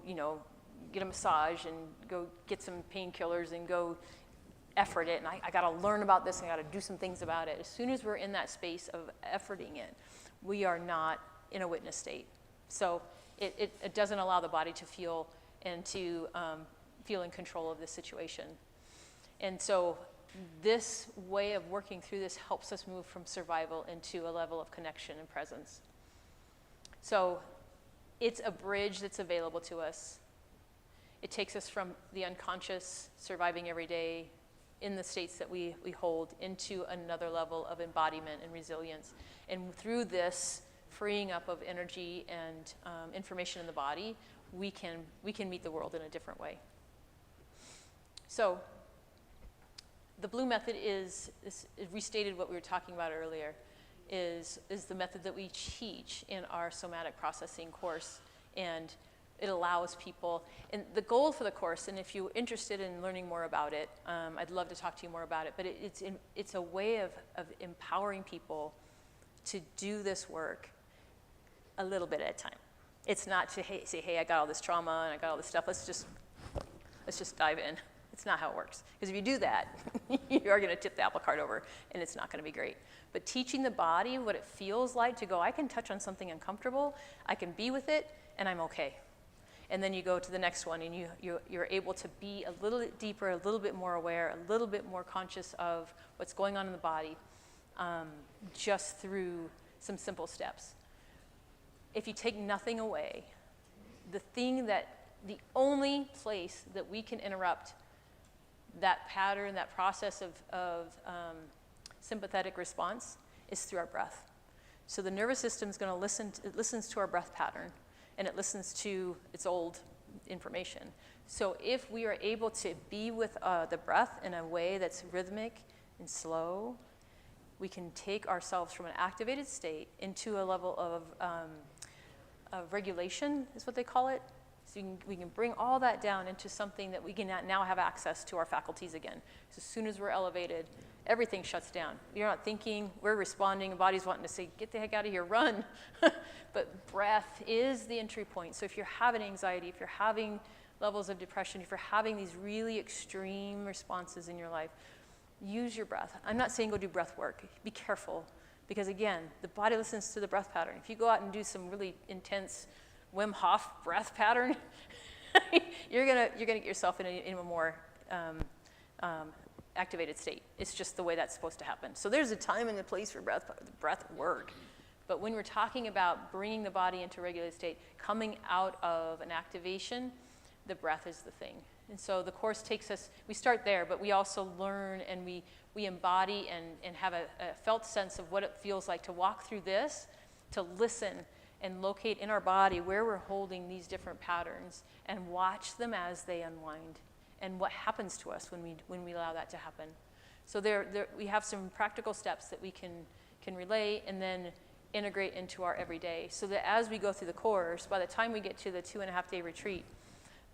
get a massage and go get some painkillers and go effort it. And I got to learn about this and I got to do some things about it. As soon as we're in that space of efforting it, we are not in a witness state. So it doesn't allow the body to feel and to feel in control of this situation. And so this way of working through this helps us move from survival into a level of connection and presence. So it's a bridge that's available to us. It takes us from the unconscious, surviving every day in the states that we hold, into another level of embodiment and resilience. And through this freeing up of energy and information in the body, we can meet the world in a different way. So the Blue Method is restated what we were talking about earlier, is the method that we teach in our somatic processing course, and it allows people, and the goal for the course, and if you're interested in learning more about it, I'd love to talk to you more about it, but it's a way of empowering people to do this work a little bit at a time. It's not to say, hey, I got all this trauma and I got all this stuff, let's just dive in. It's not how it works. Because if you do that, you are going to tip the apple cart over, and it's not going to be great. But teaching the body what it feels like to go, I can touch on something uncomfortable, I can be with it, and I'm okay. And then you go to the next one, and you're able to be a little bit deeper, a little bit more aware, a little bit more conscious of what's going on in the body, just through some simple steps. If you take nothing away, the only place that we can interrupt that pattern, that process of sympathetic response is through our breath. So the nervous system is going to it listens to our breath pattern, and it listens to its old information. So if we are able to be with the breath in a way that's rhythmic and slow, we can take ourselves from an activated state into a level of regulation, is what they call it. So we can bring all that down into something that we can now have access to our faculties again. So as soon as we're elevated, everything shuts down. You're not thinking, we're responding, and body's wanting to say, get the heck out of here, run. But breath is the entry point. So if you're having anxiety, if you're having levels of depression, if you're having these really extreme responses in your life, use your breath. I'm not saying go do breath work. Be careful, because again, the body listens to the breath pattern. If you go out and do some really intense Wim Hof breath pattern, you're gonna get yourself in a more activated state. It's just the way that's supposed to happen. So there's a time and a place for breath work. But when we're talking about bringing the body into a regulated state, coming out of an activation, the breath is the thing. And so the course takes us, we start there, but we also learn and we embody and have a felt sense of what it feels like to walk through this, to listen and locate in our body where we're holding these different patterns and watch them as they unwind and what happens to us when we allow that to happen. So we have some practical steps that we can relay and then integrate into our everyday, so that as we go through the course, by the time we get to the 2.5-day retreat,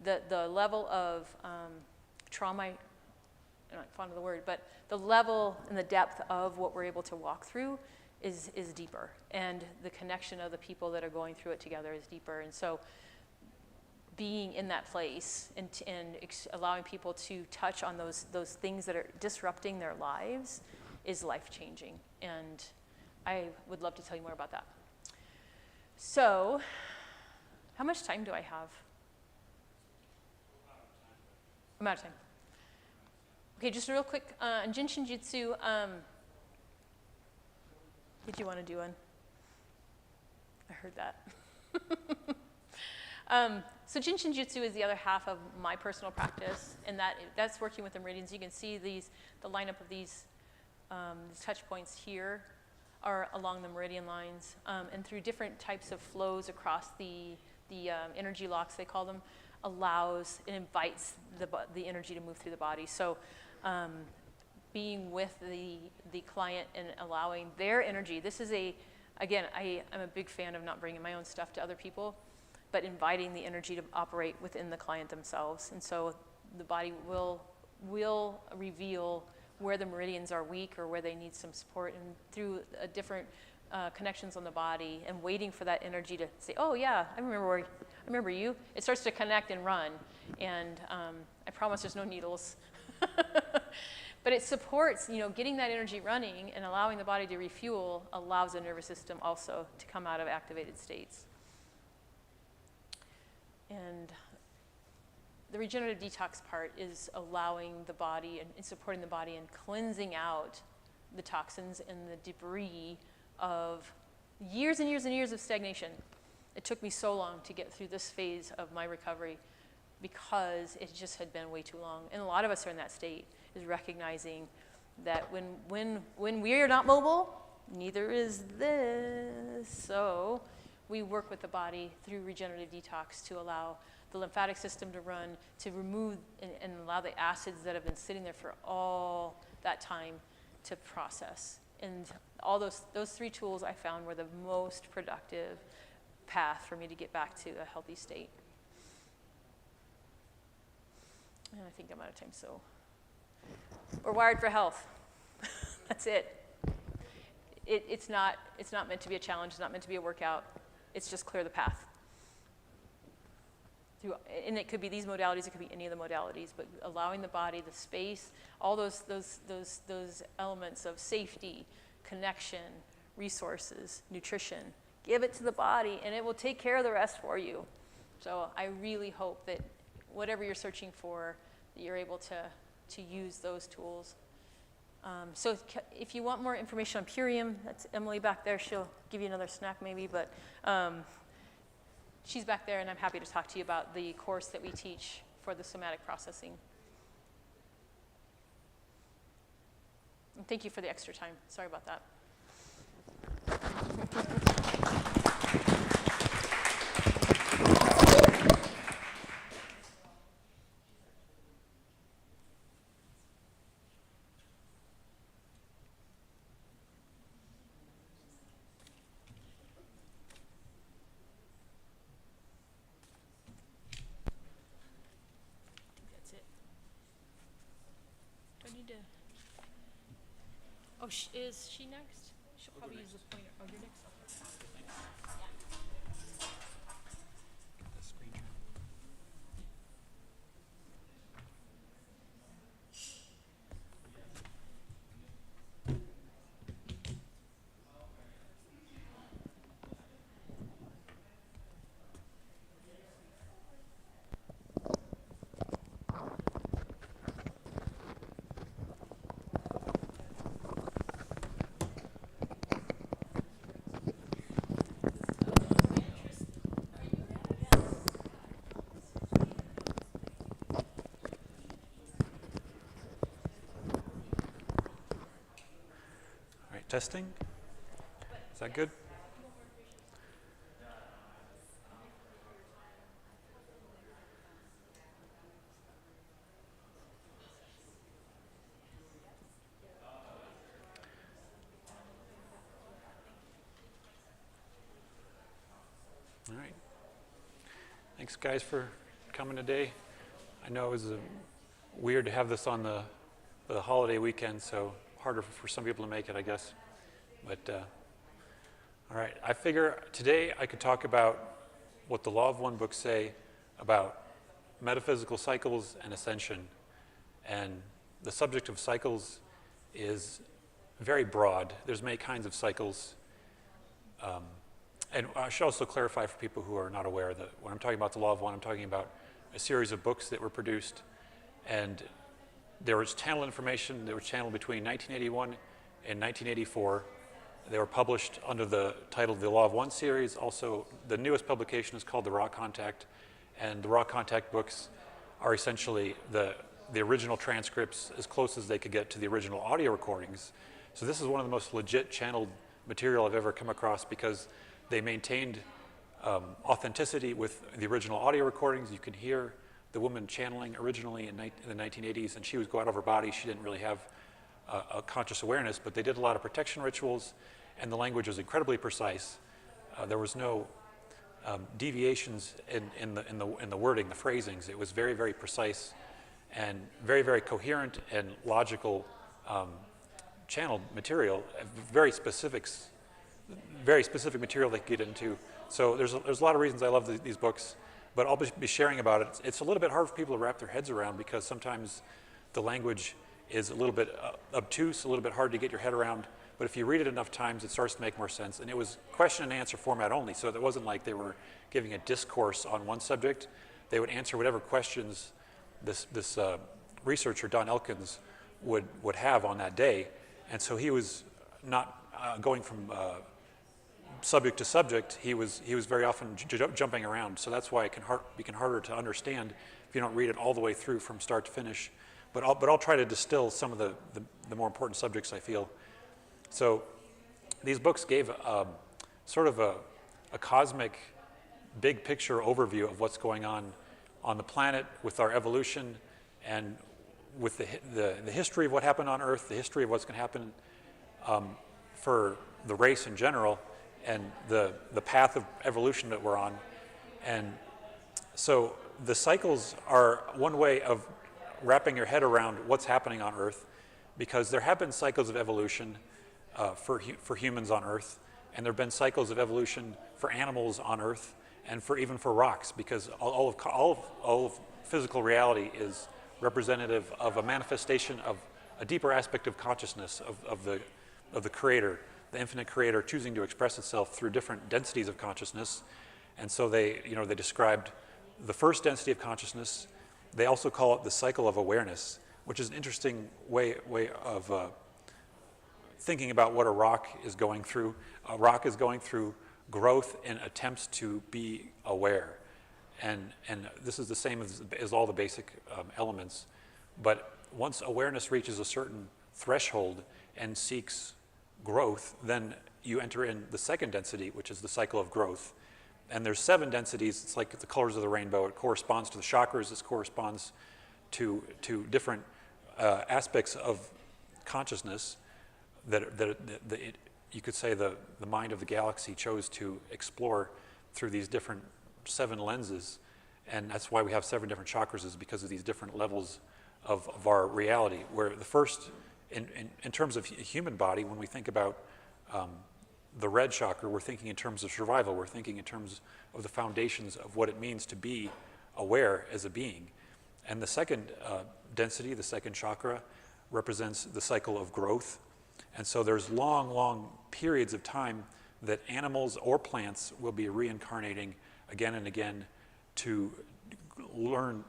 the level of trauma, I'm not fond of the word, but the level and the depth of what we're able to walk through is deeper, and the connection of the people that are going through it together is deeper. And so being in that place and allowing people to touch on those things that are disrupting their lives is life-changing. And I would love to tell you more about that. So, how much time do I have? I'm out of time. Okay, just real quick, on Jin Shinjutsu, did you want to do one? I heard that. So Jin Shinjutsu is the other half of my personal practice, and that's working with the meridians. You can see the lineup of these touch points here are along the meridian lines, and through different types of flows across the energy locks, they call them, allows and invites the energy to move through the body. So being with the client and allowing their energy, this is again, I'm a big fan of not bringing my own stuff to other people, but inviting the energy to operate within the client themselves. And so the body will reveal where the meridians are weak or where they need some support, and through different connections on the body, and waiting for that energy to say, oh yeah, I remember you. It starts to connect and run, and I promise there's no needles. But it supports, getting that energy running and allowing the body to refuel allows the nervous system also to come out of activated states. And the regenerative detox part is allowing the body and supporting the body and cleansing out the toxins and the debris of years and years and years of stagnation. It took me so long to get through this phase of my recovery because it just had been way too long. And a lot of us are in that state, is recognizing that when we are not mobile, neither is this. So we work with the body through regenerative detox to allow the lymphatic system to run, to remove and allow the acids that have been sitting there for all that time to process. And all those three tools I found were the most productive path for me to get back to a healthy state. And I think I'm out of time, so we're wired for health. That's it. It's not meant to be a challenge. It's not meant to be a workout. It's just clear the path. And it could be these modalities. It could be any of the modalities. But allowing the body, the space, all those elements of safety, connection, resources, nutrition. Give it to the body, and it will take care of the rest for you. So I really hope that whatever you're searching for, that you're able to use those tools. So if you want more information on Purium, that's Emily back there. She'll give you another snack maybe, but she's back there, and I'm happy to talk to you about the course that we teach for the somatic processing. And thank you for the extra time. Sorry about that. Oh, is she next? She'll probably use the pointer. Oh, you're next. The screen share. All right, testing. Is that good? All right. Thanks, guys, for coming today. I know it was weird to have this on the holiday weekend, so harder for some people to make it, I guess. But all right, I figure today I could talk about what the Law of One books say about metaphysical cycles and ascension. And the subject of cycles is very broad. There's many kinds of cycles. And I should also clarify for people who are not aware that when I'm talking about the Law of One, I'm talking about a series of books that were produced. And there was channeled information that was channeled between 1981 and 1984. They were published under the title of the Law of One series. Also, the newest publication is called The Raw Contact. And the Raw Contact books are essentially the original transcripts as close as they could get to the original audio recordings. So this is one of the most legit channeled material I've ever come across because they maintained authenticity with the original audio recordings. You can hear the woman channeling originally in the 1980s, and she would go out of her body. She didn't really have a conscious awareness, but they did a lot of protection rituals, and the language was incredibly precise. There was no deviations in the wording, the phrasings. It was very, very precise and very, very coherent and logical channeled material, very specific material they could get into. So there's a lot of reasons I love these books, but I'll be sharing about it. It's a little bit hard for people to wrap their heads around because sometimes the language is a little bit obtuse, a little bit hard to get your head around. But if you read it enough times, it starts to make more sense. And it was question and answer format only, so it wasn't like they were giving a discourse on one subject. They would answer whatever questions this researcher, Don Elkins, would have on that day. And so he was not going from subject to subject. He was very often jumping around. So that's why it can become harder to understand if you don't read it all the way through from start to finish. But I'll try to distill some of the more important subjects I feel. So these books gave sort of a cosmic, big picture overview of what's going on the planet with our evolution and with the history of what happened on Earth, the history of what's going to happen for the race in general, and the path of evolution that we're on. And so the cycles are one way of wrapping your head around what's happening on Earth, because there have been cycles of evolution for humans on Earth, and there have been cycles of evolution for animals on Earth, and even for rocks, because all of physical reality is representative of a manifestation of a deeper aspect of consciousness of the Creator, the infinite Creator, choosing to express itself through different densities of consciousness. And so they described the first density of consciousness. They also call it the cycle of awareness, which is an interesting way of thinking about what a rock is going through. A rock is going through growth in attempts to be aware. And this is the same as all the basic elements. But once awareness reaches a certain threshold and seeks growth, then you enter in the second density, which is the cycle of growth. And there's 7 densities. It's like the colors of the rainbow. It corresponds to the chakras. This corresponds to different aspects of consciousness that you could say the mind of the galaxy chose to explore through these different 7 lenses. And that's why we have 7 different chakras, is because of these different levels of our reality, where the first in terms of human body, when we think about the red chakra, we're thinking in terms of survival. We're thinking in terms of the foundations of what it means to be aware as a being. And the second density, the second chakra, represents the cycle of growth. And so there's long, long periods of time that animals or plants will be reincarnating again and again to learn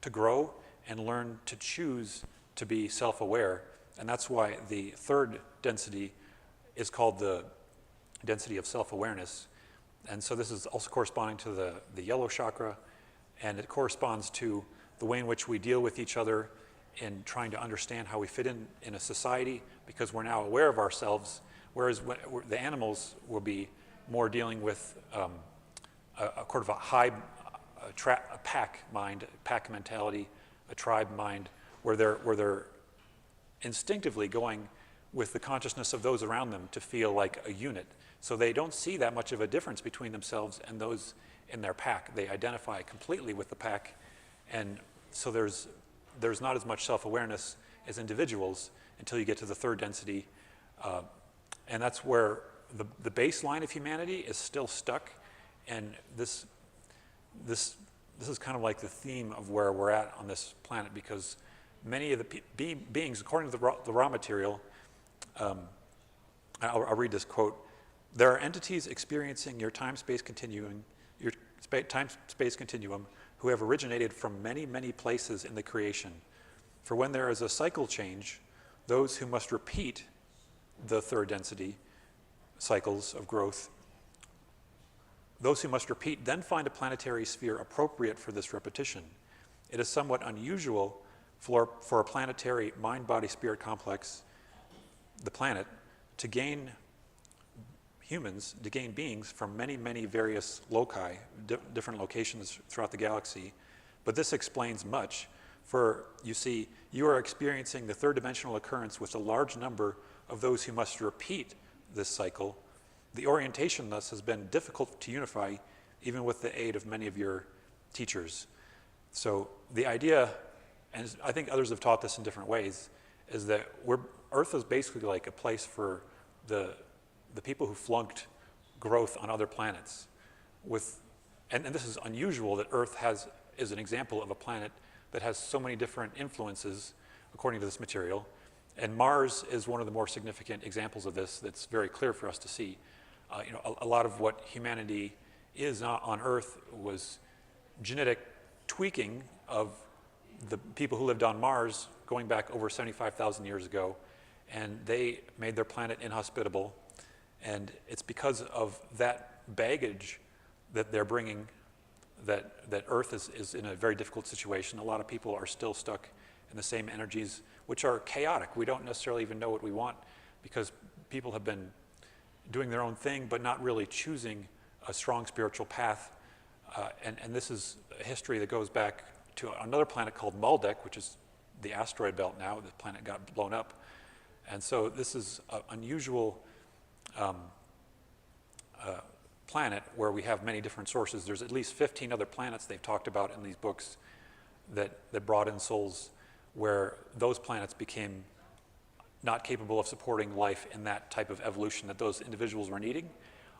to grow and learn to choose to be self-aware. And that's why the third density is called the density of self-awareness. And so this is also corresponding to the yellow chakra, and it corresponds to the way in which we deal with each other in trying to understand how we fit in a society, because we're now aware of ourselves, whereas the animals will be more dealing with a sort of a pack mind, pack mentality, a tribe mind, where they're instinctively going with the consciousness of those around them to feel like a unit. So they don't see that much of a difference between themselves and those in their pack. They identify completely with the pack, and so there's not as much self-awareness as individuals until you get to the third density, and that's where the baseline of humanity is still stuck. And this is kind of like the theme of where we're at on this planet, because many of the beings, according to the raw material, I'll read this quote: "There are entities experiencing your time-space continuum, who have originated from many, many places in the creation. For when there is a cycle change, those who must repeat the third density cycles of growth, those who must repeat then find a planetary sphere appropriate for this repetition. It is somewhat unusual for a planetary mind-body-spirit complex, the planet, to gain beings from many, many various loci, different locations throughout the galaxy. But this explains much, for you see, you are experiencing the third dimensional occurrence with a large number of those who must repeat this cycle. The orientation thus has been difficult to unify, even with the aid of many of your teachers." So the idea, and I think others have taught this in different ways, is that Earth is basically like a place for the people who flunked growth on other planets. And this is unusual that Earth is an example of a planet that has so many different influences, according to this material. And Mars is one of the more significant examples of this that's very clear for us to see. A lot of what humanity is on Earth was genetic tweaking of the people who lived on Mars going back over 75,000 years ago, and they made their planet inhospitable. And it's because of that baggage that they're bringing that Earth is in a very difficult situation. A lot of people are still stuck in the same energies, which are chaotic. We don't necessarily even know what we want, because people have been doing their own thing, but not really choosing a strong spiritual path. And this is a history that goes back to another planet called Maldek, which is the asteroid belt now. The planet got blown up. And so this is an unusual planet where we have many different sources. There's at least 15 other planets they've talked about in these books that brought in souls, where those planets became not capable of supporting life in that type of evolution that those individuals were needing.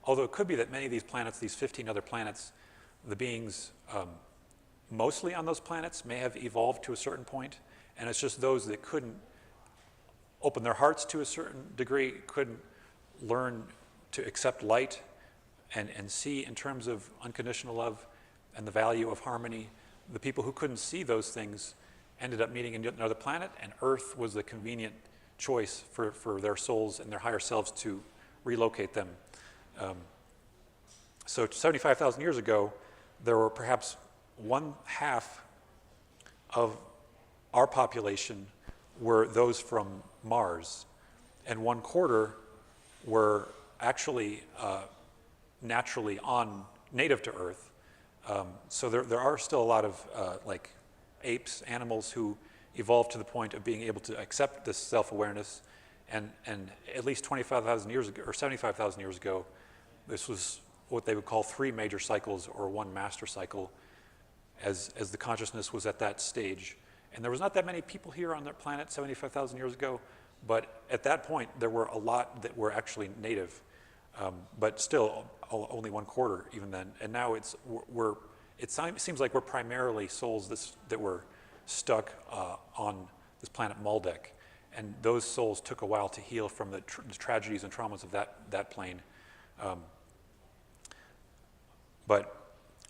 Although it could be that many of these planets, these 15 other planets, the beings mostly on those planets may have evolved to a certain point, and it's just those that couldn't open their hearts to a certain degree, couldn't learn to accept light and see in terms of unconditional love and the value of harmony. The people who couldn't see those things ended up meeting another planet, and Earth was the convenient choice for their souls and their higher selves to relocate them. So 75,000 years ago, there were perhaps 1/2 of our population were those from Mars, and 1/4 were actually naturally native to Earth. So there are still a lot of like apes, animals who evolved to the point of being able to accept this self-awareness, and at least 25,000 years ago, or 75,000 years ago, this was what they would call 3 major cycles or 1 master cycle, as the consciousness was at that stage. And there was not that many people here on the planet 75,000 years ago, but at that point, there were a lot that were actually native, but still only 1/4 even then. And now it seems like we're primarily souls that were stuck on this planet Maldek. And those souls took a while to heal from the tragedies and traumas of that plane. But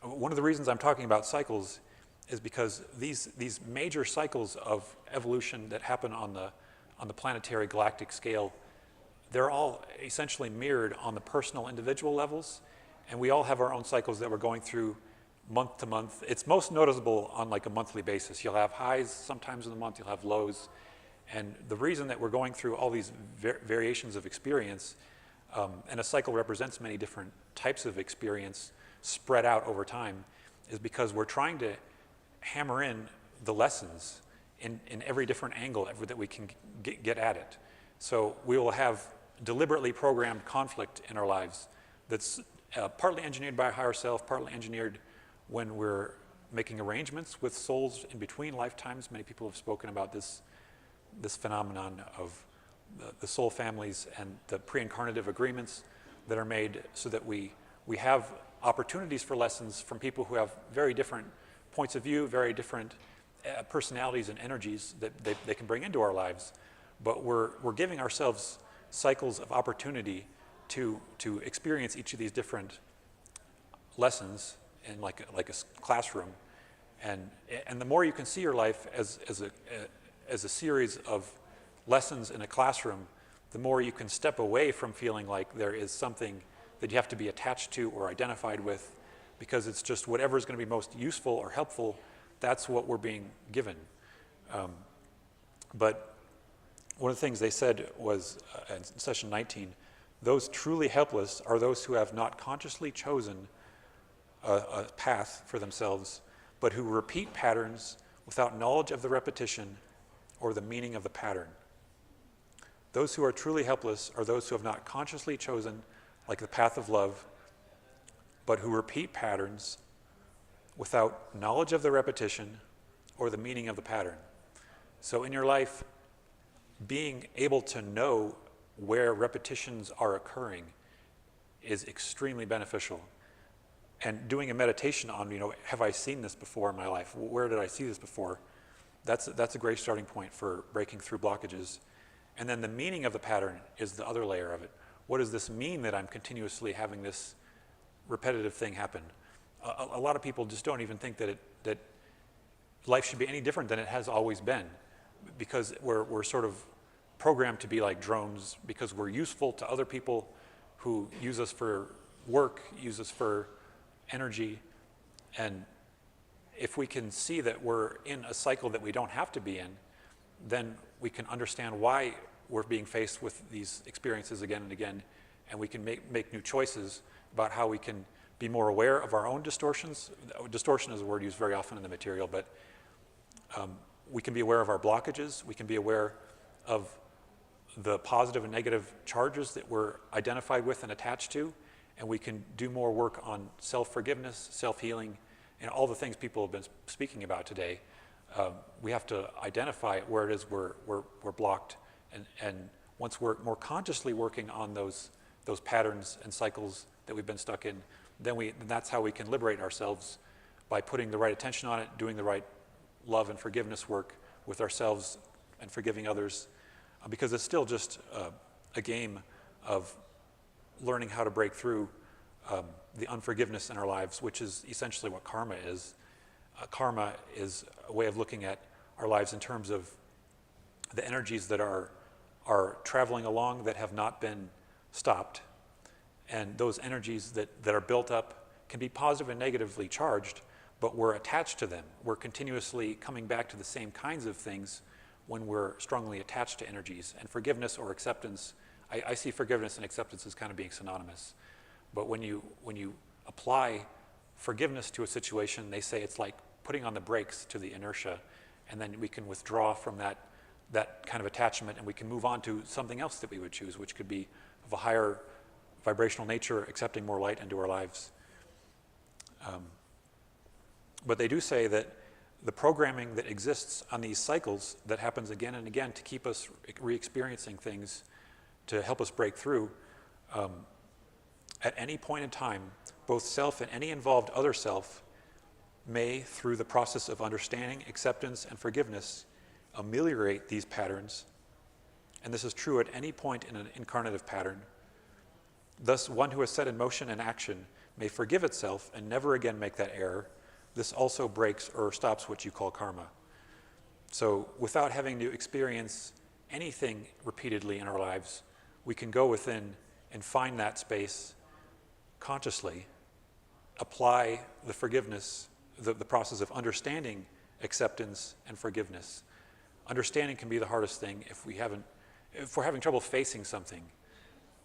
one of the reasons I'm talking about cycles is because these major cycles of evolution that happen on the planetary galactic scale, they're all essentially mirrored on the personal individual levels, and we all have our own cycles that we're going through month to month. It's most noticeable on like a monthly basis. You'll have highs sometimes in the month, you'll have lows, and the reason that we're going through all these variations of experience, and a cycle represents many different types of experience spread out over time, is because we're trying to hammer in the lessons in every different angle that we can get at it. So we will have deliberately programmed conflict in our lives that's partly engineered by our higher self, partly engineered when we're making arrangements with souls in between lifetimes. Many people have spoken about this phenomenon of the soul families and the pre-incarnative agreements that are made so that we have opportunities for lessons from people who have very different points of view, very different personalities and energies that they can bring into our lives. But we're giving ourselves cycles of opportunity to experience each of these different lessons in like a classroom. And the more you can see your life as a series of lessons in a classroom, the more you can step away from feeling like there is something that you have to be attached to or identified with, because it's just whatever is going to be most useful or helpful, that's what we're being given. But one of the things they said was, in session 19, those truly helpless are those who have not consciously chosen a path for themselves, but who repeat patterns without knowledge of the repetition or the meaning of the pattern. Those who are truly helpless are those who have not consciously chosen, like the path of love, but who repeat patterns without knowledge of the repetition or the meaning of the pattern. So in your life, being able to know where repetitions are occurring is extremely beneficial. And doing a meditation on, have I seen this before in my life? Where did I see this before? That's a great starting point for breaking through blockages. And then the meaning of the pattern is the other layer of it. What does this mean that I'm continuously having this repetitive thing happen? A lot of people just don't even think that life should be any different than it has always been, because we're sort of programmed to be like drones, because we're useful to other people who use us for work, use us for energy. And if we can see that we're in a cycle that we don't have to be in, then we can understand why we're being faced with these experiences again and again, and we can make new choices about how we can be more aware of our own distortions. Distortion is a word used very often in the material, but we can be aware of our blockages, we can be aware of the positive and negative charges that we're identified with and attached to, and we can do more work on self-forgiveness, self-healing, and all the things people have been speaking about today. We have to identify where it is we're blocked, and once we're more consciously working on those patterns and cycles that we've been stuck in, then that's how we can liberate ourselves, by putting the right attention on it, doing the right love and forgiveness work with ourselves and forgiving others, because it's still just a game of learning how to break through the unforgiveness in our lives, which is essentially what karma is. Karma is a way of looking at our lives in terms of the energies that are traveling along that have not been stopped. And those energies that are built up can be positive and negatively charged, but we're attached to them. We're continuously coming back to the same kinds of things when we're strongly attached to energies. And forgiveness or acceptance, I see forgiveness and acceptance as kind of being synonymous. But when you apply forgiveness to a situation, they say it's like putting on the brakes to the inertia, and then we can withdraw from that kind of attachment, and we can move on to something else that we would choose, which could be of a higher vibrational nature, accepting more light into our lives. But they do say that the programming that exists on these cycles that happens again and again to keep us re-experiencing things, to help us break through, at any point in time, both self and any involved other self may, through the process of understanding, acceptance, and forgiveness, ameliorate these patterns. And this is true at any point in an incarnative pattern. Thus, one who has set in motion an action may forgive itself and never again make that error. This also breaks or stops what you call karma. So without having to experience anything repeatedly in our lives, we can go within and find that space consciously, apply the forgiveness, the process of understanding acceptance and forgiveness. Understanding can be the hardest thing if we're having trouble facing something.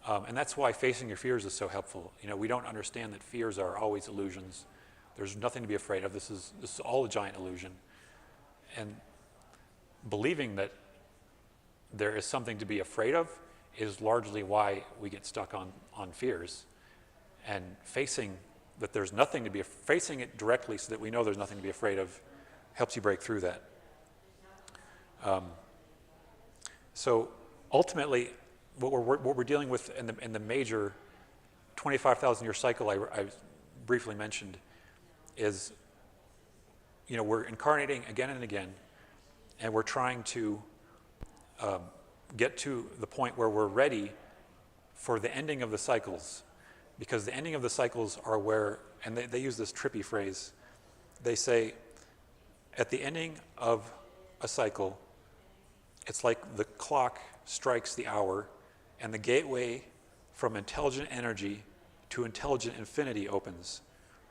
And that's why facing your fears is so helpful. You know, we don't understand that fears are always illusions. There's nothing to be afraid of. This is all a giant illusion. And believing that there is something to be afraid of is largely why we get stuck on fears. And facing that there's nothing to be, facing it directly so that we know there's nothing to be afraid of helps you break through that. So ultimately, what we're dealing with in the major 25,000 year cycle I briefly mentioned is, you know, we're incarnating again and again, and we're trying to get to the point where we're ready for the ending of the cycles, because the ending of the cycles are where, and they use this trippy phrase, they say, at the ending of a cycle, it's like the clock strikes the hour and the gateway from intelligent energy to intelligent infinity opens,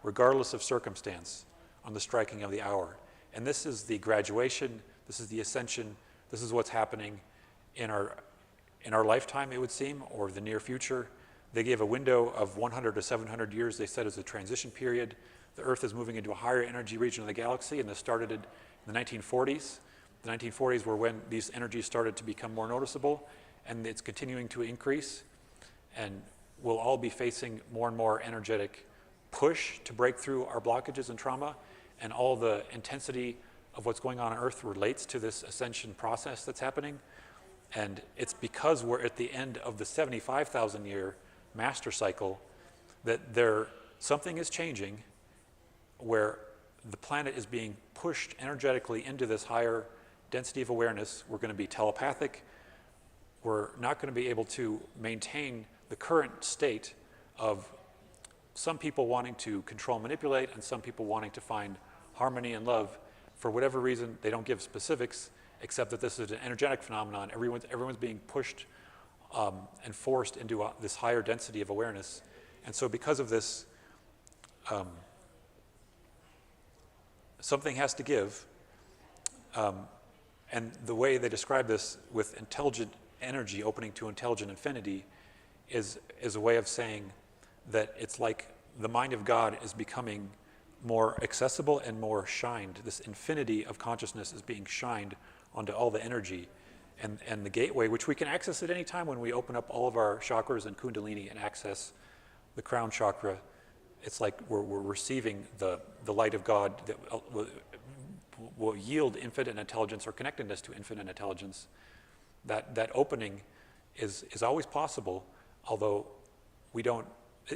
regardless of circumstance, on the striking of the hour. And this is the graduation, this is the ascension, this is what's happening in our lifetime, it would seem, or the near future. They gave a window of 100 to 700 years, they said, as a transition period. The Earth is moving into a higher energy region of the galaxy, and this started in the 1940s. The 1940s were when these energies started to become more noticeable, and it's continuing to increase. And we'll all be facing more and more energetic push to break through our blockages and trauma, and all the intensity of what's going on Earth relates to this ascension process that's happening. And it's because we're at the end of the 75,000 year master cycle that something is changing, where the planet is being pushed energetically into this higher density of awareness. We're going to be telepathic. We're not going to be able to maintain the current state of some people wanting to control and manipulate, and some people wanting to find harmony and love. For whatever reason, they don't give specifics, except that this is an energetic phenomenon. Everyone's being pushed and forced into this higher density of awareness. And so because of this, something has to give. And the way they describe this with intelligent energy opening to intelligent infinity is a way of saying that it's like the mind of God is becoming more accessible and more shined. This infinity of consciousness is being shined onto all the energy. And the gateway, which we can access at any time when we open up all of our chakras and kundalini and access the crown chakra, it's like we're receiving the light of God that will yield infinite intelligence or connectedness to infinite intelligence. That opening is always possible, although we don't,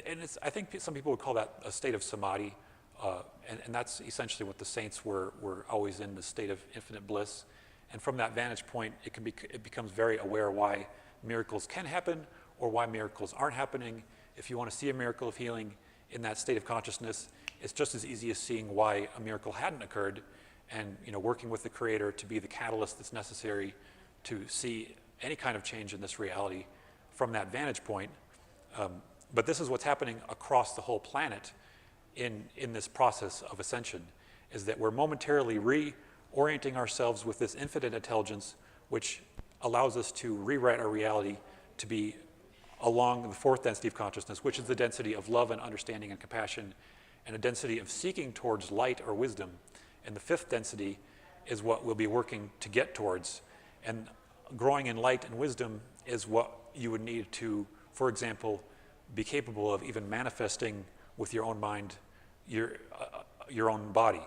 and I think some people would call that a state of samadhi, and that's essentially what the saints were always in, the state of infinite bliss. And from that vantage point, it becomes very aware why miracles can happen or why miracles aren't happening. If you want to see a miracle of healing in that state of consciousness, it's just as easy as seeing why a miracle hadn't occurred, and working with the Creator to be the catalyst that's necessary to see any kind of change in this reality from that vantage point. But this is what's happening across the whole planet in this process of ascension, is that we're momentarily reorienting ourselves with this infinite intelligence, which allows us to rewrite our reality to be along the fourth density of consciousness, which is the density of love and understanding and compassion, and a density of seeking towards light or wisdom. And the fifth density is what we'll be working to get towards. And growing in light and wisdom is what you would need to, for example, be capable of even manifesting with your own mind your own body.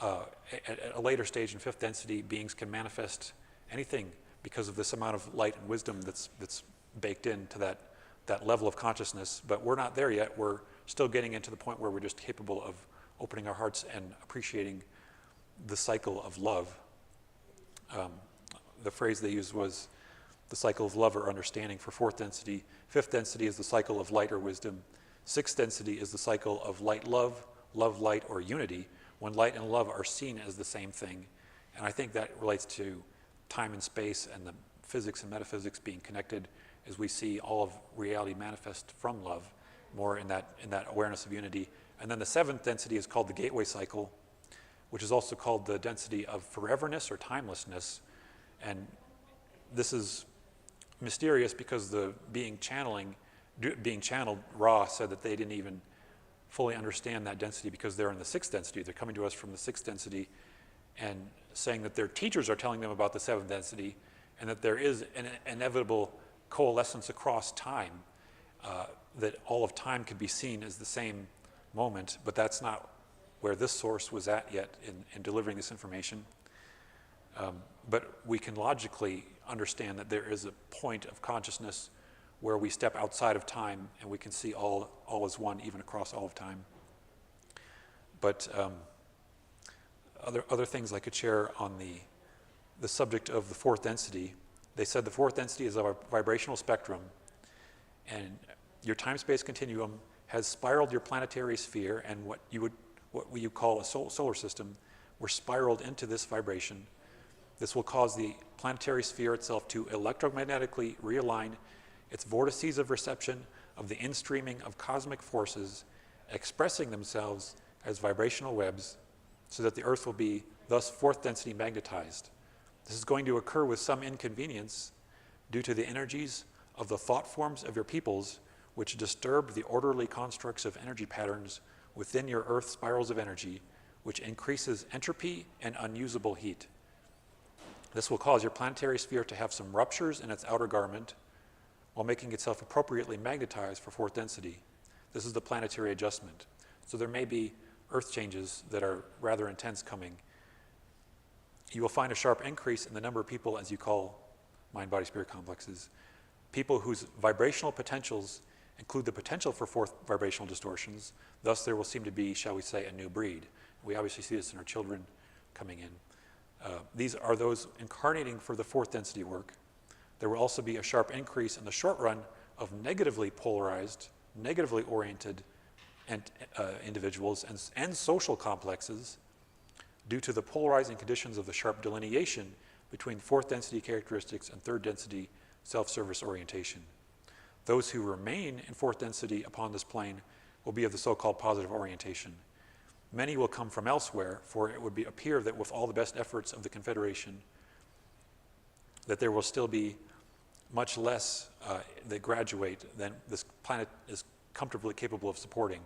at a later stage in fifth density, beings can manifest anything because of this amount of light and wisdom that's baked into that level of consciousness. But we're not there yet. We're still getting into the point where we're just capable of opening our hearts and appreciating the cycle of love. The phrase they used was the cycle of love or understanding for fourth density. Fifth density is the cycle of light or wisdom. Sixth density is the cycle of light, love, light, or unity, when light and love are seen as the same thing. And I think that relates to time and space and the physics and metaphysics being connected as we see all of reality manifest from love, more in that awareness of unity. And then the seventh density is called the gateway cycle, which is also called the density of foreverness or timelessness. And this is mysterious because the being channeled, Ra, said that they didn't even fully understand that density because they're in the sixth density. They're coming to us from the sixth density and saying that their teachers are telling them about the seventh density and that there is an inevitable coalescence across time, that all of time could be seen as the same moment, but that's not where this source was at yet in delivering this information. But we can logically understand that there is a point of consciousness where we step outside of time and we can see all as one, even across all of time. But other things I could share on the subject of the fourth density. They said the fourth density is a vibrational spectrum, and your time-space continuum has spiraled your planetary sphere, and what you call a solar system, were spiraled into this vibration. This will cause the planetary sphere itself to electromagnetically realign its vortices of reception of the in-streaming of cosmic forces, expressing themselves as vibrational webs, so that the Earth will be thus fourth density magnetized. This is going to occur with some inconvenience due to the energies of the thought forms of your peoples, which disturb the orderly constructs of energy patterns within your Earth spirals of energy, which increases entropy and unusable heat. This will cause your planetary sphere to have some ruptures in its outer garment while making itself appropriately magnetized for fourth density. This is the planetary adjustment. So there may be Earth changes that are rather intense coming. You will find a sharp increase in the number of people, as you call mind-body-spirit complexes, people whose vibrational potentials include the potential for fourth vibrational distortions. Thus, there will seem to be, shall we say, a new breed. We obviously see this in our children coming in. These are those incarnating for the fourth density work. There will also be a sharp increase in the short run of negatively polarized, negatively oriented individuals and social complexes due to the polarizing conditions of the sharp delineation between fourth density characteristics and third density self-service orientation. Those who remain in fourth density upon this plane will be of the so-called positive orientation. Many will come from elsewhere, for it would appear that with all the best efforts of the Confederation, that there will still be much less that graduate than this planet is comfortably capable of supporting.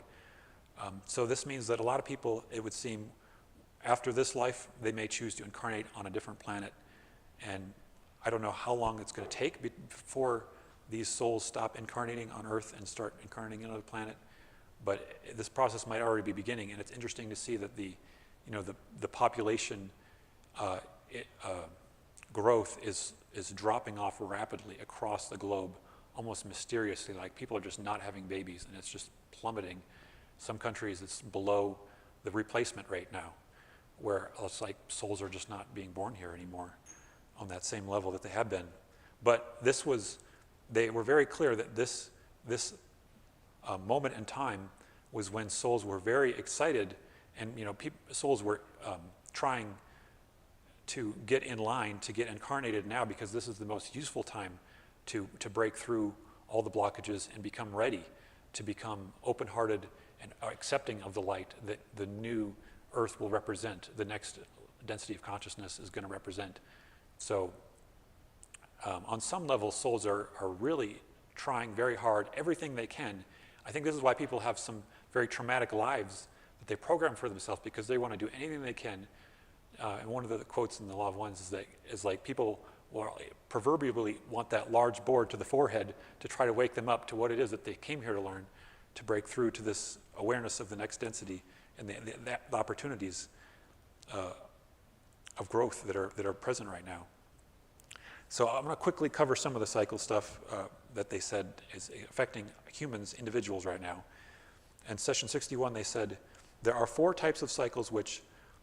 So this means that a lot of people, it would seem, after this life, they may choose to incarnate on a different planet. And I don't know how long it's going to take before these souls stop incarnating on Earth and start incarnating on another planet. But this process might already be beginning, and it's interesting to see that the population growth is dropping off rapidly across the globe, almost mysteriously. Like people are just not having babies, and it's just plummeting. Some countries it's below the replacement rate now, where it's like souls are just not being born here anymore on that same level that they have been. But they were very clear that this moment in time was when souls were very excited, and souls were trying to get in line to get incarnated now, because this is the most useful time to break through all the blockages and become ready to become open-hearted and accepting of the light that the new Earth will represent, the next density of consciousness is going to represent. So on some level, souls are really trying very hard, everything they can. I think this is why people have some very traumatic lives that they program for themselves, because they want to do anything they can. And one of the quotes in the Law of Ones is like people will proverbially want that large board to the forehead to try to wake them up to what it is that they came here to learn, to break through to this awareness of the next density and the opportunities. of growth that are present right now. So I'm going to quickly cover some of the cycle stuff that they said is affecting humans, individuals right now. And session 61, they said, there are 4 types of cycles which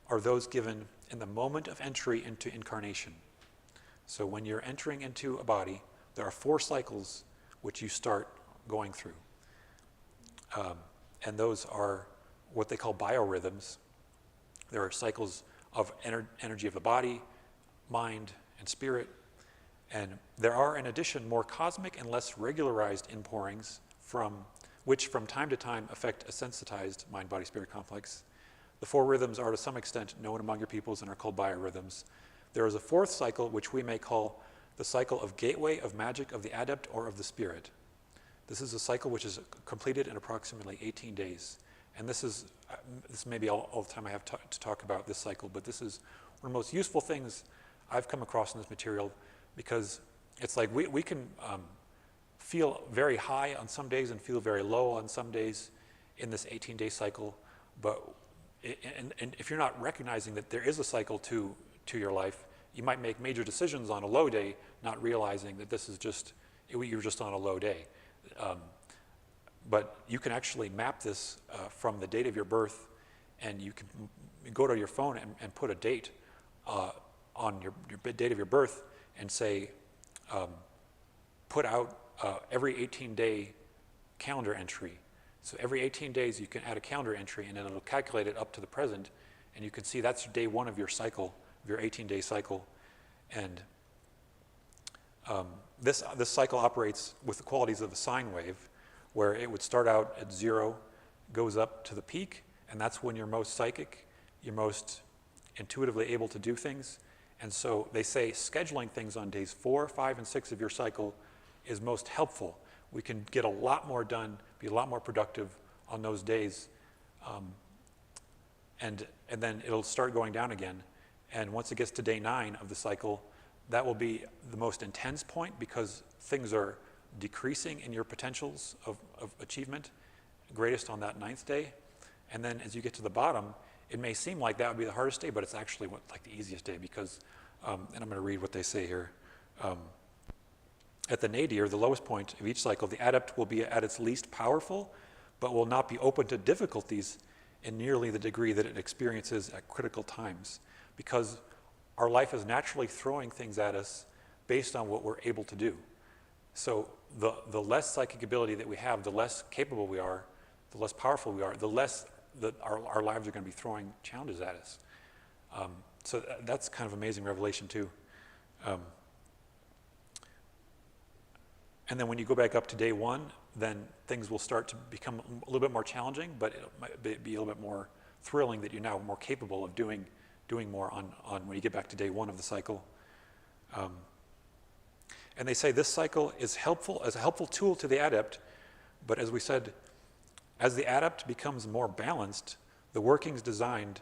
are those given in the moment of entry into incarnation. So when you're entering into a body, there are 4 cycles which you start going through. And those are what they call biorhythms. There are cycles of energy of the body, mind, and spirit. And there are, in addition, more cosmic and less regularized inpourings which from time to time affect a sensitized mind-body-spirit complex. The 4 rhythms are to some extent known among your peoples and are called biorhythms. There is a 4th cycle which we may call the cycle of gateway of magic of the adept or of the spirit. This is a cycle which is completed in approximately 18 days. And this may be all the time I have to talk about this cycle, but this is one of the most useful things I've come across in this material, because it's like we can feel very high on some days and feel very low on some days in this 18-day cycle. But and if you're not recognizing that there is a cycle to your life, you might make major decisions on a low day, not realizing that this is you're just on a low day. But you can actually map this from the date of your birth, and you can go to your phone and put a date on your date of your birth and say, put out every 18-day calendar entry. So every 18 days you can add a calendar entry, and it'll calculate it up to the present, and you can see that's day 1 of your cycle, of your 18-day cycle. And this cycle operates with the qualities of a sine wave, where it would start out at 0, goes up to the peak, and that's when you're most psychic, you're most intuitively able to do things. And so they say scheduling things on days 4, 5, and 6 of your cycle is most helpful. We can get a lot more done, be a lot more productive on those days, and then it'll start going down again. And once it gets to day 9 of the cycle, that will be the most intense point, because things are decreasing in your potentials of achievement, greatest on that 9th day. And then as you get to the bottom, it may seem like that would be the hardest day, but it's actually like the easiest day, because, and I'm going to read what they say here. At the nadir, the lowest point of each cycle, the adept will be at its least powerful, but will not be open to difficulties in nearly the degree that it experiences at critical times, because our life is naturally throwing things at us based on what we're able to do. So the less psychic ability that we have, the less capable we are, the less powerful we are, the less that our lives are going to be throwing challenges at us. So that's kind of amazing revelation too. And then when you go back up to day 1, then things will start to become a little bit more challenging, but it might be a little bit more thrilling that you're now more capable of doing more on when you get back to day 1 of the cycle. And they say this cycle is helpful as a helpful tool to the adept, but as we said, as the adept becomes more balanced, the workings designed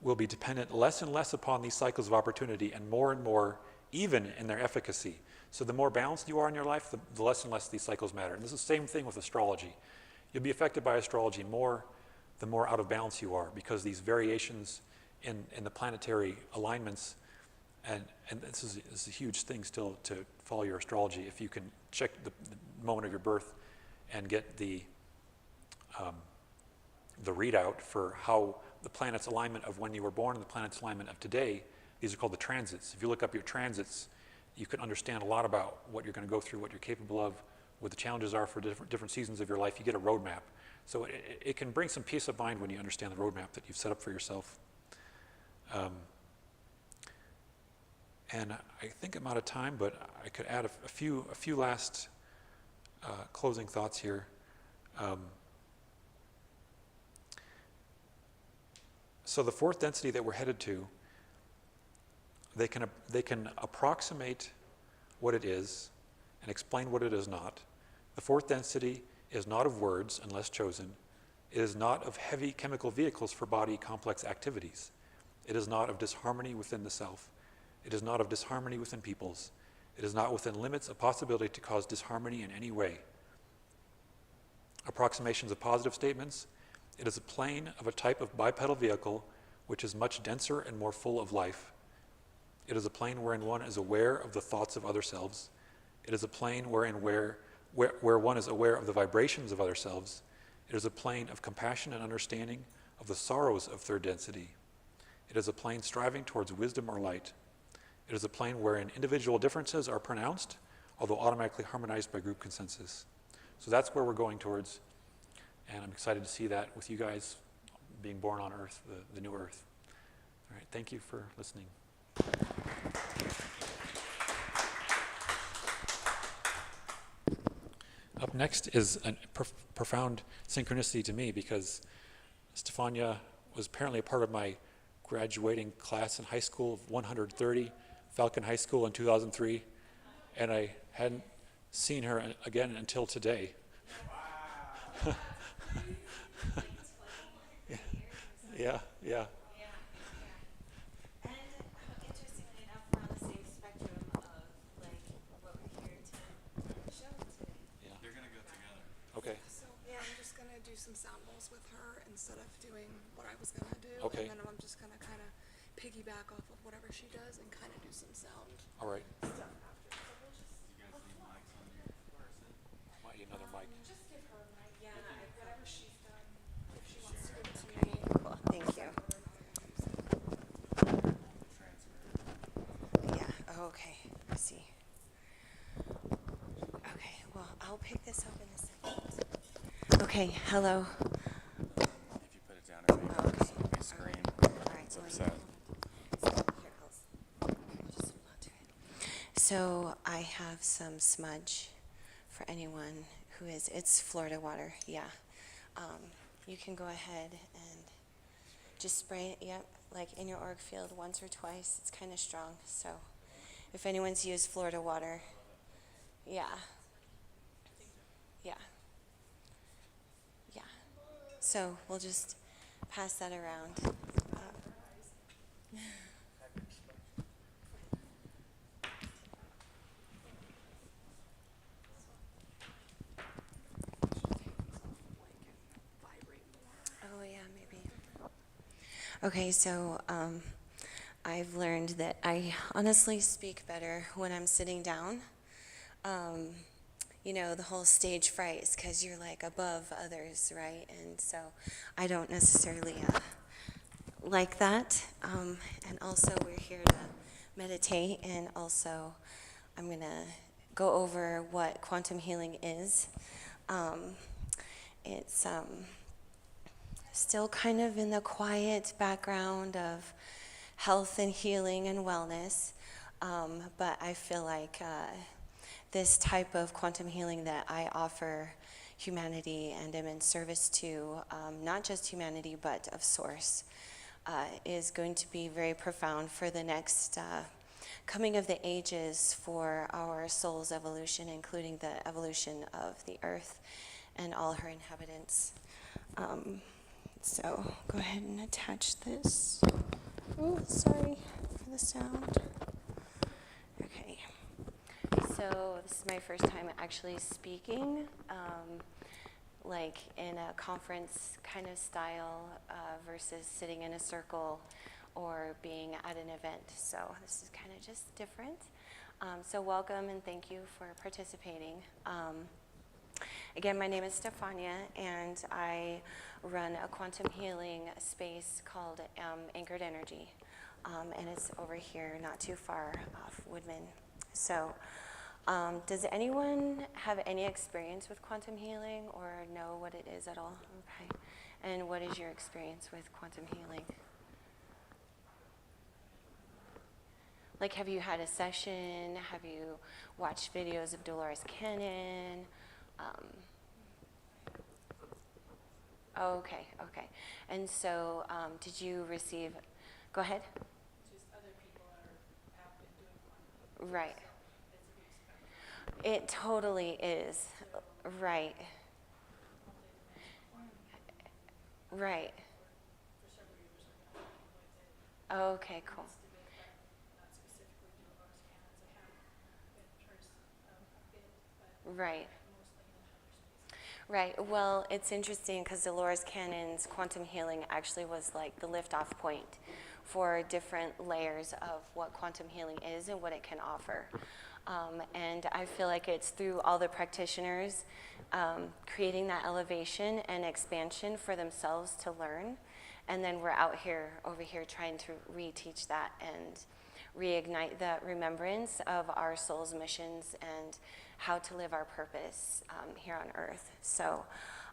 will be dependent less and less upon these cycles of opportunity and more even in their efficacy. So the more balanced you are in your life, the less and less these cycles matter. And this is the same thing with astrology. You'll be affected by astrology more the more out of balance you are, because these variations in the planetary alignments, and this is a huge thing still to follow your astrology. If you can check the moment of your birth and get the readout for how the planet's alignment of when you were born and the planet's alignment of today, these are called the transits. If you look up your transits, you can understand a lot about what you're going to go through, what you're capable of, what the challenges are for different seasons of your life. You get a roadmap. So it can bring some peace of mind when you understand the roadmap that you've set up for yourself. And I think I'm out of time, but I could add a few last closing thoughts here. So the 4th density that we're headed to, they can approximate what it is and explain what it is not. The 4th density is not of words unless chosen. It is not of heavy chemical vehicles for body complex activities. It is not of disharmony within the self. It is not of disharmony within peoples. It is not within limits of possibility to cause disharmony in any way. Approximations of positive statements. It is a plane of a type of bipedal vehicle which is much denser and more full of life. It is a plane wherein one is aware of the thoughts of other selves. It is a plane where one is aware of the vibrations of other selves. It is a plane of compassion and understanding of the sorrows of third density. It is a plane striving towards wisdom or light. It is a plane wherein individual differences are pronounced, although automatically harmonized by group consensus. So that's where we're going towards, and I'm excited to see that with you guys being born on Earth, the new Earth. All right, thank you for listening. Up next is a profound synchronicity to me, because Stefania was apparently a part of my graduating class in high school of 130, Falcon High School in 2003, and I hadn't seen her again until today. Yeah. And interestingly enough, we're on the same spectrum of like what we're here to show today. Yeah. They're gonna go together. Okay. So yeah, I'm just gonna do some sound bowls with her instead of doing what I was gonna do. Okay. And then I'm just gonna kind of piggyback off of whatever she does and kind of do some sound All right. stuff after. So we'll just You guys need mics on you. Where is it? Might need another mic. just give her a mic. Yeah, whatever she's done. If she wants to give it to Okay, me. cool. Thank you. Yeah, okay. I see. Okay, well, I'll pick this up in a second. Okay, hello. If you put it down, it'll be, Okay. it'll be screen. All right, so Upset. So I have some smudge for anyone who is, it's Florida water, yeah. You can go ahead and just spray it, yep, like in your auric field once or twice. It's kind of strong, so if anyone's used Florida water, yeah. Yeah. Yeah. So we'll just pass that around. Oh yeah, maybe. Okay, so I've learned that I honestly speak better when I'm sitting down. You know, the whole stage fright is because you're like above others, right? And so I don't necessarily like that. And also we're here to meditate, and also I'm going to go over what quantum healing is. It's still kind of in the quiet background of health and healing and wellness, but I feel like this type of quantum healing that I offer humanity and am in service to, not just humanity but of Source, is going to be very profound for the next coming of the ages for our soul's evolution, including the evolution of the earth and all her inhabitants. So go ahead and attach this. Oh, sorry for the sound. Okay. So this is my first time actually speaking, like in a conference kind of style versus sitting in a circle or being at an event. So this is kind of just different. So welcome and thank you for participating. Again, my name is Stefania, and I run a quantum healing space called Anchored Energy, and it's over here not too far off Woodman. So does anyone have any experience with quantum healing or know what it is at all? Okay. And what is your experience with quantum healing? Like, have you had a session? Have you watched videos of Dolores Cannon? Okay. And so, did you receive? Go ahead. Just other people have been doing one. Right. It's a big spectrum. It totally is. Right. Right. For several years, I've been appointed. Okay, cool. Not specifically Dolores Cannons. I have been traced a bit, but Right. mostly in outer space. Right. Well, it's interesting because Dolores Cannon's quantum healing actually was like the liftoff point for different layers of what quantum healing is and what it can offer. And I feel like it's through all the practitioners creating that elevation and expansion for themselves to learn. And then we're over here trying to reteach that and reignite the remembrance of our soul's missions and how to live our purpose here on earth. So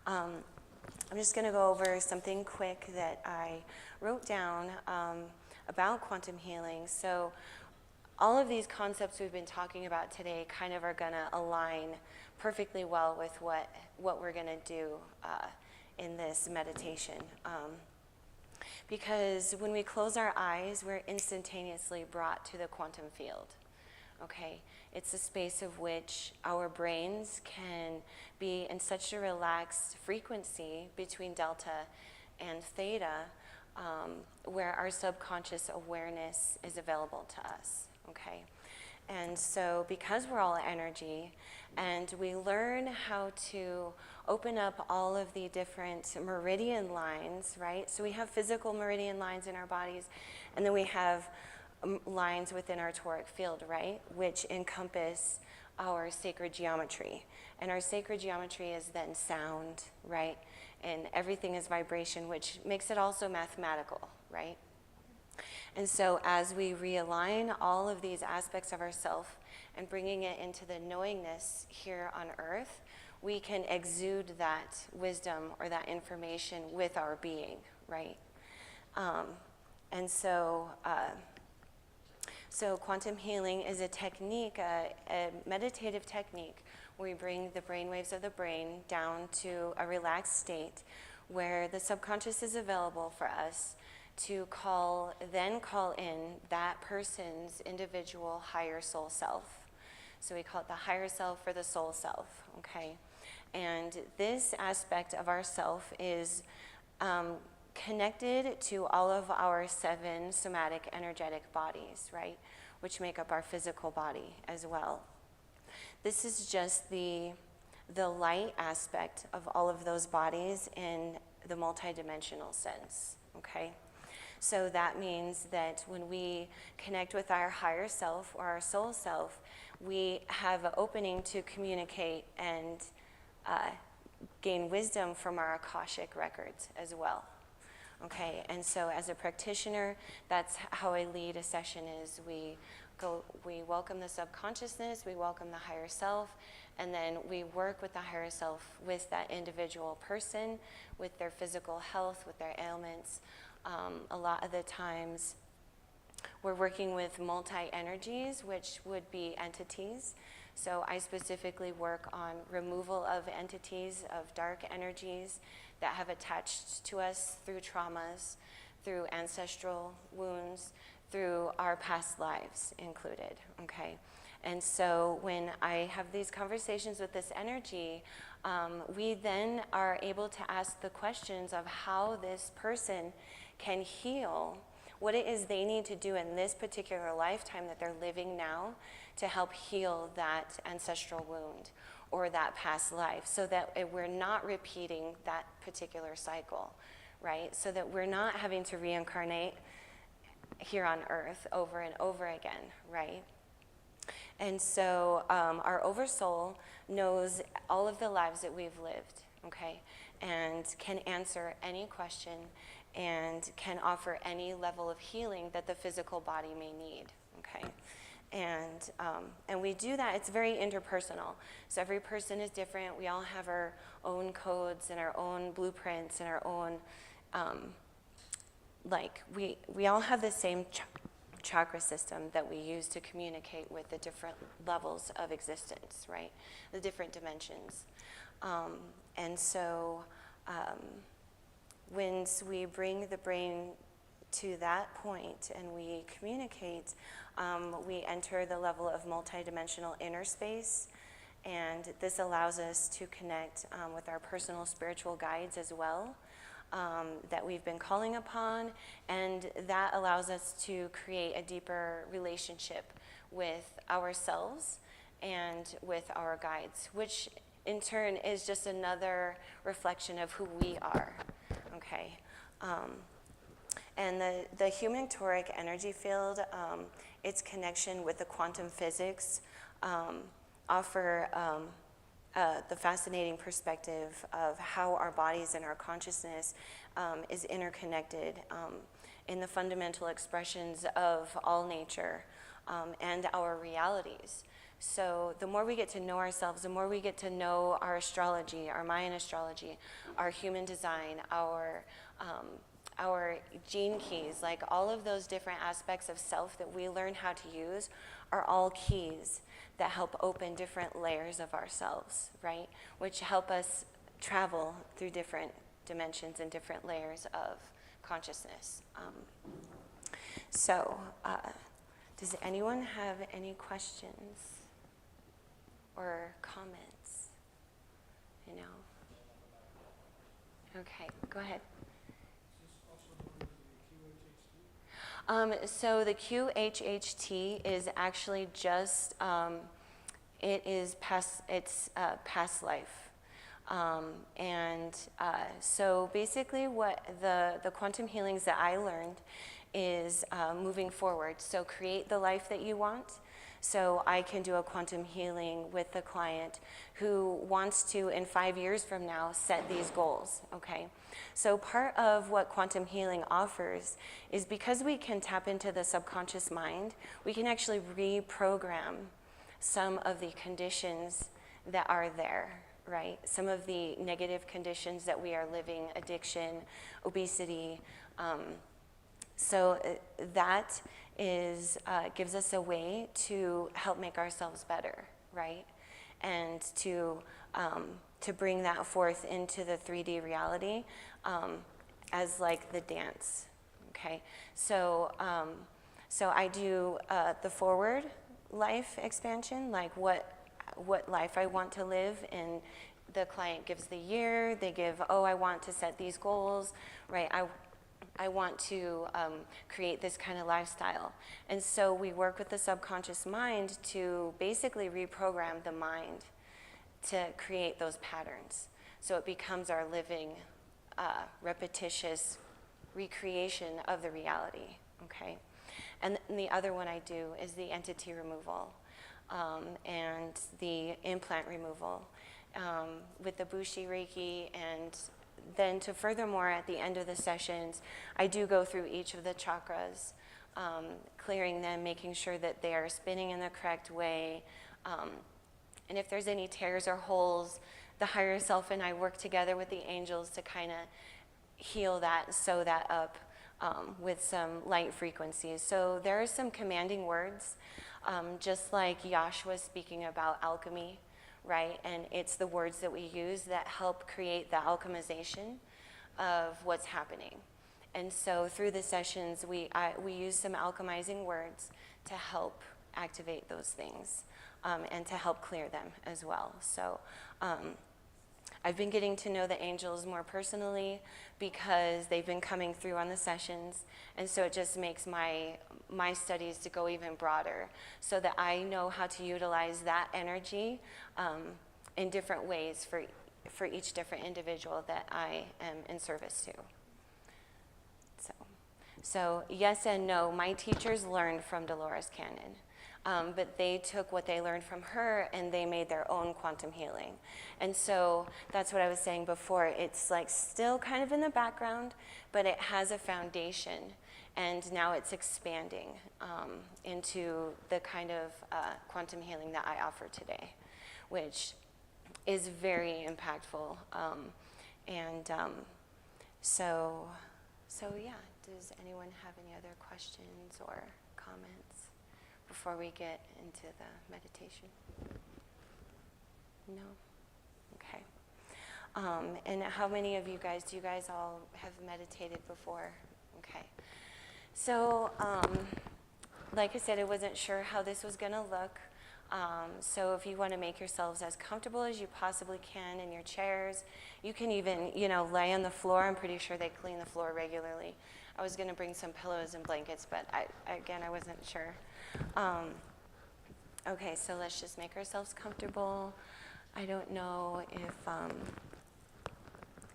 I'm just going to go over something quick that I wrote down about quantum healing. So all of these concepts we've been talking about today kind of are going to align perfectly well with what we're going to do in this meditation. Because when we close our eyes, we're instantaneously brought to the quantum field. Okay, it's a space of which our brains can be in such a relaxed frequency between delta and theta, where our subconscious awareness is available to us. Okay, and so because we're all energy, and we learn how to open up all of the different meridian lines, right? So we have physical meridian lines in our bodies, and then we have lines within our toric field, right, which encompass our sacred geometry. And our sacred geometry is then sound, right? And everything is vibration, which makes it also mathematical, right? And so as we realign all of these aspects of ourself and bringing it into the knowingness here on earth, we can exude that wisdom or that information with our being, right? And so quantum healing is a technique, a meditative technique, where we bring the brain waves of the brain down to a relaxed state where the subconscious is available for us to call in that person's individual higher soul self. So we call it the higher self or the soul self, okay? And this aspect of ourself is connected to all of our 7 somatic energetic bodies, right? Which make up our physical body as well. This is just the light aspect of all of those bodies in the multidimensional sense, okay? So that means that when we connect with our higher self or our soul self, we have an opening to communicate and gain wisdom from our Akashic records as well. Okay, and so as a practitioner, that's how I lead a session is we welcome the subconsciousness, we welcome the higher self, and then we work with the higher self with that individual person, with their physical health, with their ailments. A lot of the times we're working with multi-energies, which would be entities. So I specifically work on removal of entities, of dark energies that have attached to us through traumas, through ancestral wounds, through our past lives included, okay? And so when I have these conversations with this energy, we then are able to ask the questions of how this person can heal what it is they need to do in this particular lifetime that they're living now to help heal that ancestral wound or that past life, so that we're not repeating that particular cycle, right? So that we're not having to reincarnate here on earth over and over again, right? And so our oversoul knows all of the lives that we've lived, okay? And can answer any question and can offer any level of healing that the physical body may need, okay? And we do that, it's very interpersonal. So every person is different. We all have our own codes and our own blueprints and our own, we all have the same chakra system that we use to communicate with the different levels of existence, right? The different dimensions. And so once we bring the brain to that point and we communicate, we enter the level of multidimensional inner space, and this allows us to connect with our personal spiritual guides as well, that we've been calling upon, and that allows us to create a deeper relationship with ourselves and with our guides, which in turn is just another reflection of who we are, okay? And the human toric energy field, its connection with the quantum physics offer the fascinating perspective of how our bodies and our consciousness is interconnected in the fundamental expressions of all nature and our realities. So the more we get to know ourselves, the more we get to know our astrology, our Mayan astrology, our human design, our gene keys, like all of those different aspects of self that we learn how to use are all keys that help open different layers of ourselves, right? Which help us travel through different dimensions and different layers of consciousness. Does anyone have any questions or comments? You know? Okay, go ahead. So the QHHT is actually just, it's past life. So basically what the quantum healings that I learned is moving forward. So create the life that you want. So I can do a quantum healing with the client who wants to, in 5 years from now, set these goals, okay? So part of what quantum healing offers is because we can tap into the subconscious mind, we can actually reprogram some of the conditions that are there, right? Some of the negative conditions that we are living, addiction, obesity. So that is gives us a way to help make ourselves better, right? And to bring that forth into the 3D reality as like the dance, okay? So I do the forward life expansion, like what life I want to live, and the client gives the year, they give, I want to set these goals, right? I want to create this kind of lifestyle. And so we work with the subconscious mind to basically reprogram the mind to create those patterns. So it becomes our living, repetitious recreation of the reality, okay? And the other one I do is the entity removal and the implant removal with the Bushi Reiki. And then to furthermore, at the end of the sessions, I do go through each of the chakras, clearing them, making sure that they are spinning in the correct way. And if there's any tears or holes, the higher self and I work together with the angels to kind of heal that, sew that up with some light frequencies. So there are some commanding words, just like Yash was speaking about alchemy, right? And it's the words that we use that help create the alchemization of what's happening. And so through the sessions, we use some alchemizing words to help activate those things and to help clear them as well. So I've been getting to know the angels more personally because they've been coming through on the sessions. And so it just makes my studies to go even broader so that I know how to utilize that energy in different ways for each different individual that I am in service to. So yes and no. My teachers learned from Dolores Cannon. But they took what they learned from her and they made their own quantum healing. And so that's what I was saying before. It's like still kind of in the background, but it has a foundation. And now it's expanding into the kind of quantum healing that I offer today, which is very impactful. So yeah, does anyone have any other questions or comments before we get into the meditation? No? Okay. And how many of you guys, do you guys all have meditated before? Okay. So, like I said, I wasn't sure how this was gonna look. So if you wanna make yourselves as comfortable as you possibly can in your chairs, you can even, lay on the floor. I'm pretty sure they clean the floor regularly. I was gonna bring some pillows and blankets, but I wasn't sure. Okay, so let's just make ourselves comfortable. I don't know if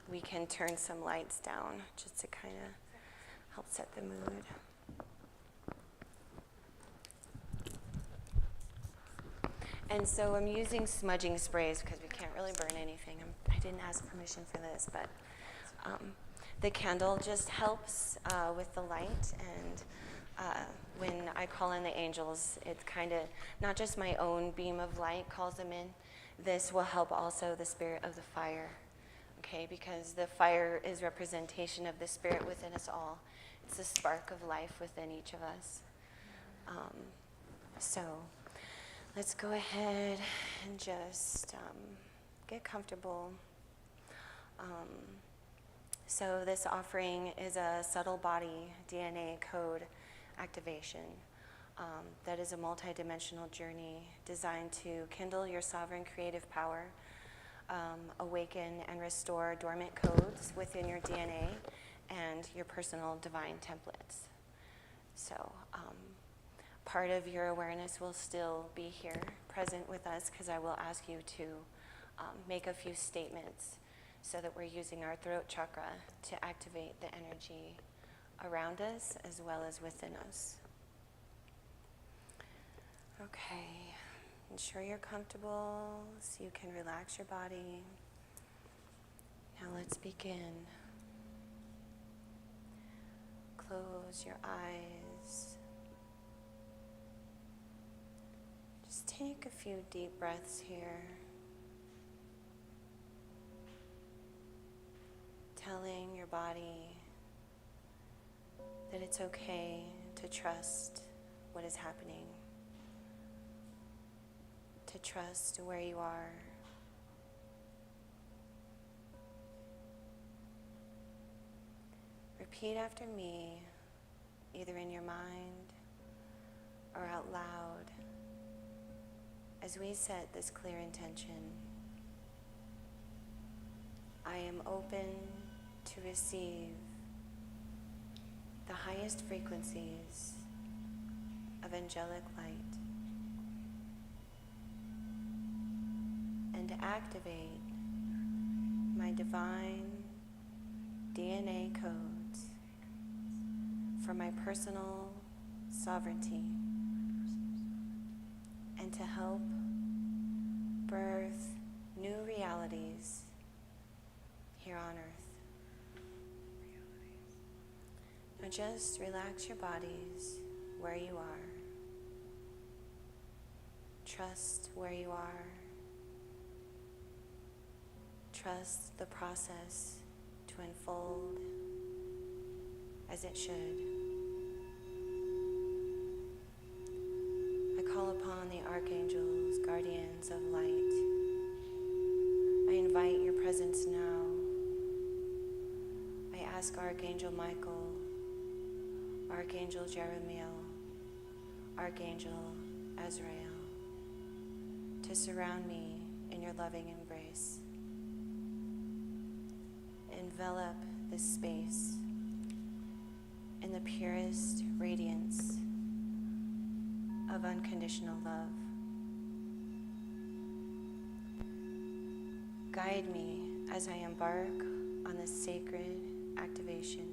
we can turn some lights down just to kind of help set the mood. And so I'm using smudging sprays because we can't really burn anything. I didn't ask permission for this, but the candle just helps with the light. And when I call in the angels, it's kind of not just my own beam of light calls them in. This will help also the spirit of the fire, okay? Because the fire is representation of the spirit within us all. It's the spark of life within each of us. So let's go ahead and just get comfortable. So this offering is a subtle body DNA code activation. That is a multidimensional journey designed to kindle your sovereign creative power, awaken and restore dormant codes within your DNA and your personal divine templates. So part of your awareness will still be here, present with us, because I will ask you to make a few statements so that we're using our throat chakra to activate the energy around us as well as within us. Okay, ensure you're comfortable so you can relax your body. Now let's begin. Close your eyes. Just take a few deep breaths here, telling your body that it's okay to trust what is happening, to trust where you are. Repeat after me, either in your mind or out loud, as we set this clear intention. I am open to receive the highest frequencies of angelic light and to activate my divine DNA codes for my personal sovereignty and to help birth new realities here on earth. Now just relax your bodies where you are. Trust where you are. Trust the process to unfold as it should. I call upon the archangels, guardians of light. I invite your presence now. I ask Archangel Michael, Archangel Jeremiel, Archangel Azrael to surround me in your loving embrace. Envelop this space in the purest radiance of unconditional love. Guide me as I embark on this sacred activation.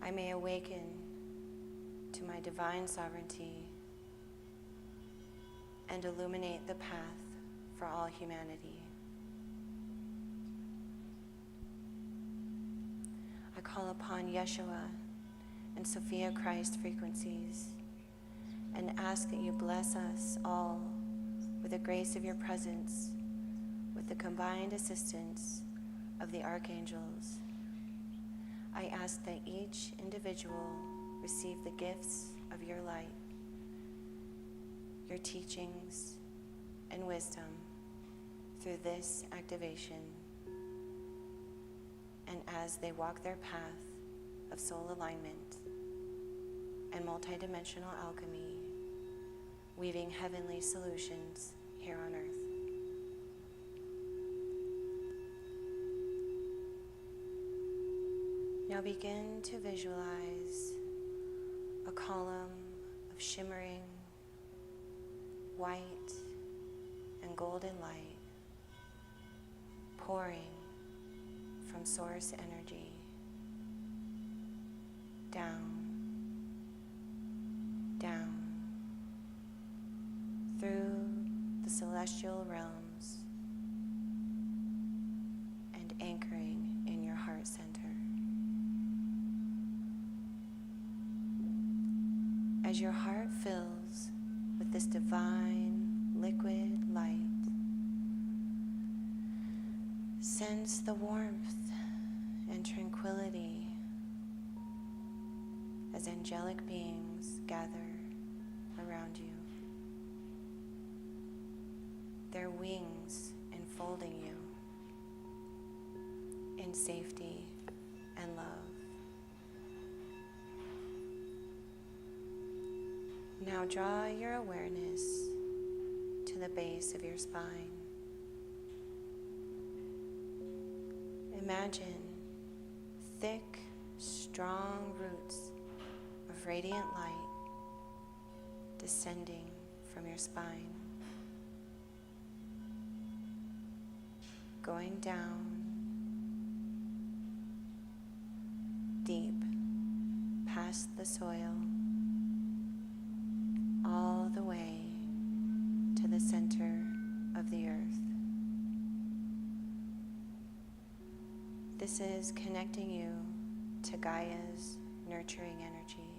I may awaken to my divine sovereignty and illuminate the path for all humanity. I call upon Yeshua and Sophia Christ frequencies and ask that you bless us all with the grace of your presence, with the combined assistance of the archangels. I ask that each individual receive the gifts of your light, your teachings and wisdom through this activation. And as they walk their path of soul alignment and multidimensional alchemy, weaving heavenly solutions here on earth. Now begin to visualize a column of shimmering white and golden light pouring from source energy down, down, through the celestial realms and anchoring in your heart center. As your heart fills with this divine liquid light, sense the warmth and tranquility as angelic beings gather around you, their wings enfolding you in safety and love. Now draw your awareness to the base of your spine. Imagine thick, strong roots of radiant light descending from your spine, going down deep past the soil, all the way to the center of the earth. This is connecting you to Gaia's nurturing energy.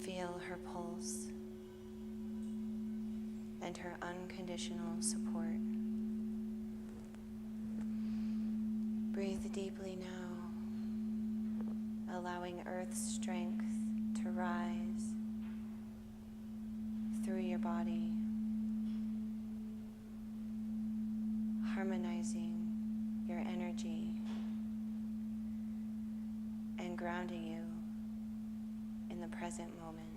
Feel her pulse and her unconditional support. Breathe deeply now, allowing Earth's strength to rise through your body, harmonizing your energy and grounding you in the present moment.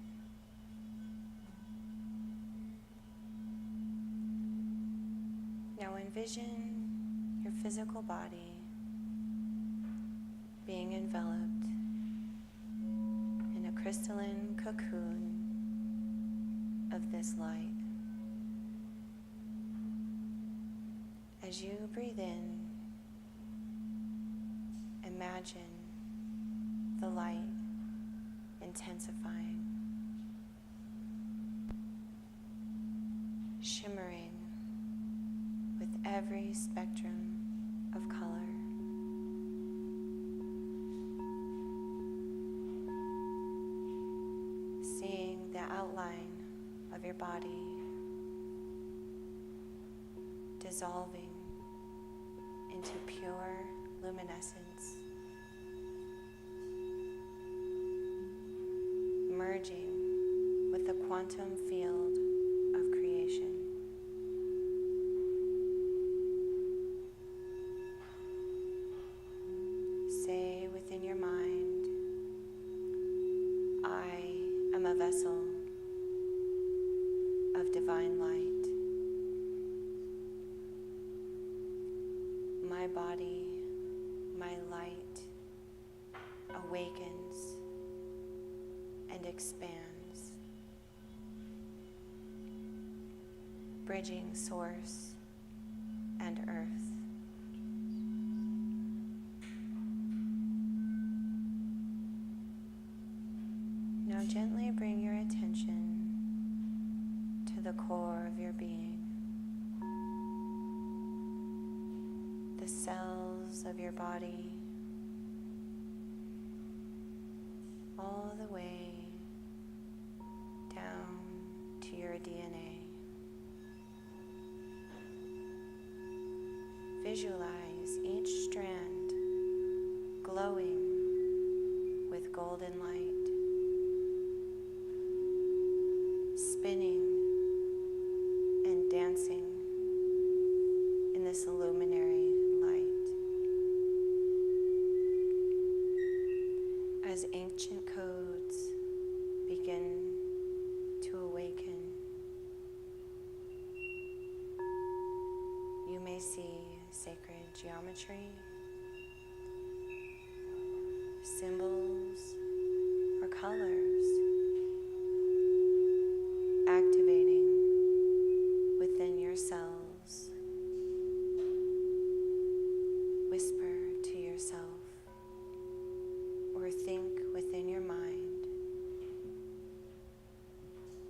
Now envision your physical body being enveloped in a crystalline cocoon of this light. As you breathe in, imagine the light intensifying, shimmering with every spectrum of color. Seeing the outline of your body dissolving into pure luminescence, merging with the quantum field of creation. Say within your mind, I am a vessel of divine light. My body, my light awakens and expands, bridging source and earth. Now gently bring your attention to the core of your being, the cells of your body, all the way down to your DNA. Visualize each strand glowing with golden light, spinning and dancing in this luminary light. As ancient codes begin to awaken, you may see sacred geometry, symbols, or colors activating within your cells. Whisper to yourself or think within your mind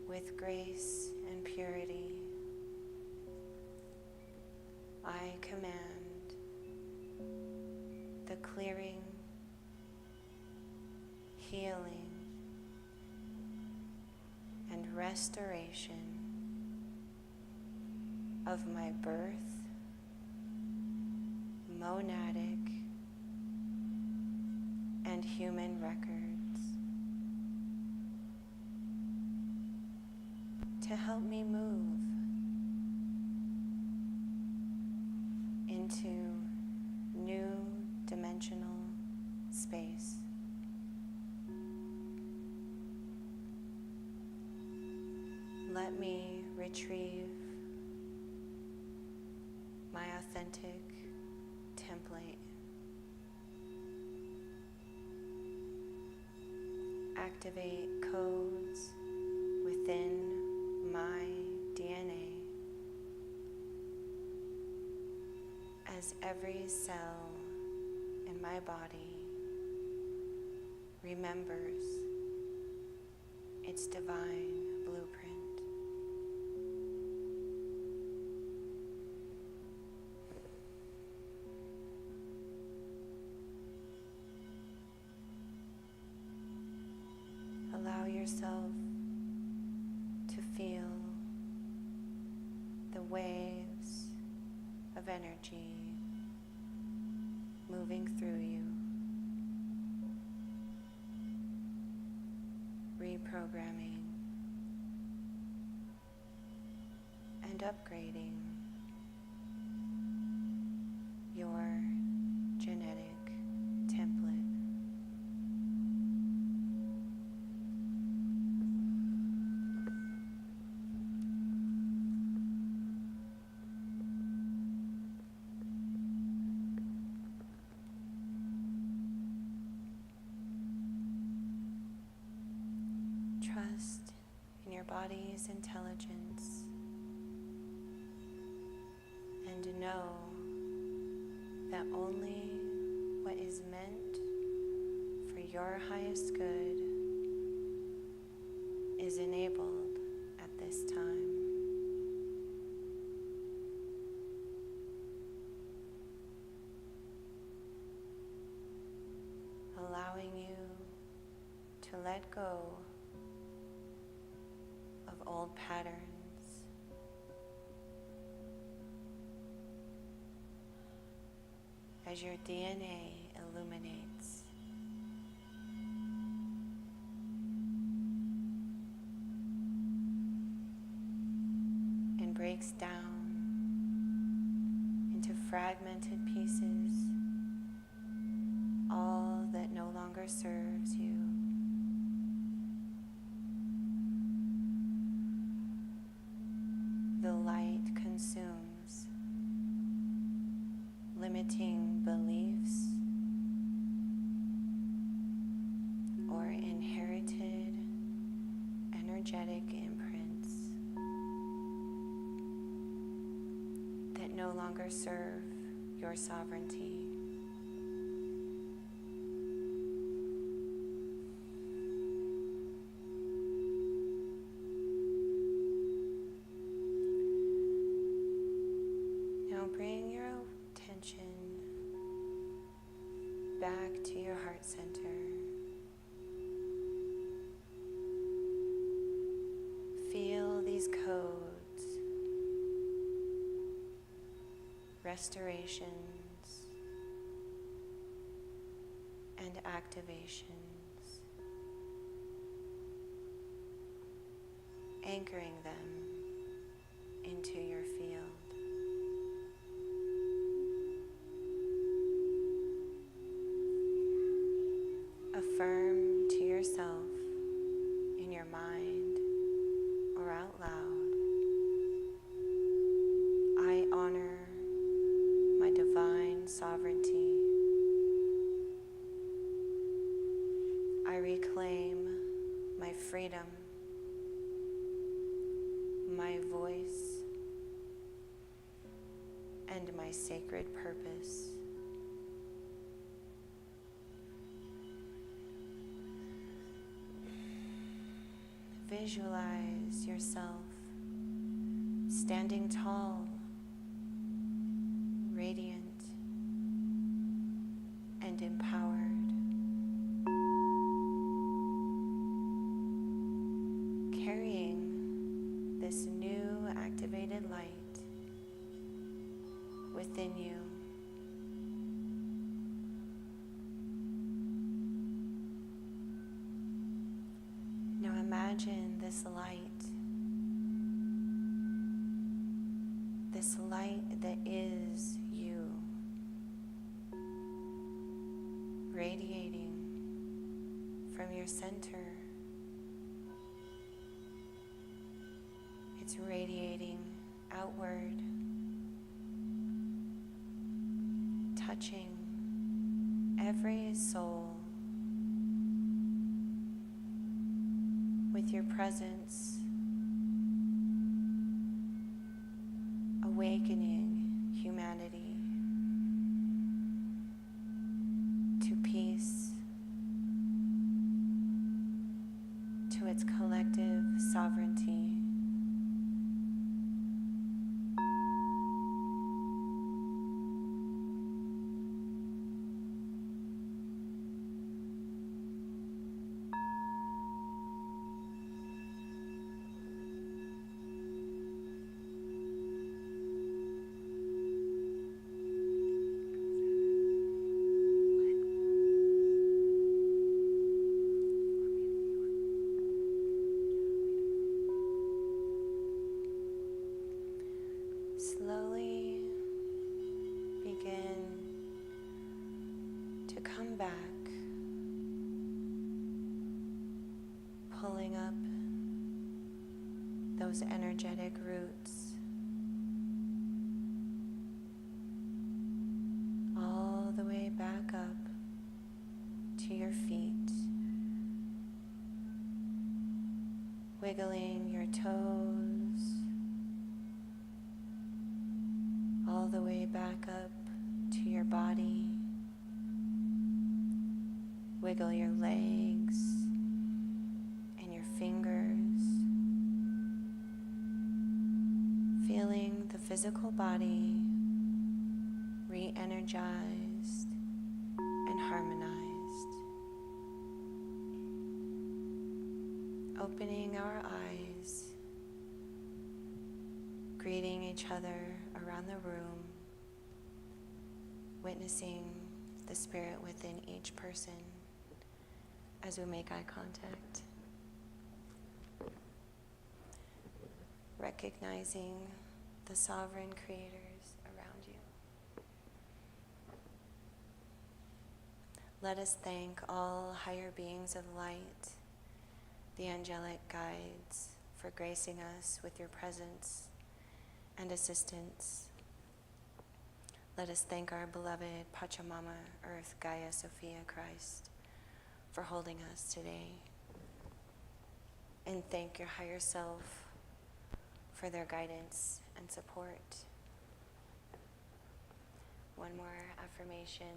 with grace and purity. I command the clearing, healing, and restoration of my birth, monadic, and human records to help me move into new dimensional space. Let me retrieve my authentic template. Activate codes within my DNA as every cell in my body remembers its divine blueprint. Allow yourself to feel the waves of energy moving through you, reprogramming and upgrading your genetic template. Trust in your body's intelligence and know that only what is meant for your highest good is enabled at this time. Allowing you to let go of old patterns, as your DNA illuminates. And breaks down into fragmented pieces, all that no longer serves you. The light consumes, limiting beliefs or inherited energetic imprints that no longer serve your sovereignty. Now bring your attention back to your heart center. Feel these codes, restorations, and activations, anchoring them into your field. Affirm to yourself in your mind or out loud, I honor my divine sovereignty. I reclaim my freedom my voice and my sacred purpose. Visualize yourself standing tall, radiant, and empowered. Carrying this new activated light within you. Now imagine this light that is you, radiating from your center. It's radiating outward, touching every soul with your presence, awakening humanity to peace, to its collective sovereignty. Slowly begin to come back, pulling up those energetic roots all the way back up to your feet, wiggling your toes all the way back up to your body. Wiggle your legs and your fingers, feeling the physical body re-energized and harmonized. Opening our eyes, greeting each other around the room, witnessing the spirit within each person as we make eye contact. Recognizing the sovereign creators around you. Let us thank all higher beings of light, the angelic guides, for gracing us with your presence and assistance. Let us thank our beloved Pachamama, Earth, Gaia, Sophia, Christ, for holding us today. And thank your higher self for their guidance and support. One more affirmation.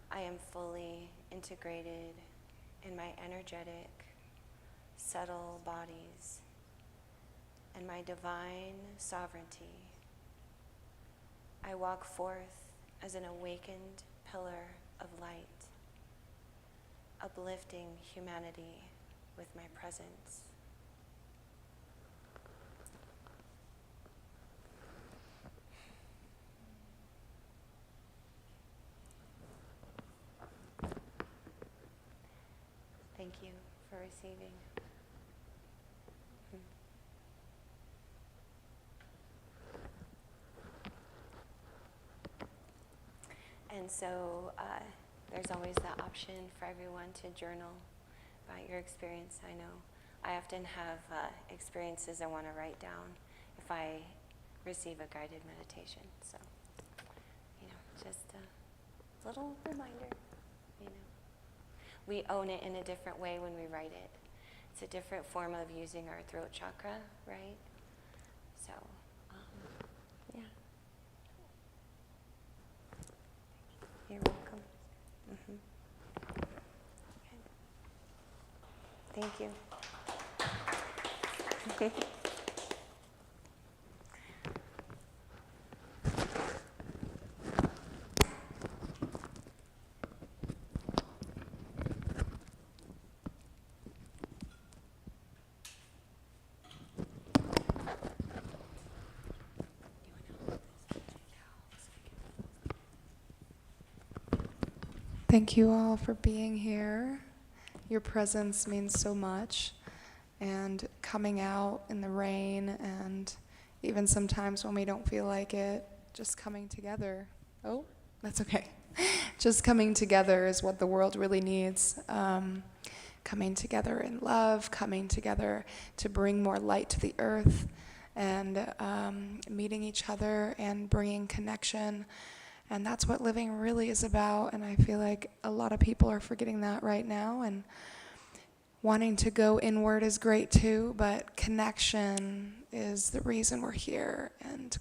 I am fully integrated in my energetic, subtle bodies and my divine sovereignty. I walk forth as an awakened pillar of light, uplifting humanity with my presence. Thank you for receiving. And so there's always the option for everyone to journal about your experience. I know I often have experiences I want to write down if I receive a guided meditation. So, just a little reminder, We own it in a different way when we write it. it's a different form of using our throat chakra, right? So, yeah. You're welcome. Thank you. Thank you all for being here. Your presence means so much. And coming out in the rain, and even sometimes when we don't feel like it, just coming together. Oh, that's okay. Just coming together is what the world really needs. Coming together in love, coming together to bring more light to the earth, and meeting each other and bringing connection. And that's what living really is about, and I feel like a lot of people are forgetting that right now, and wanting to go inward is great too, but connection is the reason we're here. And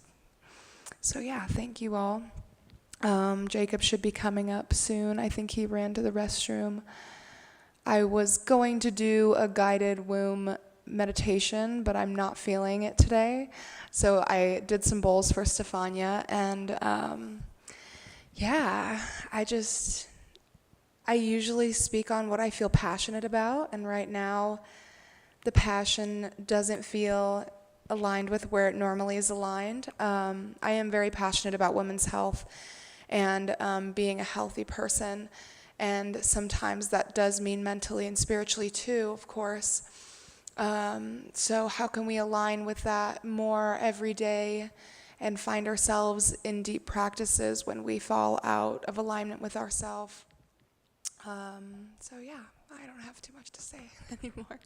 so yeah, thank you all. Jacob should be coming up soon. I think he ran to the restroom. I was going to do a guided womb meditation, but I'm not feeling it today. So I did some bowls for Stefania, and yeah, I usually speak on what I feel passionate about, and right now the passion doesn't feel aligned with where it normally is aligned. I am very passionate about women's health and being a healthy person, and sometimes that does mean mentally and spiritually too, of course. So how can we align with that more every day and find ourselves in deep practices when we fall out of alignment with ourselves? So yeah, I don't have too much to say anymore.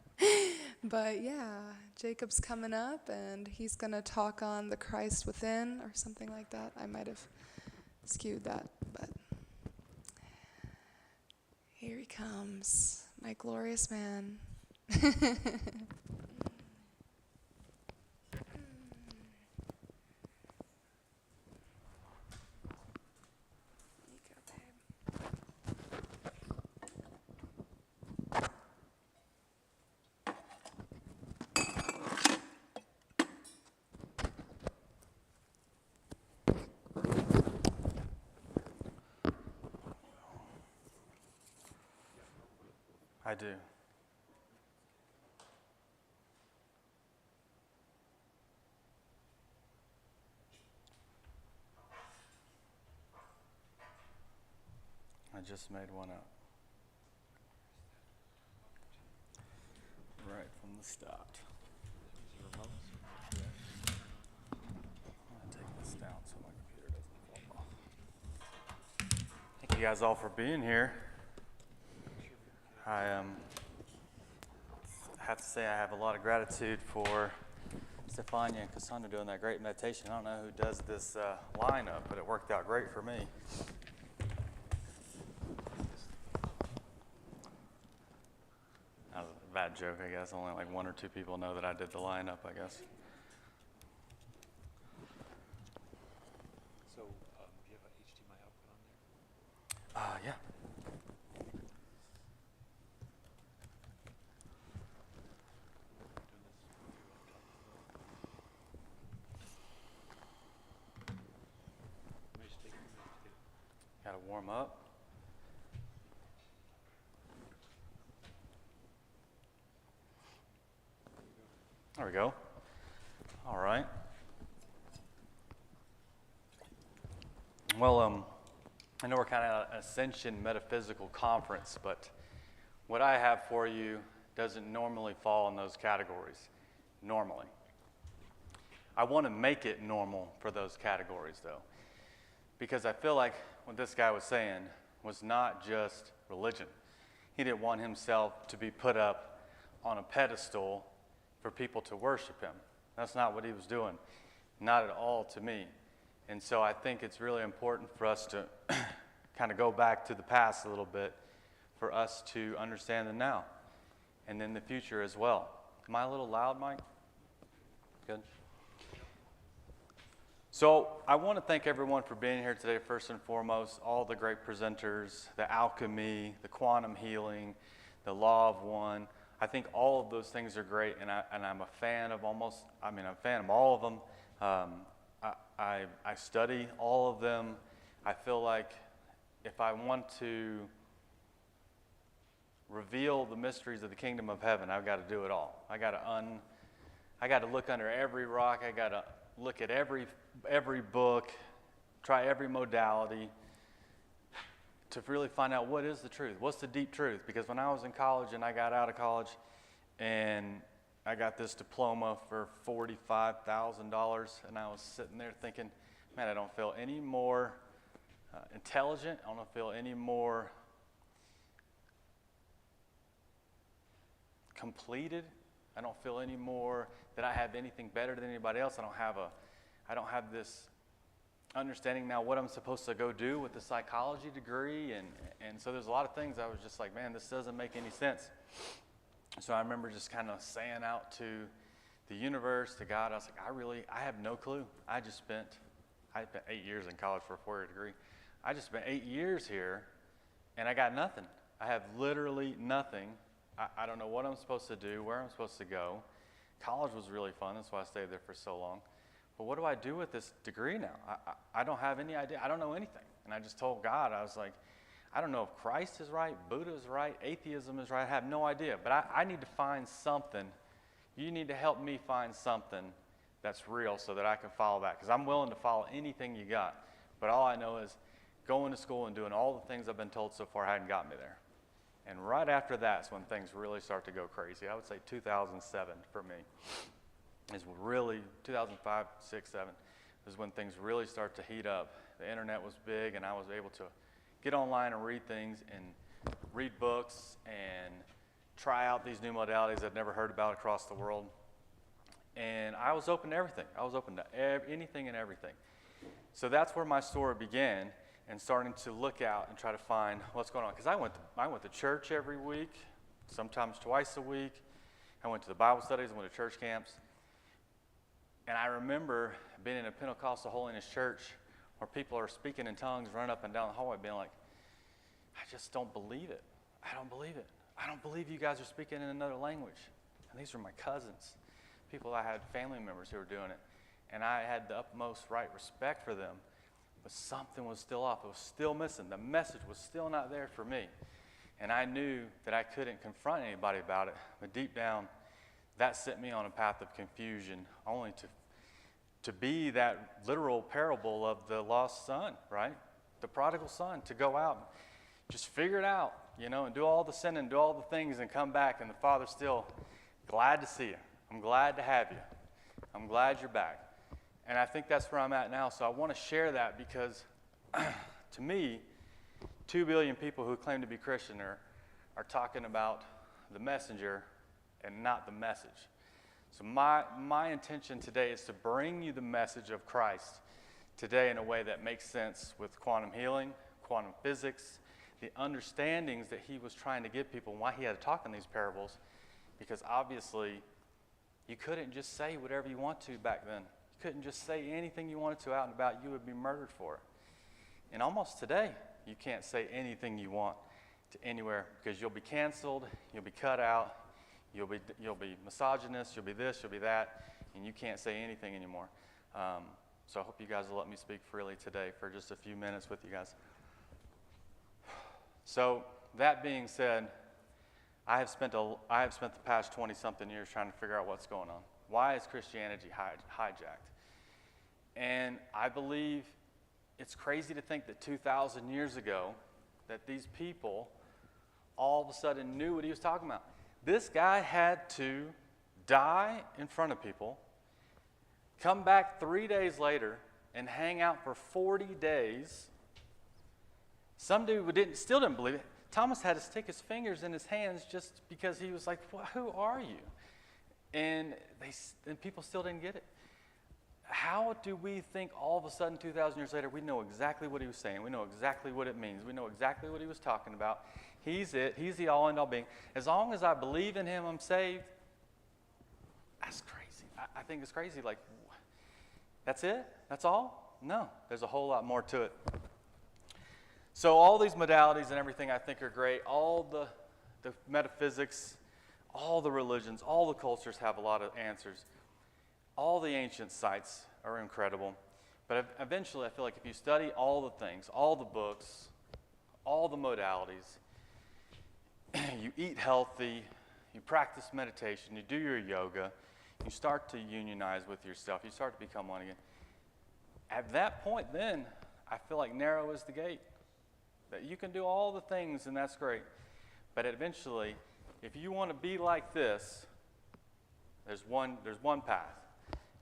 But yeah, Jacob's coming up, and he's going to talk on the Christ within or something like that. I might have skewed that, but here he comes, my glorious man. I do. I just made one up. Right from the start. I'm gonna take this down so my computer doesn't fall off. Thank you guys all for being here. I have to say I have a lot of gratitude for Stefania and Cassandra doing that great meditation. I don't know who does this lineup, but it worked out great for me. That was a bad joke, I guess. Only like 1 or 2 people know that I did the lineup, I guess. So, do you have an HDMI output on there? Yeah. Got to warm up. There we go. All right. Well, I know we're kind of an Ascension Metaphysical Conference, but what I have for you doesn't normally fall in those categories, normally. I want to make it normal for those categories, though, because I feel like what this guy was saying was not just religion. He didn't want himself to be put up on a pedestal for people to worship him. That's not what he was doing, not at all to me. And so I think it's really important for us to kind of go back to the past a little bit for us to understand the now. and then the future as well. Am I a little loud, Mike? Good. So I want to thank everyone for being here today, first and foremost, all the great presenters, the alchemy, the quantum healing, the law of one. I think all of those things are great, and I'm a fan of I'm a fan of all of them. I study all of them. I feel like if I want to reveal the mysteries of the kingdom of heaven, I've got to do it all. I got to look under every rock. I got to look at every book, try every modality to really find out what is the truth. What's the deep truth? Because when I was in college and I got out of college and I got this diploma for $45,000, and I was sitting there thinking, man, I don't feel any more intelligent. I don't feel any more completed. I don't feel any more that I have anything better than anybody else. I don't have this understanding now what I'm supposed to go do with the psychology degree, and so there's a lot of things I was just like, man, this doesn't make any sense. So I remember just kind of saying out to the universe, to God, I was like, I have no clue. I spent 8 years in college for a 4-year degree. I just spent 8 years here, and I got nothing. I have literally nothing. I don't know what I'm supposed to do, where I'm supposed to go. College was really fun, that's why I stayed there for so long. But what do I do with this degree now? I don't have any idea. I don't know anything. And I just told God, I was like, I don't know if Christ is right, Buddha is right, atheism is right. I have no idea. But I need to find something. You need to help me find something that's real so that I can follow that. Because I'm willing to follow anything you got. But all I know is going to school and doing all the things I've been told so far hadn't got me there. And right after that's when things really start to go crazy. I would say 2007 for me is really 2005, 6, 7 is when things really start to heat up. The internet was big, and I was able to get online and read things and read books and try out these new modalities I'd never heard about across the world. And I was open to everything. I was open to anything and everything. So that's where my story began, and starting to look out and try to find what's going on. Because I went to church every week, sometimes twice a week. I went to the Bible studies, I went to church camps. And I remember being in a Pentecostal holiness church where people are speaking in tongues, running up and down the hallway, being like, I just don't believe it. I don't believe it. I don't believe you guys are speaking in another language. And these were my cousins, people I had family members who were doing it. And I had the utmost right respect for them. But something was still off. It was still missing. The message was still not there for me. And I knew that I couldn't confront anybody about it. But deep down, that set me on a path of confusion, only to be that literal parable of the lost son, right? The prodigal son, to go out, just figure it out, and do all the sin and do all the things and come back, and the Father's still glad to see you. I'm glad to have you. I'm glad you're back. And I think that's where I'm at now. So I want to share that because, to me, 2 billion people who claim to be Christian are talking about the messenger and not the message. So my intention today is to bring you the message of Christ today in a way that makes sense with quantum healing, quantum physics, the understandings that he was trying to give people and why he had to talk in these parables. Because obviously, you couldn't just say whatever you want to back then. You couldn't just say anything you wanted to out and about. You would be murdered for it. And almost today, you can't say anything you want to anywhere because you'll be canceled, you'll be cut out, you'll be misogynist, you'll be this, you'll be that, and you can't say anything anymore. So I hope you guys will let me speak freely today for just a few minutes with you guys. So that being said, I have spent the past 20-something years trying to figure out what's going on. Why is Christianity hijacked? And I believe it's crazy to think that 2,000 years ago that these people all of a sudden knew what he was talking about. This guy had to die in front of people, come back 3 days later, and hang out for 40 days. Some dude still didn't believe it. Thomas had to stick his fingers in his hands just because he was like, well, who are you? And people still didn't get it. How do we think all of a sudden 2,000 years later we know exactly what he was saying? We know exactly what it means. We know exactly what he was talking about. He's it. He's the all and all being. As long as I believe in him, I'm saved. That's crazy. I think it's crazy. Like, that's it? That's all? No, there's a whole lot more to it. So all these modalities and everything I think are great. All the metaphysics, all the religions, all the cultures have a lot of answers. All the ancient sites are incredible. But eventually I feel like if you study all the things, all the books, all the modalities, you eat healthy, you practice meditation, you do your yoga, you start to unionize with yourself, you start to become one again. At that point then, I feel like narrow is the gate. That you can do all the things and that's great. But eventually, if you want to be like this, there's one path.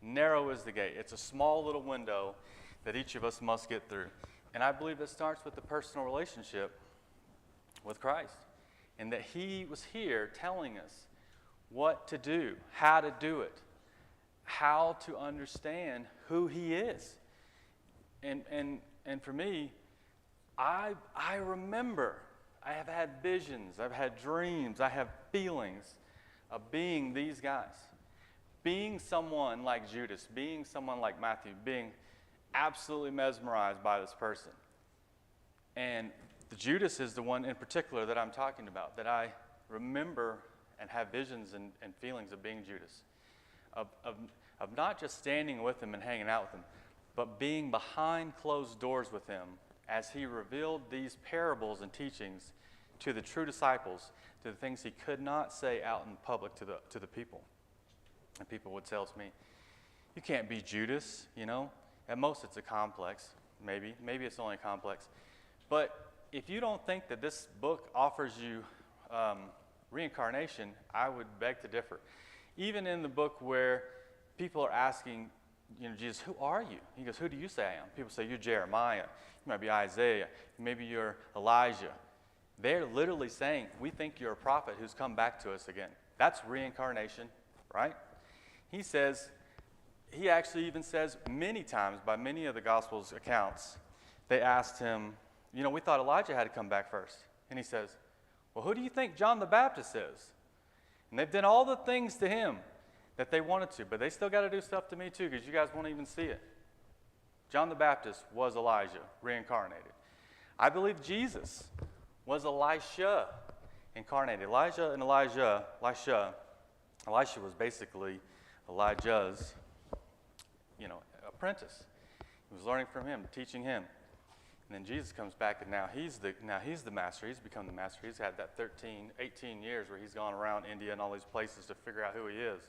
Narrow is the gate. It's a small little window that each of us must get through. And I believe it starts with the personal relationship with Christ. And that he was here telling us what to do, how to do it, how to understand who he is. And for me, I remember, I have had visions, I've had dreams, I have feelings of being these guys. Being someone like Judas, being someone like Matthew, being absolutely mesmerized by this person. And the Judas is the one in particular that I'm talking about, that I remember and have visions and feelings of being Judas. Of not just standing with him and hanging out with him, but being behind closed doors with him as he revealed these parables and teachings to the true disciples, to the things he could not say out in public to the people. And people would tell me, you can't be Judas, you know. At most it's a complex, maybe it's only a complex. But if you don't think that this book offers you reincarnation, I would beg to differ. Even in the book where people are asking, you know, Jesus, who are you? He goes, who do you say I am? People say, you're Jeremiah, you might be Isaiah, maybe you're Elijah. They're literally saying, we think you're a prophet who's come back to us again. That's reincarnation, right? He actually even says many times by many of the Gospels accounts, they asked him, you know, we thought Elijah had to come back first. And he says, well, who do you think John the Baptist is? And they've done all the things to him that they wanted to, but they still got to do stuff to me too, because you guys won't even see it. John the Baptist was Elijah, reincarnated. I believe Jesus was Elisha, incarnated. Elisha was basically Elijah's, apprentice. He was learning from him, teaching him. And then Jesus comes back, and now he's the master. He's become the master. He's had that 18 years where he's gone around India and all these places to figure out who he is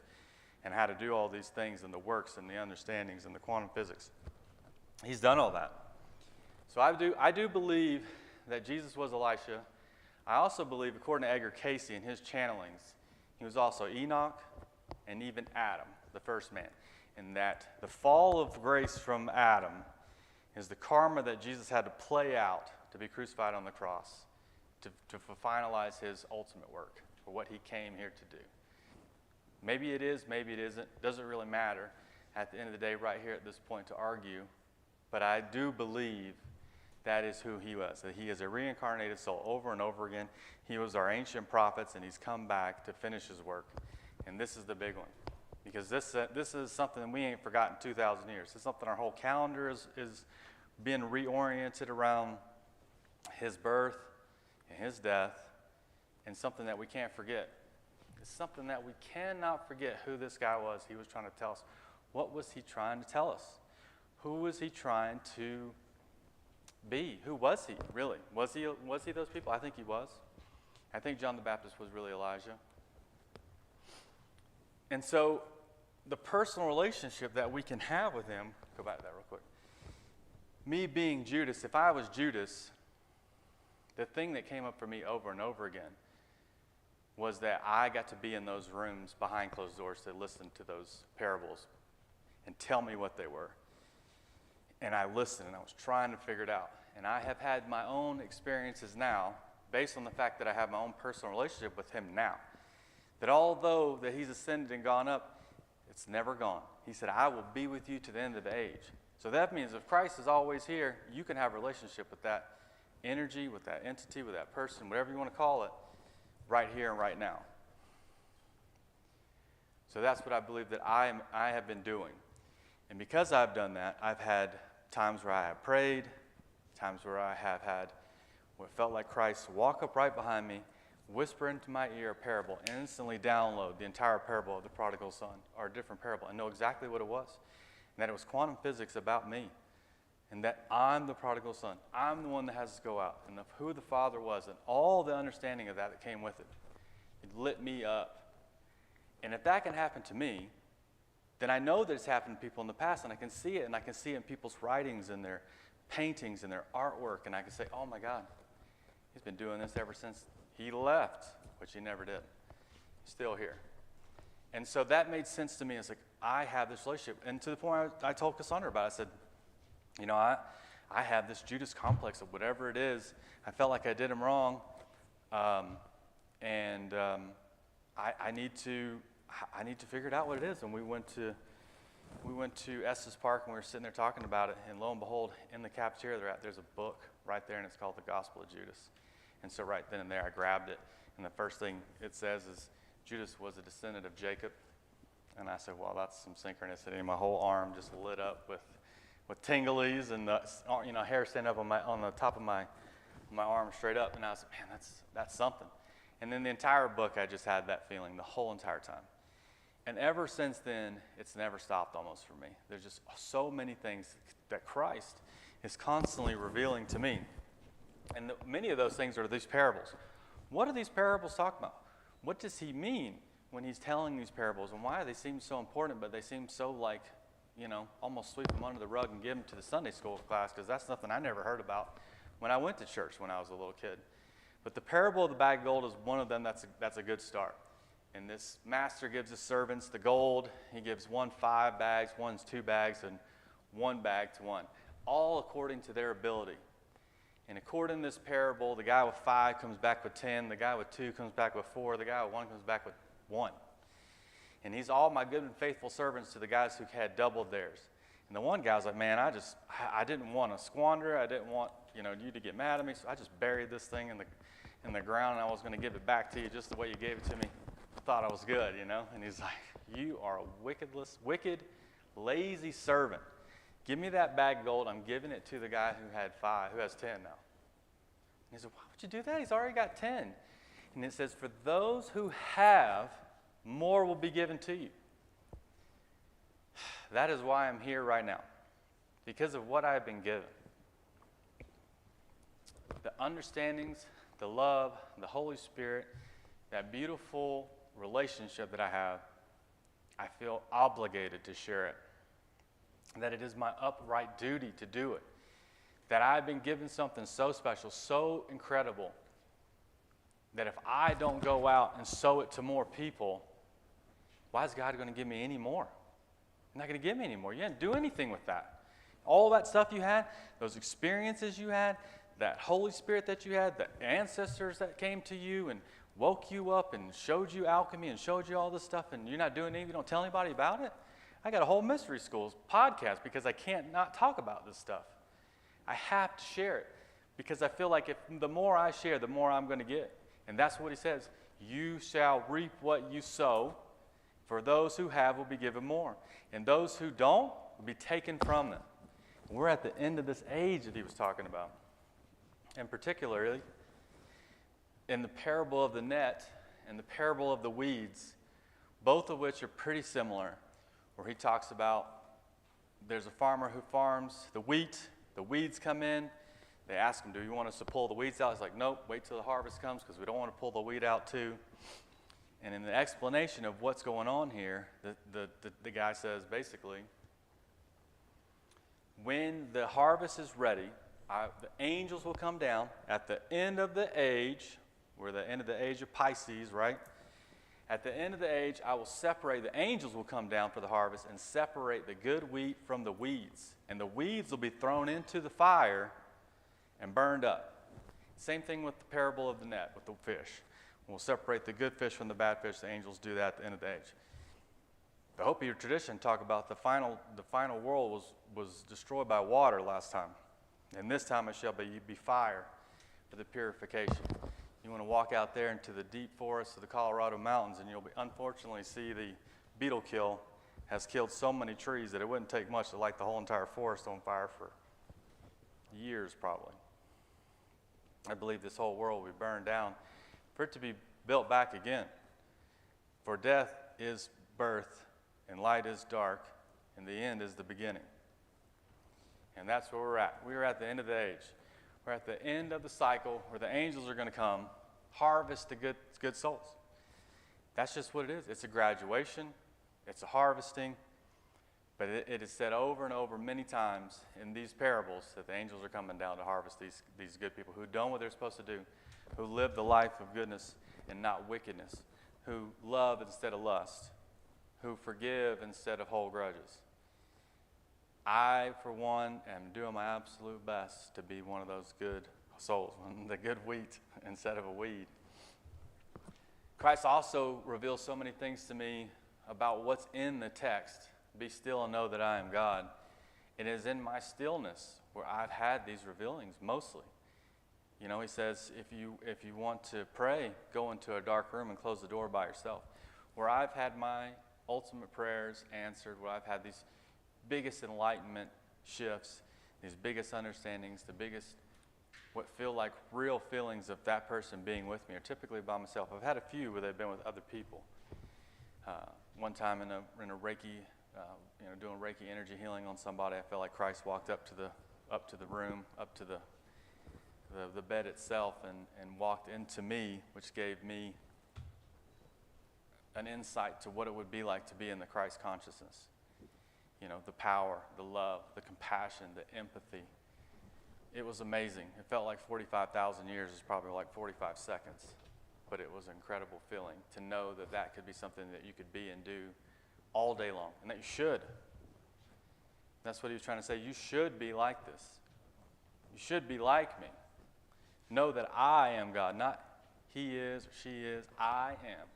and how to do all these things and the works and the understandings and the quantum physics. He's done all that. So I do believe that Jesus was Elisha. I also believe, according to Edgar Cayce in his channelings, he was also Enoch and even Adam, the first man. And that the fall of grace from Adam is the karma that Jesus had to play out to be crucified on the cross, to finalize his ultimate work for what he came here to do. Maybe it is, maybe it isn't. Doesn't really matter at the end of the day right here at this point to argue. But I do believe that is who he was, that he is a reincarnated soul over and over again. He was our ancient prophets, and he's come back to finish his work. And this is the big one. Because this is something we ain't forgotten 2,000 years. It's something our whole calendar is being reoriented around his birth and his death, and something that we can't forget. It's something that we cannot forget who this guy was. He was trying to tell us. What was he trying to tell us? Who was he trying to be? Who was he, really? Was he those people? I think he was. I think John the Baptist was really Elijah. And so the personal relationship that we can have with him, go back to that real quick. Me being Judas, if I was Judas, the thing that came up for me over and over again was that I got to be in those rooms behind closed doors to listen to those parables and tell me what they were. And I listened, and I was trying to figure it out. And I have had my own experiences now, based on the fact that I have my own personal relationship with him now, that although that he's ascended and gone up, it's never gone. He said, I will be with you to the end of the age. So that means if Christ is always here, you can have a relationship with that energy, with that entity, with that person, whatever you want to call it, right here and right now. So that's what I believe that I have been doing. And because I've done that, I've had times where I have prayed, times where I have had what felt like Christ walk up right behind me, whisper into my ear a parable, and instantly download the entire parable of the prodigal son, or a different parable, and know exactly what it was. And that it was quantum physics about me. And that I'm the prodigal son. I'm the one that has to go out. And of who the Father was, and all the understanding of that came with it. It lit me up. And if that can happen to me, then I know that it's happened to people in the past, and I can see it, and I can see it in people's writings and their paintings and their artwork, and I can say, oh my God, he's been doing this ever since he left, which he never did. He's still here. And so that made sense to me. It's like, I have this relationship. And to the point I told Cassandra about it, I said, you know, I have this Judas complex of whatever it is. I felt like I did him wrong, I need to figure it out what it is. And we went to Estes Park, and we were sitting there talking about it. And lo and behold, in the cafeteria there's a book right there, and it's called The Gospel of Judas. And so right then and there, I grabbed it, and the first thing it says is Judas was a descendant of Jacob. And I said, well, that's some synchronicity. And my whole arm just lit up with tinglies, and the hair standing up on the top of my arm straight up. And I was like, man, that's something. And then the entire book, I just had that feeling the whole entire time. And ever since then, it's never stopped almost for me. There's just so many things that Christ is constantly revealing to me. And many of those things are these parables. What are these parables talking about? What does he mean when he's telling these parables? And why do they seem so important, but they seem so like, almost sweep them under the rug and give them to the Sunday school class, because that's something I never heard about when I went to church when I was a little kid. But the parable of the bag of gold is one of them that's a good start. And this master gives his servants the gold. He gives one 5 bags, one's 2 bags, and 1 bag to one, all according to their ability. And according to this parable, the guy with 5 comes back with 10, the guy with 2 comes back with 4, the guy with 1 comes back with 1. And he's all my good and faithful servants to the guys who had doubled theirs. And the one guy was like, man, I didn't want to squander. I didn't want you to get mad at me, so I just buried this thing in the ground, and I was going to give it back to you just the way you gave it to me. I thought I was good, And he's like, you are a wicked, lazy servant. Give me that bag of gold. I'm giving it to the guy who has 10 now. And he said, why would you do that? He's already got 10. And it says, for those who have, more will be given to you. That is why I'm here right now, because of what I've been given. The understandings, the love, the Holy Spirit, that beautiful relationship that I have, I feel obligated to share it. That it is my upright duty to do it. That I've been given something so special, so incredible, that if I don't go out and sow it to more people, why is God going to give me any more? He's not going to give me any more. You didn't do anything with that. All that stuff you had, those experiences you had, that Holy Spirit that you had, the ancestors that came to you and woke you up and showed you alchemy and showed you all this stuff, and you're not doing anything, you don't tell anybody about it? I got a whole mystery schools podcast because I can't not talk about this stuff. I have to share it because I feel like the more I share, the more I'm going to get. And that's what he says. You shall reap what you sow. For those who have will be given more. And those who don't will be taken from them. We're at the end of this age that he was talking about. And particularly, in the parable of the net and the parable of the weeds, both of which are pretty similar, where he talks about there's a farmer who farms the wheat, the weeds come in, they ask him, do you want us to pull the weeds out? He's like, nope, wait till the harvest comes because we don't want to pull the weed out too. And in the explanation of what's going on here, the guy says basically, when the harvest is ready, the angels will come down at the end of the age. We're the end of the age of Pisces, right? At the end of the age, I will separate, the angels will come down for the harvest and separate the good wheat from the weeds. And the weeds will be thrown into the fire and burned up. Same thing with the parable of the net, with the fish. We'll separate the good fish from the bad fish. The angels do that at the end of the age. The Hopi tradition talk about the final world was destroyed by water last time. And this time it shall be fire. for the purification. You want to walk out there into the deep forests of the Colorado mountains, and you'll unfortunately see the beetle kill has killed so many trees that it wouldn't take much to light the whole entire forest on fire for years probably. I believe this whole world will be burned down for it to be built back again. For death is birth, and light is dark, and the end is the beginning. And that's where we're at. We're at the end of the age. We're at the end of the cycle where the angels are going to come, harvest the good souls. That's just what it is. It's a graduation. It's a harvesting. But it is said over and over many times in these parables that the angels are coming down to harvest these good people who done what they're supposed to do, who live the life of goodness and not wickedness, who love instead of lust, who forgive instead of hold grudges. I, for one, am doing my absolute best to be one of those good souls, the good wheat instead of a weed. Christ also reveals so many things to me about what's in the text. Be still and know that I am God. It is in my stillness where I've had these revealings mostly. You know, he says, if you want to pray, go into a dark room and close the door by yourself. Where I've had my ultimate prayers answered, where I've had these biggest enlightenment shifts, these biggest understandings, the biggest, what feel like real feelings of that person being with me, are typically by myself. I've had a few where they've been with other people. One time in a Reiki, doing Reiki energy healing on somebody, I felt like Christ walked up to the room, up to the bed itself, and walked into me, which gave me an insight to what it would be like to be in the Christ consciousness. You know, the power, the love, the compassion, the empathy. It was amazing. It felt like 45,000 years is probably like 45 seconds. But it was an incredible feeling to know that that could be something that you could be and do all day long, and that you should. That's what he was trying to say. You should be like this. You should be like me. Know that I am God, not he is or she is. I am.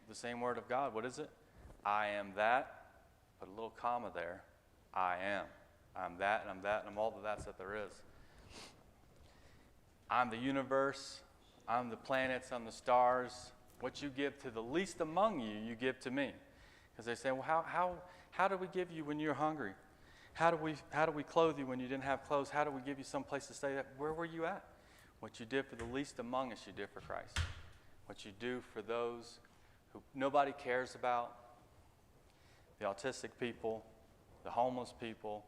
The same word of God. What is it? I am that. Put a little comma there. I am. I'm that, and I'm that, and I'm all the that's that there is. I'm the universe. I'm the planets. I'm the stars. What you give to the least among you, you give to me. Because they say, well, how do we give you when you're hungry? How do we clothe you when you didn't have clothes? How do we give you some place to stay? Where were you at? What you did for the least among us, you did for Christ. What you do for those who nobody cares about, the autistic people, the homeless people,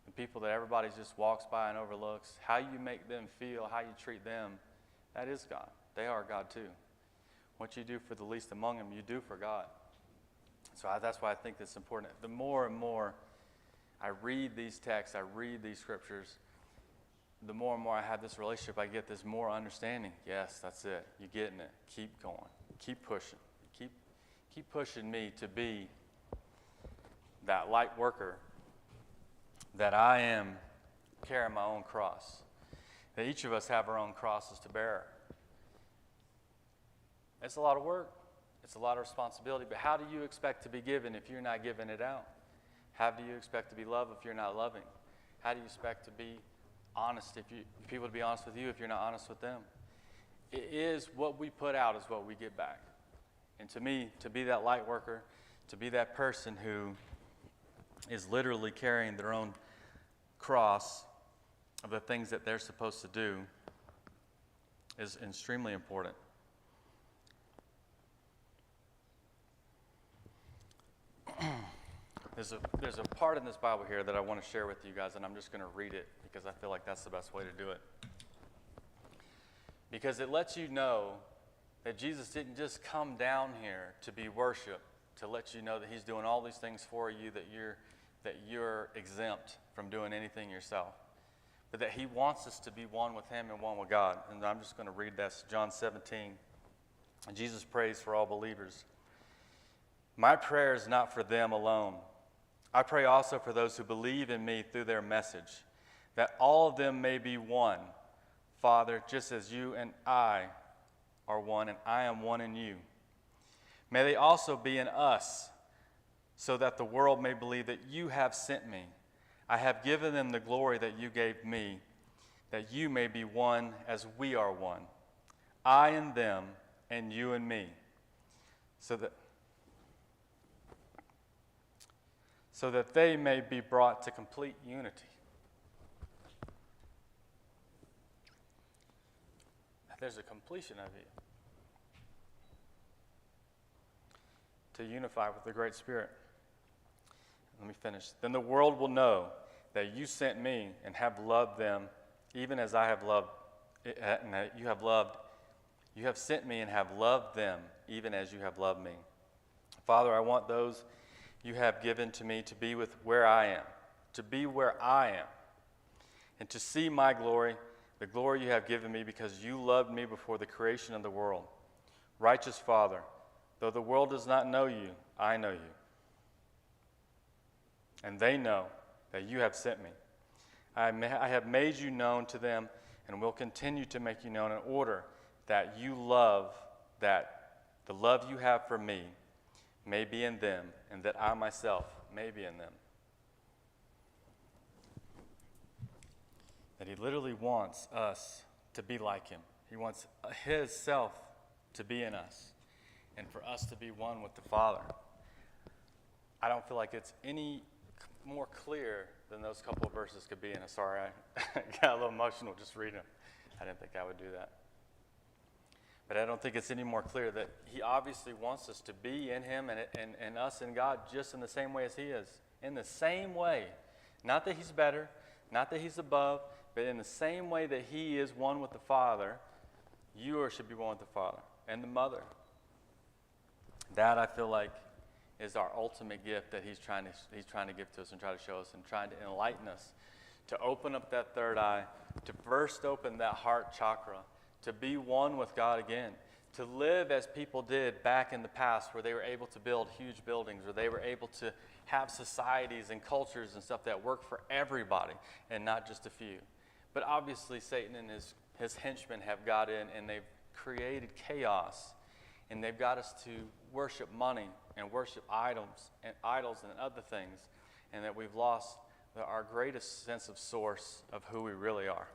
the people that everybody just walks by and overlooks, how you make them feel, how you treat them, that is God. They are God too. What you do for the least among them, you do for God. So that's why I think it's important. The more and more I read these texts, I read these scriptures, the more and more I have this relationship, I get this more understanding. Yes, that's it. You're getting it. Keep going. Keep pushing. Keep pushing me to be that light worker, that I am carrying my own cross, that each of us have our own crosses to bear. It's a lot of work. It's a lot of responsibility. But how do you expect to be given if you're not giving it out? How do you expect to be loved if you're not loving? How do you expect to be honest if people to be honest with you if you're not honest with them? It is what we put out is what we get back. And to me, to be that light worker, to be that person who is literally carrying their own cross of the things that they're supposed to do is extremely important. There's a part in this Bible here that I want to share with you guys, and I'm just going to read it because I feel like that's the best way to do it. Because it lets you know that Jesus didn't just come down here to be worshiped, to let you know that he's doing all these things for you, that you're exempt from doing anything yourself, but that he wants us to be one with him and one with God. And I'm just going to read this, John 17. Jesus prays for all believers. My prayer is not for them alone. I pray also for those who believe in me through their message, that all of them may be one. Father, just as you and I are one, and I am one in you. May they also be in us, so that the world may believe that you have sent me. I have given them the glory that you gave me, that you may be one as we are one, I and them, and you and me, so that they may be brought to complete unity. There's a completion of you. To unify with the great Spirit. Let me finish. Then the world will know that you sent me and have loved them, even as I have loved, and that you have sent me and have loved them, even as you have loved me. Father, I want those you have given to me to be with where I am, and to see my glory, the glory you have given me because you loved me before the creation of the world. Righteous Father, though the world does not know you, I know you. And they know that you have sent me. I have made you known to them and will continue to make you known in order that the love you have for me may be in them and that I myself may be in them. That he literally wants us to be like him. He wants his self to be in us and for us to be one with the Father. I don't feel like it's any more clear than those couple of verses could be. And I'm sorry, I got a little emotional just reading them. I didn't think I would do that. But I don't think it's any more clear that he obviously wants us to be in him and us in God just in the same way as he is. In the same way. Not that he's better, not that he's above, but in the same way that he is one with the Father, you should be one with the Father and the Mother. That, I feel like, is our ultimate gift that he's trying to give to us and try to show us and trying to enlighten us, to open up that third eye, to burst open that heart chakra, to be one with God again, to live as people did back in the past where they were able to build huge buildings, where they were able to have societies and cultures and stuff that work for everybody and not just a few. But obviously Satan and his henchmen have got in and they've created chaos, and they've got us to worship money and worship idols and other things, and that we've lost our greatest sense of source of who we really are.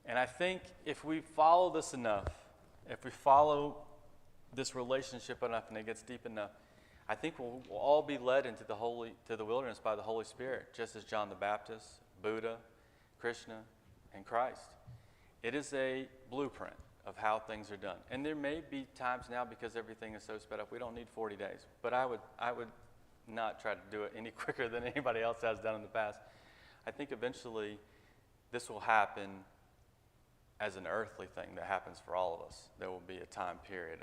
And I think if we follow this enough, if we follow this relationship enough and it gets deep enough, I think we'll all be led into the wilderness by the Holy Spirit, just as John the Baptist, Buddha, Krishna, and Christ. It is a blueprint of how things are done. And there may be times now, because everything is so sped up, we don't need 40 days. But I would not try to do it any quicker than anybody else has done in the past. I think eventually this will happen as an earthly thing that happens for all of us. There will be a time period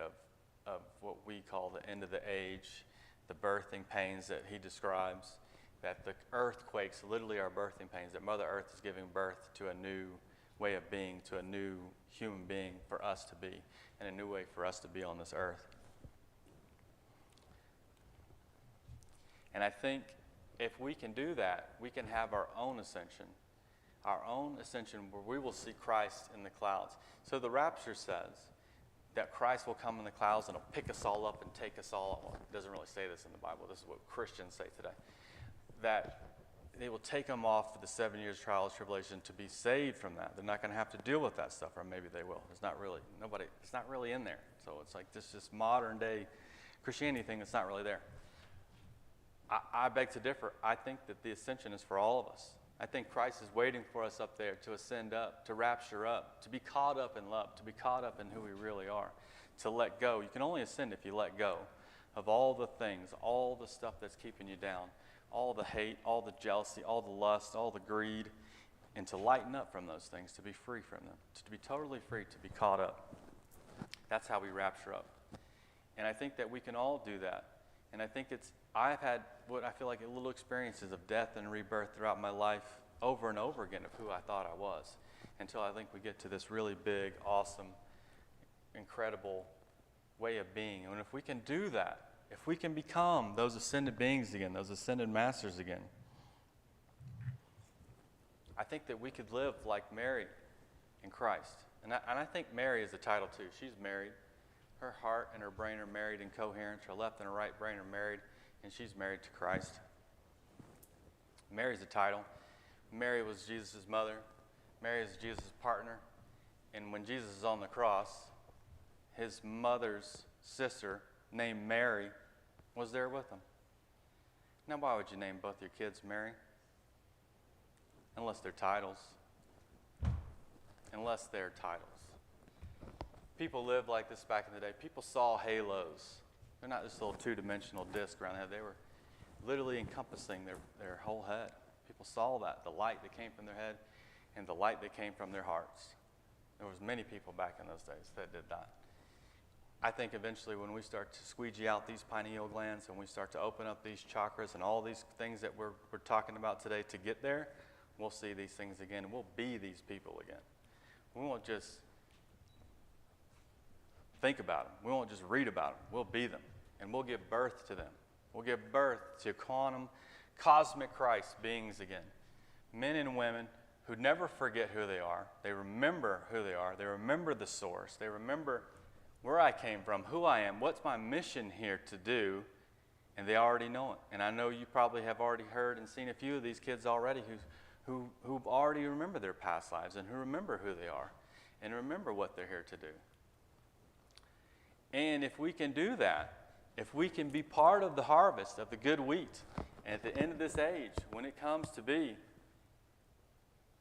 of what we call the end of the age, the birthing pains that he describes, that the earthquakes literally are birthing pains, that Mother Earth is giving birth to a new way of being, to a new human being for us to be, and a new way for us to be on this earth. And I think if we can do that, we can have our own ascension where we will see Christ in the clouds. So the rapture says that Christ will come in the clouds and he'll pick us all up and take us all. Well, it doesn't really say this in the Bible. This is what Christians say today. That they will take them off for the 7 years trial of tribulation to be saved from that. They're not going to have to deal with that stuff, or maybe they will. It's not really in there. So it's like this modern day Christianity thing that's not really there. I beg to differ. I think that the ascension is for all of us. I think Christ is waiting for us up there to ascend up, to rapture up, to be caught up in love, to be caught up in who we really are, to let go. You can only ascend if you let go of all the things, all the stuff that's keeping you down, all the hate, all the jealousy, all the lust, all the greed, and to lighten up from those things, to be free from them, to be totally free, to be caught up. That's how we rapture up. And I think that we can all do that. And I think I've had what I feel like little experiences of death and rebirth throughout my life over and over again of who I thought I was, until I think we get to this really big, awesome, incredible way of being. And if we can do that, if we can become those ascended beings again, those ascended masters again, I think that we could live like Mary in Christ. And I think Mary is the title too. She's married. Her heart and her brain are married in coherence. Her left and her right brain are married, and she's married to Christ. Mary's the title. Mary was Jesus' mother. Mary is Jesus' partner. And when Jesus is on the cross, his mother's sister, named Mary, was there with him. Now, why would you name both your kids Mary? Unless they're titles. Unless they're titles. People lived like this back in the day. People saw halos. They're not just little two-dimensional discs around their head. They were literally encompassing their whole head. People saw that, the light that came from their head and the light that came from their hearts. There was many people back in those days that did that. I think eventually when we start to squeegee out these pineal glands and we start to open up these chakras and all these things that we're talking about today to get there, we'll see these things again and we'll be these people again. We won't just think about them. We won't just read about them. We'll be them and we'll give birth to them. We'll give birth to quantum, cosmic Christ beings again. Men and women who never forget who they are. They remember who they are. They remember the source. They remember where I came from, who I am, what's my mission here to do, and they already know it. And I know you probably have already heard and seen a few of these kids already who've already remembered their past lives and who remember who they are and remember what they're here to do. And if we can do that, if we can be part of the harvest of the good wheat, and at the end of this age, when it comes to be,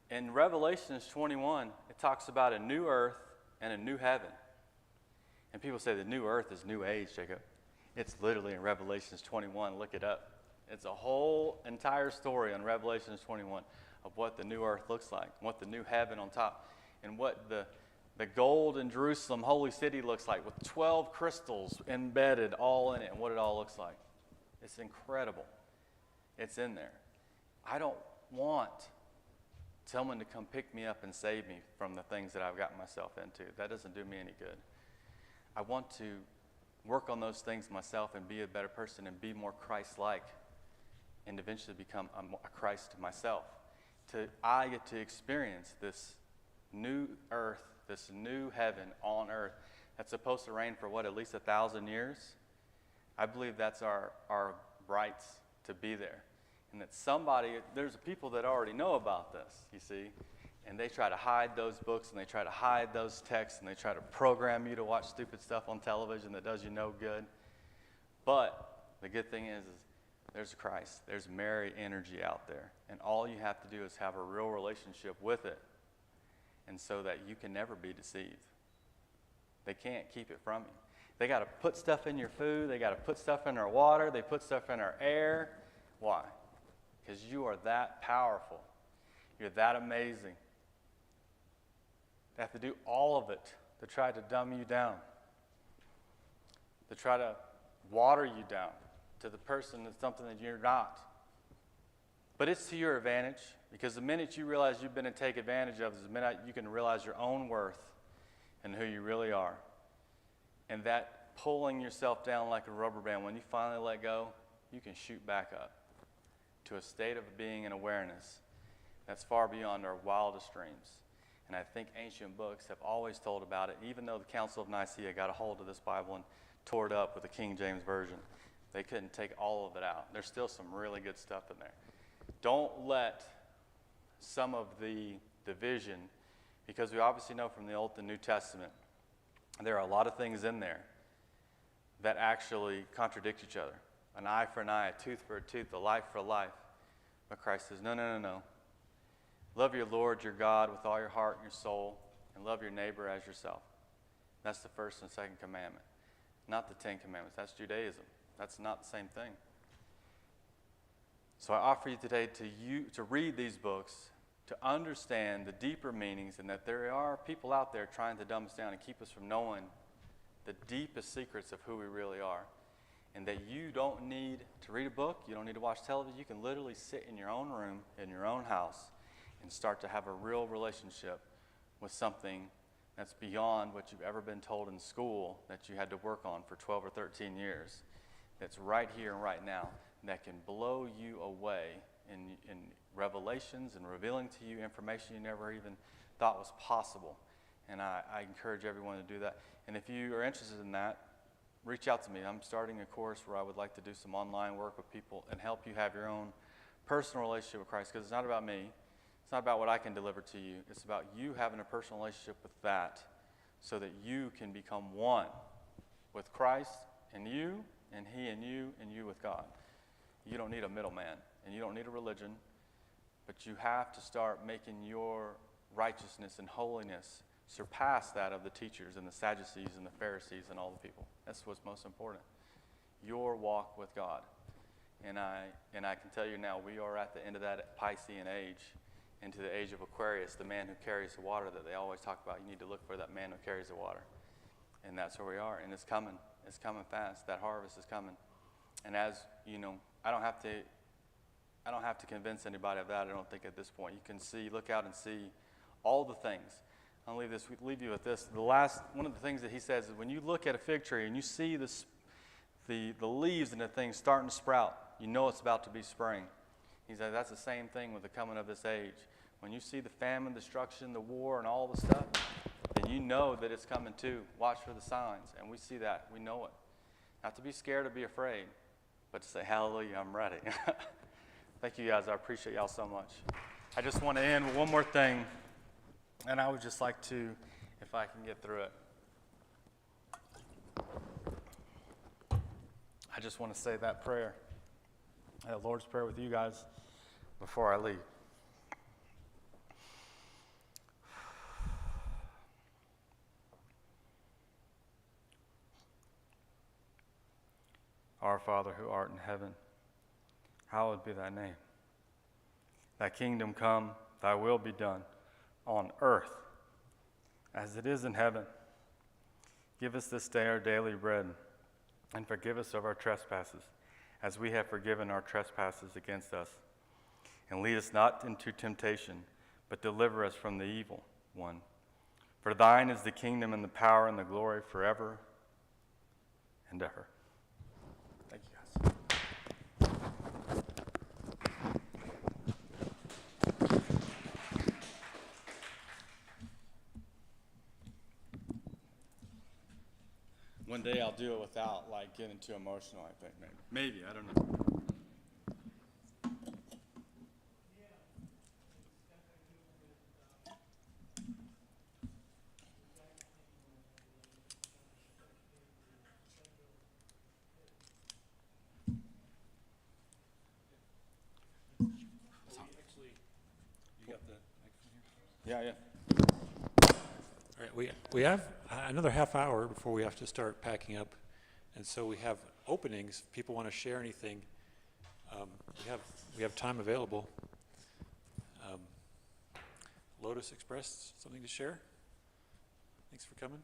in Revelations 21, it talks about a new earth and a new heaven. And people say the new earth is new age, Jacob. It's literally in Revelations 21. Look it up. It's a whole entire story on Revelations 21 of what the new earth looks like, what the new heaven on top, and what the gold in Jerusalem, holy city, looks like with 12 crystals embedded all in it and what it all looks like. It's incredible. It's in there. I don't want someone to come pick me up and save me from the things that I've gotten myself into. That doesn't do me any good. I want to work on those things myself and be a better person and be more Christ-like and eventually become a Christ myself. I get to experience this new earth, this new heaven on earth that's supposed to reign for what, at least 1,000 years? I believe that's our rights to be there. And that there's people that already know about this, you see, and they try to hide those books and they try to hide those texts and they try to program you to watch stupid stuff on television that does you no good. But the good thing is there's Christ, there's Mary energy out there, and all you have to do is have a real relationship with it, and so that you can never be deceived. They can't keep it from you. They got to put stuff in your food, they got to put stuff in our water, they put stuff in our air. Why? Because you are that powerful. You're that amazing. They have to do all of it to try to dumb you down, to try to water you down to the person that's something that you're not. But it's to your advantage, because the minute you realize you've been taken advantage of is the minute you can realize your own worth and who you really are. And that pulling yourself down like a rubber band, when you finally let go, you can shoot back up to a state of being and awareness that's far beyond our wildest dreams. And I think ancient books have always told about it, even though the Council of Nicaea got a hold of this Bible and tore it up with the King James Version. They couldn't take all of it out. There's still some really good stuff in there. Don't let some of the division, because we obviously know from the Old and New Testament, there are a lot of things in there that actually contradict each other. An eye for an eye, a tooth for a tooth, a life for a life. But Christ says, no. Love your Lord, your God, with all your heart and your soul, and love your neighbor as yourself. That's the first and second commandment, not the 10 Commandments. That's Judaism. That's not the same thing. So I offer you today to read these books, to understand the deeper meanings, and that there are people out there trying to dumb us down and keep us from knowing the deepest secrets of who we really are. And that you don't need to read a book, you don't need to watch television. You can literally sit in your own room, in your own house, and start to have a real relationship with something that's beyond what you've ever been told in school that you had to work on for 12 or 13 years. That's right here and right now, that can blow you away in revelations and revealing to you information you never even thought was possible. And I encourage everyone to do that. And if you are interested in that, reach out to me. I'm starting a course where I would like to do some online work with people and help you have your own personal relationship with Christ, because it's not about me. not about what I can deliver to you. It's about you having a personal relationship with that so that you can become one with Christ and you, and he and you with God. You don't need a middleman, and you don't need a religion, but you have to start making your righteousness and holiness surpass that of the teachers and the Sadducees and the Pharisees and all the people. That's what's most important. Your walk with God. And I can tell you now, we are at the end of that Piscean age, into the age of Aquarius, the man who carries the water that they always talk about. You need to look for that man who carries the water. And that's where we are, and it's coming. It's coming fast. That harvest is coming. And as you know, I don't have to convince anybody of that, I don't think, at this point. You can see, look out and see all the things. I'll leave you with this. One of the things that he says is when you look at a fig tree and you see the leaves and the things starting to sprout, you know it's about to be spring. He said that's the same thing with the coming of this age. When you see the famine, destruction, the war, and all the stuff, then you know that it's coming too. Watch for the signs, and we see that. We know it. Not to be scared or be afraid, but to say, hallelujah, I'm ready. Thank you, guys. I appreciate y'all so much. I just want to end with one more thing, and I would just like to, if I can get through it. I just want to say that prayer, that Lord's Prayer with you guys before I leave. Our Father who art in heaven, hallowed be thy name. Thy kingdom come, thy will be done, on earth as it is in heaven. Give us this day our daily bread, and forgive us of our trespasses, as we have forgiven our trespasses against us. And lead us not into temptation, but deliver us from the evil one. For thine is the kingdom and the power and the glory forever and ever. Thank you, guys. One day I'll do it without getting too emotional, I think. Maybe, I don't know. Yeah. All right, we have another half hour before we have to start packing up, and so we have openings. If people want to share anything, we have time available. Lotus expressed something to share. Thanks for coming.